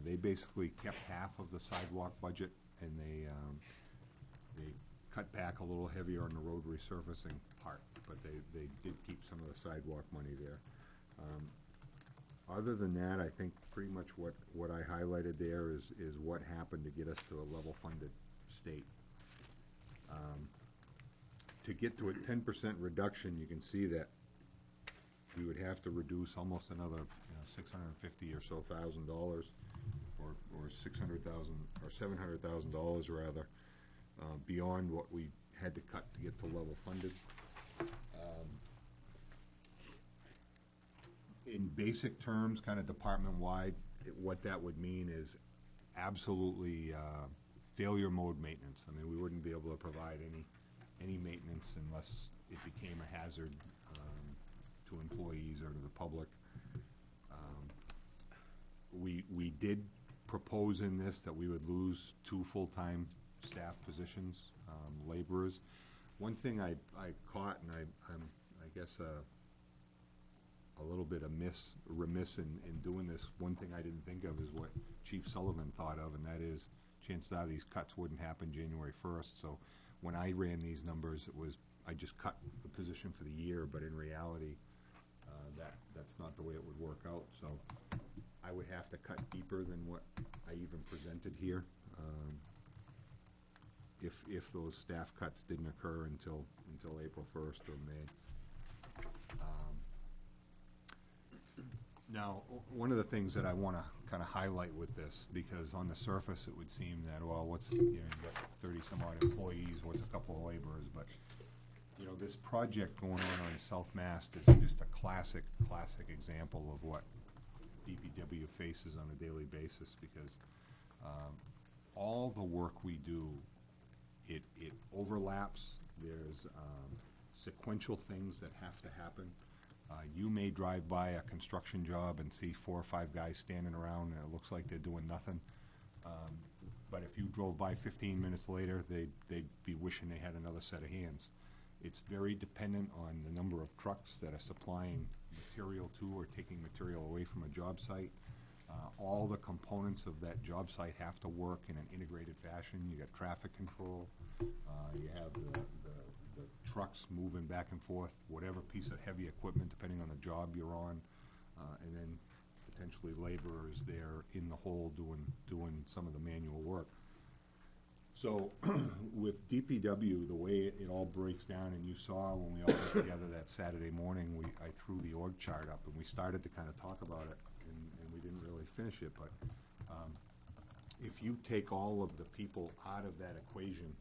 They basically kept half of the sidewalk budget, and they cut back a little heavier on the road resurfacing part, but they did keep some of the sidewalk money there. Other than that, I think pretty much what I highlighted there is what happened to get us to a level funded state. To get to a 10% reduction, you can see that we would have to reduce almost another $650 or so thousand dollars, or $600,000 or $700,000 rather, beyond what we had to cut to get to level funded. In basic terms, kind of department-wide, what that would mean is absolutely failure mode maintenance. I mean, we wouldn't be able to provide any maintenance unless it became a hazard to employees or to the public. We did propose in this that we would lose 2 full-time staff positions, laborers. One thing I caught, and I'm I guess a little bit remiss in doing this. One thing I didn't think of is what Chief Sullivan thought of, and that is chances are these cuts wouldn't happen January 1st. So when I ran these numbers, I just cut the position for the year, but in reality, that's not the way it would work out. So I would have to cut deeper than what I even presented here if those staff cuts didn't occur until April 1st or May. Now, one of the things that I want to kind of highlight with this, because on the surface it would seem that, well, what's, you've got 30 some odd employees, what's a couple of laborers, but this project going on South Mast is just a classic example of what DPW faces on a daily basis, because all the work we do, it overlaps. There's sequential things that have to happen. You may drive by a construction job and see 4 or 5 guys standing around and it looks like they're doing nothing. But if you drove by 15 minutes later, they'd be wishing they had another set of hands. It's very dependent on the number of trucks that are supplying material to or taking material away from a job site. All the components of that job site have to work in an integrated fashion. You got traffic control, you have the trucks moving back and forth, whatever piece of heavy equipment, depending on the job you're on, and then potentially laborers there in the hole doing some of the manual work. So with DPW, the way it all breaks down, and you saw when we all got together that Saturday morning, I threw the org chart up, and we started to kind of talk about it, and we didn't really finish it, but if you take all of the people out of that equation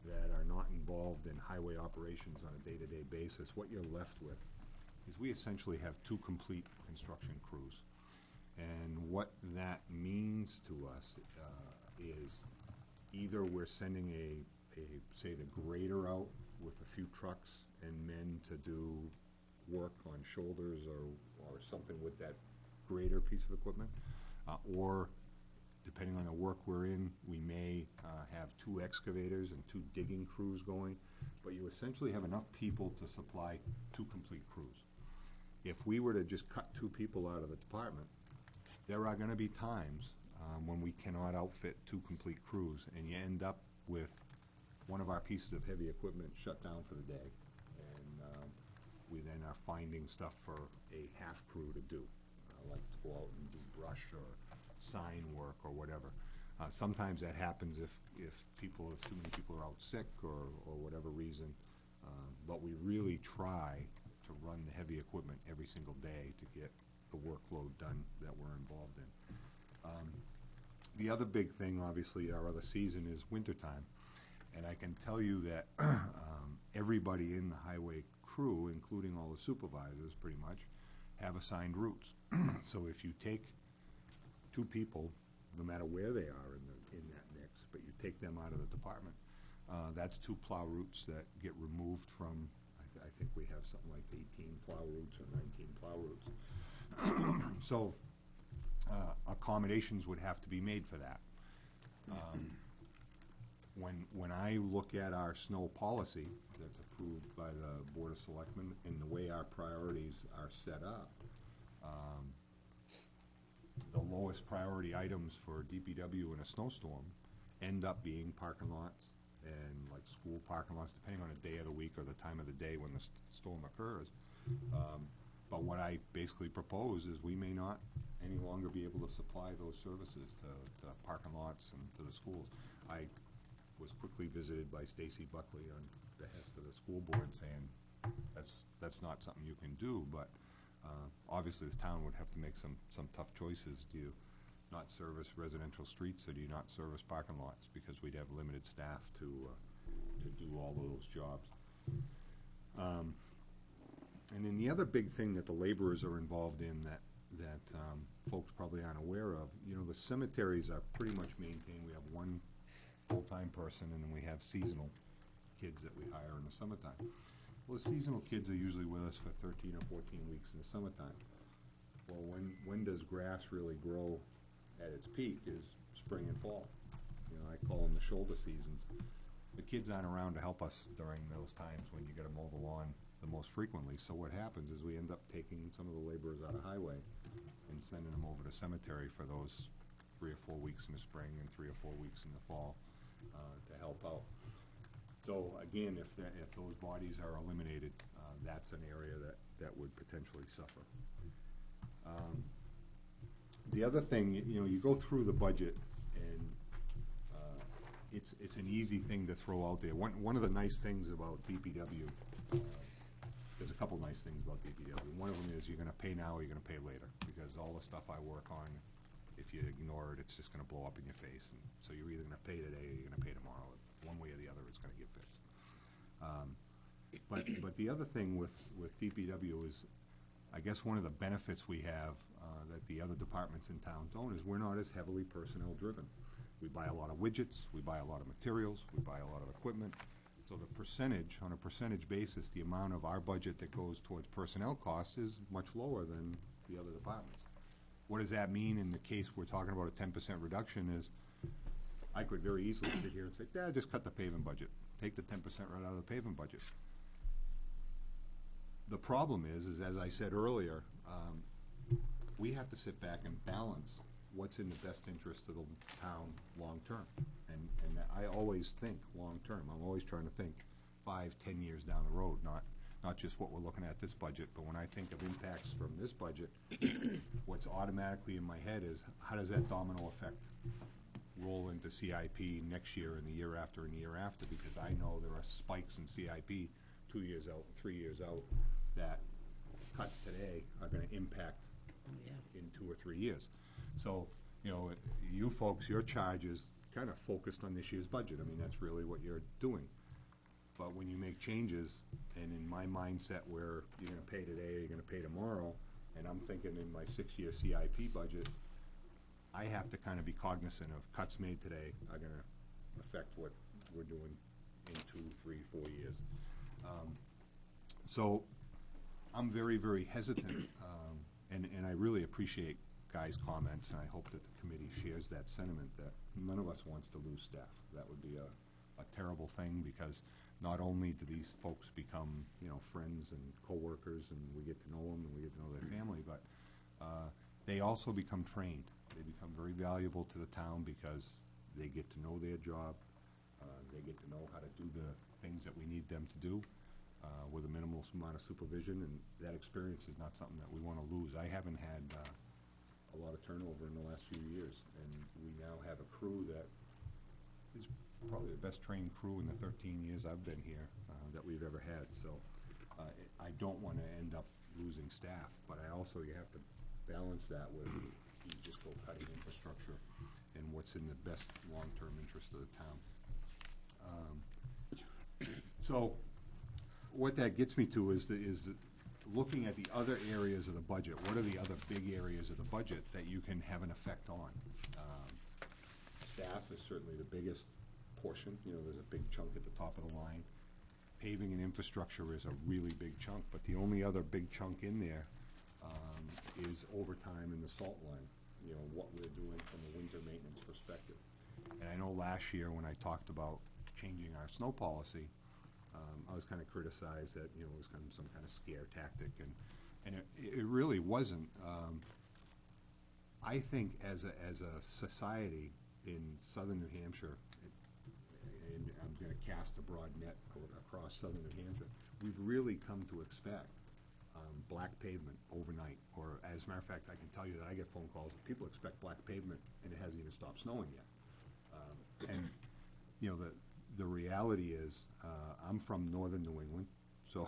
that are not involved in highway operations on a day-to-day basis, what you're left with is we essentially have 2 complete construction crews. And what that means to us is either we're sending say the grader out with a few trucks and men to do work on shoulders or something with that grader piece of equipment, or depending on the work we're in, we may have 2 excavators and 2 digging crews going, but you essentially have enough people to supply 2 complete crews. If we were to just cut 2 people out of the department, there are going to be times when we cannot outfit 2 complete crews, and you end up with one of our pieces of heavy equipment shut down for the day, and we then are finding stuff for a half crew to do, like to go out and do brush or sign work or whatever. Sometimes that happens if too many people are out sick or whatever reason, but we really try to run the heavy equipment every single day to get the workload done that we're involved in. The other big thing, obviously, our other season is wintertime, and I can tell you that everybody in the highway crew, including all the supervisors pretty much, have assigned routes. So if you take 2 people, no matter where they are in that mix, but you take them out of the department, that's 2 plow routes that get removed from, I I think we have something like 18 plow routes or 19 plow routes. So accommodations would have to be made for that. When I look at our snow policy that's approved by the Board of Selectmen and the way our priorities are set up, the lowest priority items for DPW in a snowstorm end up being parking lots and like school parking lots, depending on the day of the week or the time of the day when the storm occurs. But what I basically propose is we may not any longer be able to supply those services to parking lots and to the schools. I was quickly visited by Stacy Buckley on behest of the school board saying that's not something you can do, but obviously this town would have to make some tough choices. Do you not service residential streets, or do you not service parking lots? Because we'd have limited staff to do all of those jobs. And then the other big thing that the laborers are involved in that folks probably aren't aware of, the cemeteries are pretty much maintained. We have one full-time person, and then we have seasonal kids that we hire in the summertime. Well, the seasonal kids are usually with us for 13 or 14 weeks in the summertime. Well, when does grass really grow at its peak is spring and fall. I call them the shoulder seasons. The kids aren't around to help us during those times when you got to mow the lawn the most frequently. So what happens is we end up taking some of the laborers out of highway and sending them over to cemetery for those 3 or 4 weeks in the spring and 3 or 4 weeks in the fall to help out. So again, if those bodies are eliminated, that's an area that would potentially suffer. The other thing, you go through the budget, and it's an easy thing to throw out there. One of the nice things about DPW, there's a couple nice things about DPW. One of them is you're going to pay now or you're going to pay later, because all the stuff I work on, if you ignore it, it's just going to blow up in your face. And so you're either going to pay today or you're going to pay tomorrow. One way or the other, it's going to get fixed. But the other thing with DPW is, I guess one of the benefits we have that the other departments in town don't is we're not as heavily personnel driven. We buy a lot of widgets, we buy a lot of materials, we buy a lot of equipment. So the percentage, on a percentage basis, the amount of our budget that goes towards personnel costs is much lower than the other departments. What does that mean in the case we're talking about a 10% reduction is I could very easily sit here and say, just cut the paving budget. Take the 10% right out of the paving budget. The problem is as I said earlier, we have to sit back and balance what's in the best interest of the town long term. And I always think long term. I'm always trying to think 5, 10 years down the road, not just what we're looking at this budget, but when I think of impacts from this budget, what's automatically in my head is how does that domino effect roll into CIP next year and the year after and the year after, because I know there are spikes in CIP 2 years out, 3 years out, that cuts today are going to impact in 2 or 3 years. So, you folks, your charge is kind of focused on this year's budget. I mean, that's really what you're doing. But when you make changes, and in my mindset where you're going to pay today or you're going to pay tomorrow, and I'm thinking in my 6-year CIP budget, I have to kind of be cognizant of cuts made today are going to affect what we're doing in 2, 3, 4 years. So I'm very, very hesitant, and I really appreciate Guy's comments, and I hope that the committee shares that sentiment that none of us wants to lose staff. That would be a terrible thing, because not only do these folks become, friends and coworkers, and we get to know them and we get to know their family, but they also become trained. They become very valuable to the town because they get to know their job. They get to know how to do the things that we need them to do with a minimal amount of supervision, and that experience is not something that we want to lose. I haven't had a lot of turnover in the last few years, and we now have a crew that is probably the best trained crew in the 13 years I've been here that we've ever had. So I don't want to end up losing staff, but you have to balance that with you just go cutting infrastructure and what's in the best long-term interest of the town. So what that gets me to is looking at the other areas of the budget. What are the other big areas of the budget that you can have an effect on? Staff is certainly the biggest portion. There's a big chunk at the top of the line. paving and infrastructure is a really big chunk, but the only other big chunk in there is overtime in the salt line, you know, what we're doing from a winter maintenance perspective. And I know last year when I talked about changing our snow policy, I was kind of criticized that, you know, it was kind of some kind of scare tactic, and it really wasn't. I think as a society in southern New Hampshire, and I'm going to cast a broad net across southern New Hampshire, we've really come to expect black pavement overnight. Or as a matter of fact, I can tell you that I get phone calls that people expect black pavement and it hasn't even stopped snowing yet. And you know, the reality is, I'm from northern New England, so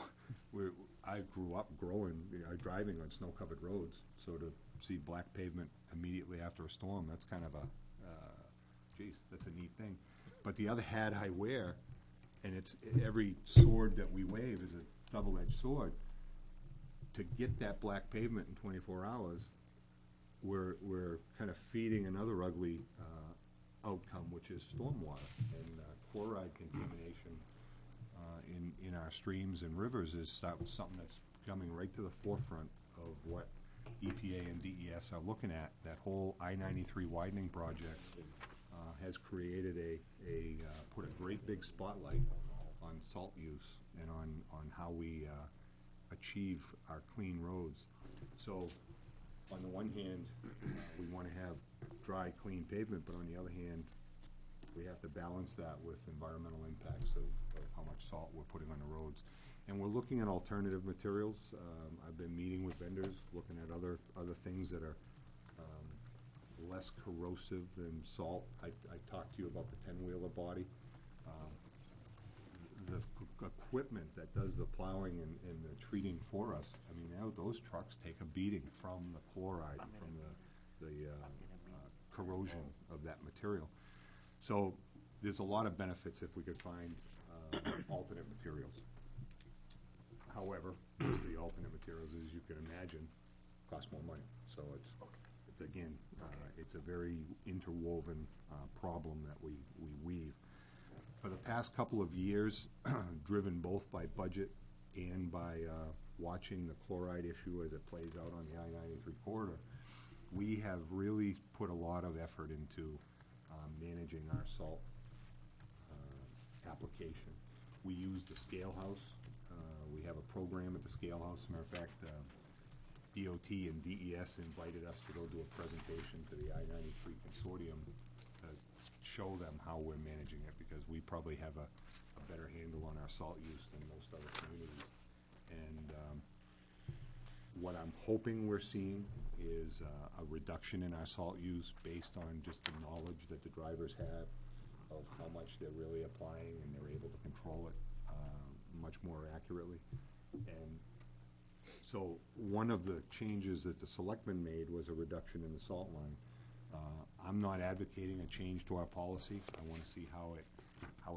I grew up driving on snow-covered roads. So to see black pavement immediately after a storm, that's kind of that's a neat thing. But the other hat I wear, and it's every sword that we wave is a double-edged sword. To get that black pavement in 24 hours, we're kind of feeding another ugly outcome, which is stormwater and chloride contamination in our streams and rivers is something that's coming right to the forefront of what EPA and DES are looking at. That whole I-93 widening project has created put a great big spotlight on salt use and on how we achieve our clean roads. So on the one hand, we want to have dry, clean pavement, but on the other hand, we have to balance that with environmental impacts of how much salt we're putting on the roads. And we're looking at alternative materials. I've been meeting with vendors, looking at other things that are less corrosive than salt. I talked to you about the 10-wheeler body. The equipment that does the plowing and the treating for us, I mean, now those trucks take a beating from the chloride, from the corrosion of that material. So there's a lot of benefits if we could find alternate materials. However, the alternate materials, as you can imagine, cost more money. So it's again, it's a very interwoven problem that we weave. For the past couple of years, driven both by budget and by watching the chloride issue as it plays out on the I-93 corridor, we have really put a lot of effort into managing our salt application. We use the Scale House. We have a program at the Scale House. As a matter of fact, DOT and DES invited us to go do a presentation to the I-93 consortium to show them how we're managing it, because we probably have a better handle on our salt use than most other communities. And what I'm hoping we're seeing is a reduction in our salt use based on just the knowledge that the drivers have of how much they're really applying, and they're able to control it much more accurately. And so one of the changes that the selectmen made was a reduction in the salt line. I'm not advocating a change to our policy. I want to see how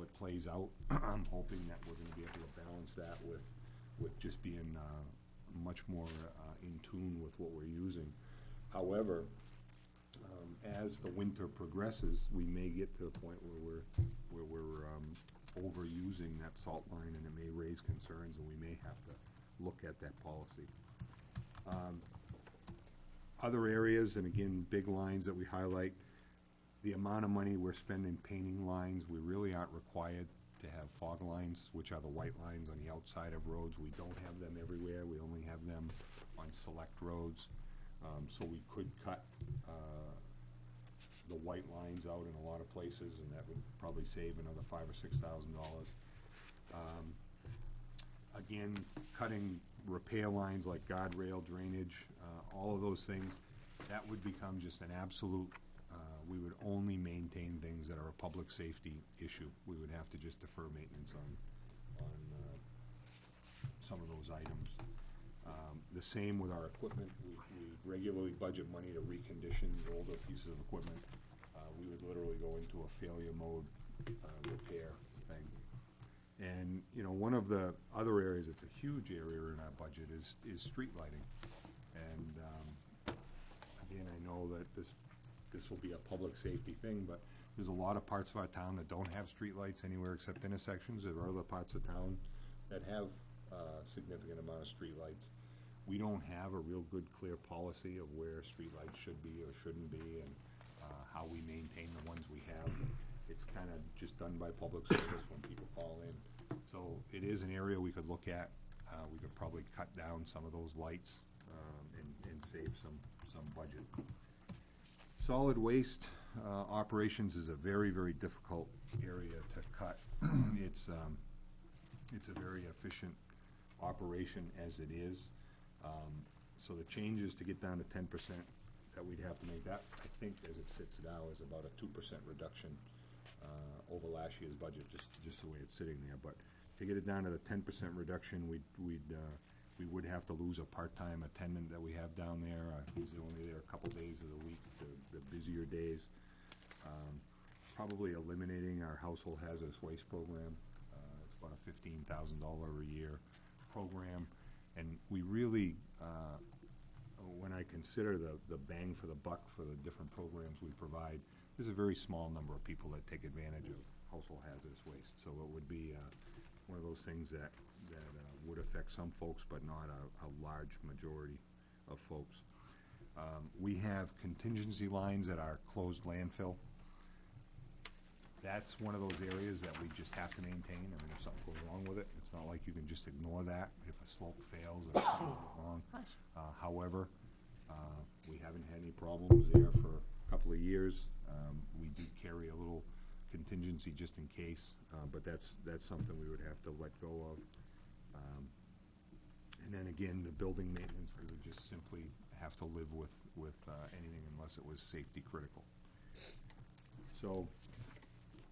it plays out. I'm hoping that we're going to be able to balance that with just being much more in tune with what we're using. However, as the winter progresses, we may get to a point where we're overusing that salt line, and it may raise concerns, and we may have to look at that policy. Other areas, and again, big lines that we highlight, the amount of money we're spending painting lines, we really aren't required to have fog lines, which are the white lines on the outside of roads. We don't have them everywhere. We only have them on select roads. So we could cut the white lines out in a lot of places, and that would probably save another $5,000 or $6,000. Again, cutting repair lines like guardrail, drainage, all of those things, that would become just an absolute, we would only maintain things that are a public safety issue. We would have to just defer maintenance on some of those items. The same with our equipment. We regularly budget money to recondition older pieces of equipment. We would literally go into a failure mode repair thing. And you know, one of the other areas that's a huge area in our budget is street lighting. And again, I know that this will be a public safety thing, but there's a lot of parts of our town that don't have street lights anywhere except intersections. There are other parts of town that have a significant amount of streetlights. We don't have a real good, clear policy of where streetlights should be or shouldn't be, and how we maintain the ones we have. It's kind of just done by public service when people call in. So it is an area we could look at. We could probably cut down some of those lights and save some budget. Solid waste operations is a very, very difficult area to cut. It's a very efficient operation as it is. So the changes to get down to 10% that we'd have to make, that I think as it sits now is about a 2% reduction over last year's budget, just the way it's sitting there. But to get it down to the 10% reduction, we would have to lose a part-time attendant that we have down there. He's only there a couple days of the week, the busier days. Probably eliminating our household hazardous waste program. It's about a $15,000 a year program. And we really, when I consider the bang for the buck for the different programs we provide, there's a very small number of people that take advantage of household hazardous waste. So it would be one of those things that would affect some folks, but not a large majority of folks. We have contingency lines at our closed landfill. That's one of those areas that we just have to maintain. I mean, if something goes wrong with it, it's not like you can just ignore that if a slope fails or something goes wrong. However, we haven't had any problems there for a couple of years. We do carry a little contingency just in case, but that's something we would have to let go of. And then again, the building maintenance, we would just simply have to live with anything unless it was safety critical. So,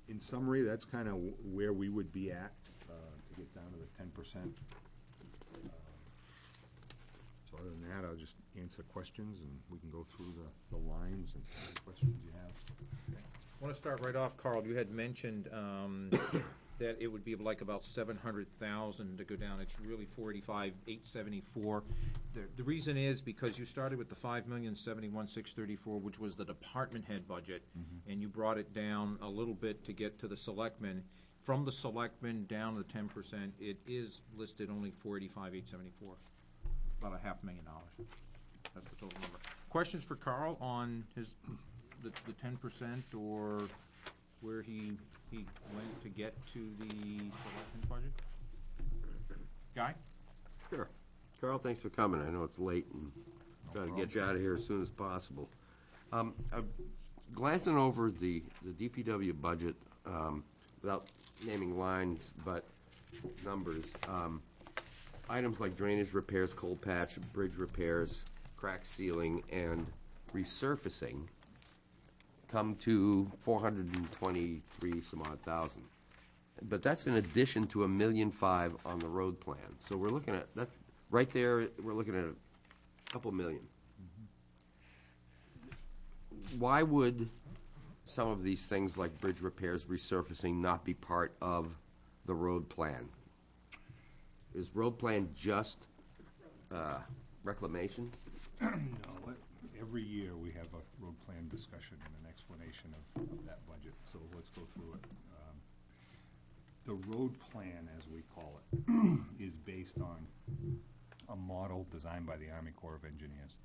in summary, that's kind of where we would be at to get down to the 10%. So other than that, I'll just answer questions, and we can go through the lines and any questions you have. I want to start right off, Carl. You had mentioned that it would be like about 700,000 to go down. It's really 485,874. The reason is because you started with the 5,071,634, which was the department head budget, and you brought it down a little bit to get to the selectmen. From the selectmen down to the 10%, it is listed only 485,874, about $500,000. That's the total number. Questions for Carl on the 10% or where he went to get to the selectmen's budget? Guy? Sure. Carl, thanks for coming. I know it's late and try to get you out of here as soon as possible. I'm glancing over the DPW budget without naming lines, but numbers. Items like drainage repairs, cold patch, bridge repairs, crack sealing, and resurfacing come to 423 some odd thousand. But that's in addition to $1.5 million on the road plan. So we're looking at that right there. We're looking at a couple million. Why would some of these things like bridge repairs, resurfacing not be part of the road plan? Is road plan just reclamation? No. Every year we have a road plan discussion and an explanation of that budget. So let's go through it. The road plan, as we call it, is based on a model designed by the Army Corps of Engineers.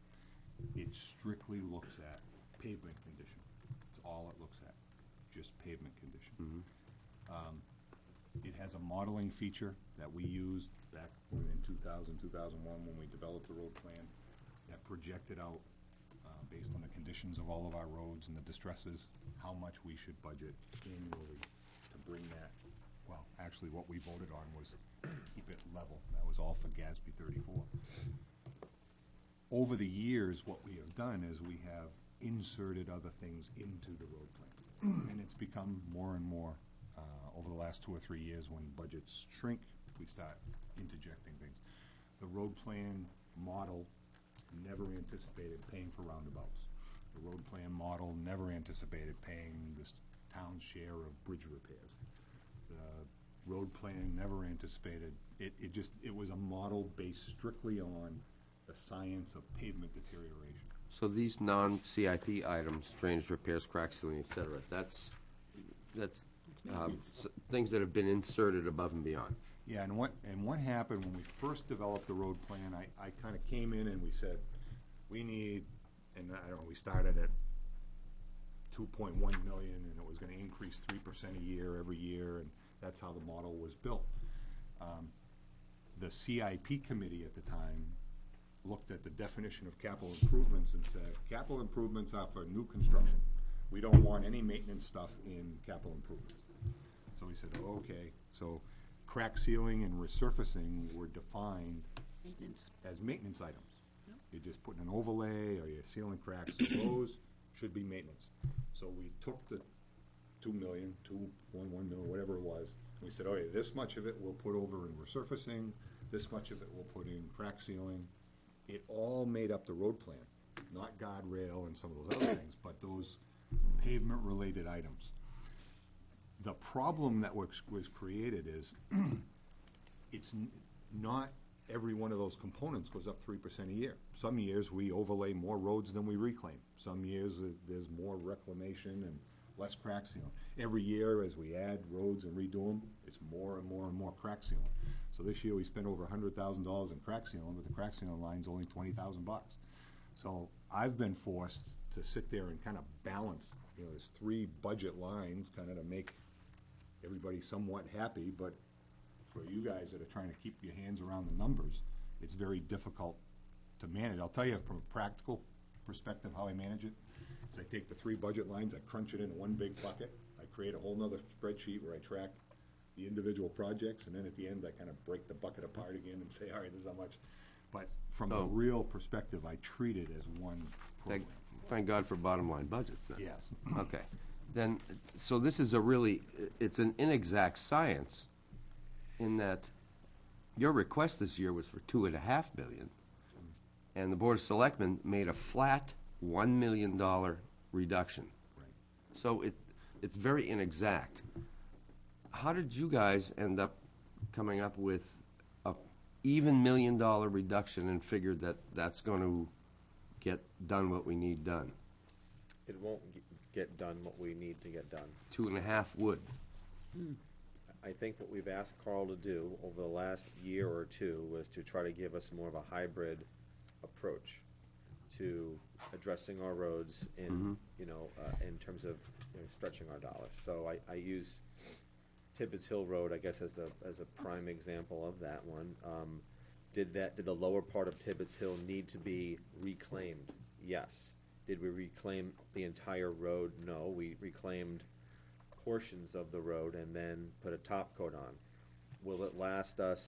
It strictly looks at pavement condition. That's all it looks at, just pavement condition. It has a modeling feature that we used back in 2000, 2001 when we developed the road plan that projected out based on the conditions of all of our roads and the distresses, how much we should budget annually to bring that. Well, actually what we voted on was keep it level. That was all for GASB 34. Over the years, what we have done is we have inserted other things into the road plan. And it's become more and more over the last 2 or 3 years when budgets shrink, we start interjecting things. The road plan model never anticipated paying for roundabouts. The road plan model never anticipated paying this town's share of bridge repairs. The road plan never anticipated, it was a model based strictly on the science of pavement deterioration. So these non-CIP items, drainage repairs, crack sealing, et cetera, that's things that have been inserted above and beyond. Yeah, and what happened when we first developed the road plan, I kind of came in and we said, we need, and I don't know, we started at 2.1 million, and it was gonna increase 3% a year every year, and that's how the model was built. The CIP committee at the time looked at the definition of capital improvements and said, capital improvements are for new construction. We don't want any maintenance stuff in capital improvements. So we said, oh, okay, so crack sealing and resurfacing were defined as maintenance items. You're just putting an overlay or you're sealing cracks, so those should be maintenance. So we took the 2 million, 2.1 million, whatever it was, we said, okay, this much of it we'll put over in resurfacing, this much of it we'll put in crack sealing. It all made up the road plan, not guardrail and some of those other things, but those pavement-related items. The problem that was created is it's not every one of those components goes up 3% a year. Some years we overlay more roads than we reclaim. Some years there's more reclamation and less crack sealing. Every year as we add roads and redo them, it's more and more and more crack sealing. So this year we spent over $100,000 in crack sealing, but the crack sealing line's only $20,000. So I've been forced to sit there and kind of balance, there's 3 budget lines kind of to make everybody somewhat happy, but for you guys that are trying to keep your hands around the numbers, it's very difficult to manage. I'll tell you from a practical perspective how I manage it. Is I take the 3 budget lines, I crunch it into one big bucket, I create a whole nother spreadsheet where I track the individual projects, and then at the end I kind of break the bucket apart again and say, all right, this is how much. But from a real perspective, I treat it as one program. Thank God for bottom line budgets then. Yes. Okay. Then, so this is it's an inexact science in that your request this year was for $2.5 million, and the Board of Selectmen made a flat $1 million reduction. Right. So it's very inexact. How did you guys end up coming up with a even $1 million reduction and figured that that's going to get done what we need done? It won't get done what we need to get done. 2.5 would. I think what we've asked Carl to do over the last year or two was to try to give us more of a hybrid approach to addressing our roads in in terms of stretching our dollars. So I use Tibbetts Hill Road, I guess, as a prime example of that one. Did the lower part of Tibbetts Hill need to be reclaimed? Yes. Did we reclaim the entire road? No. We reclaimed portions of the road and then put a top coat on. Will it last us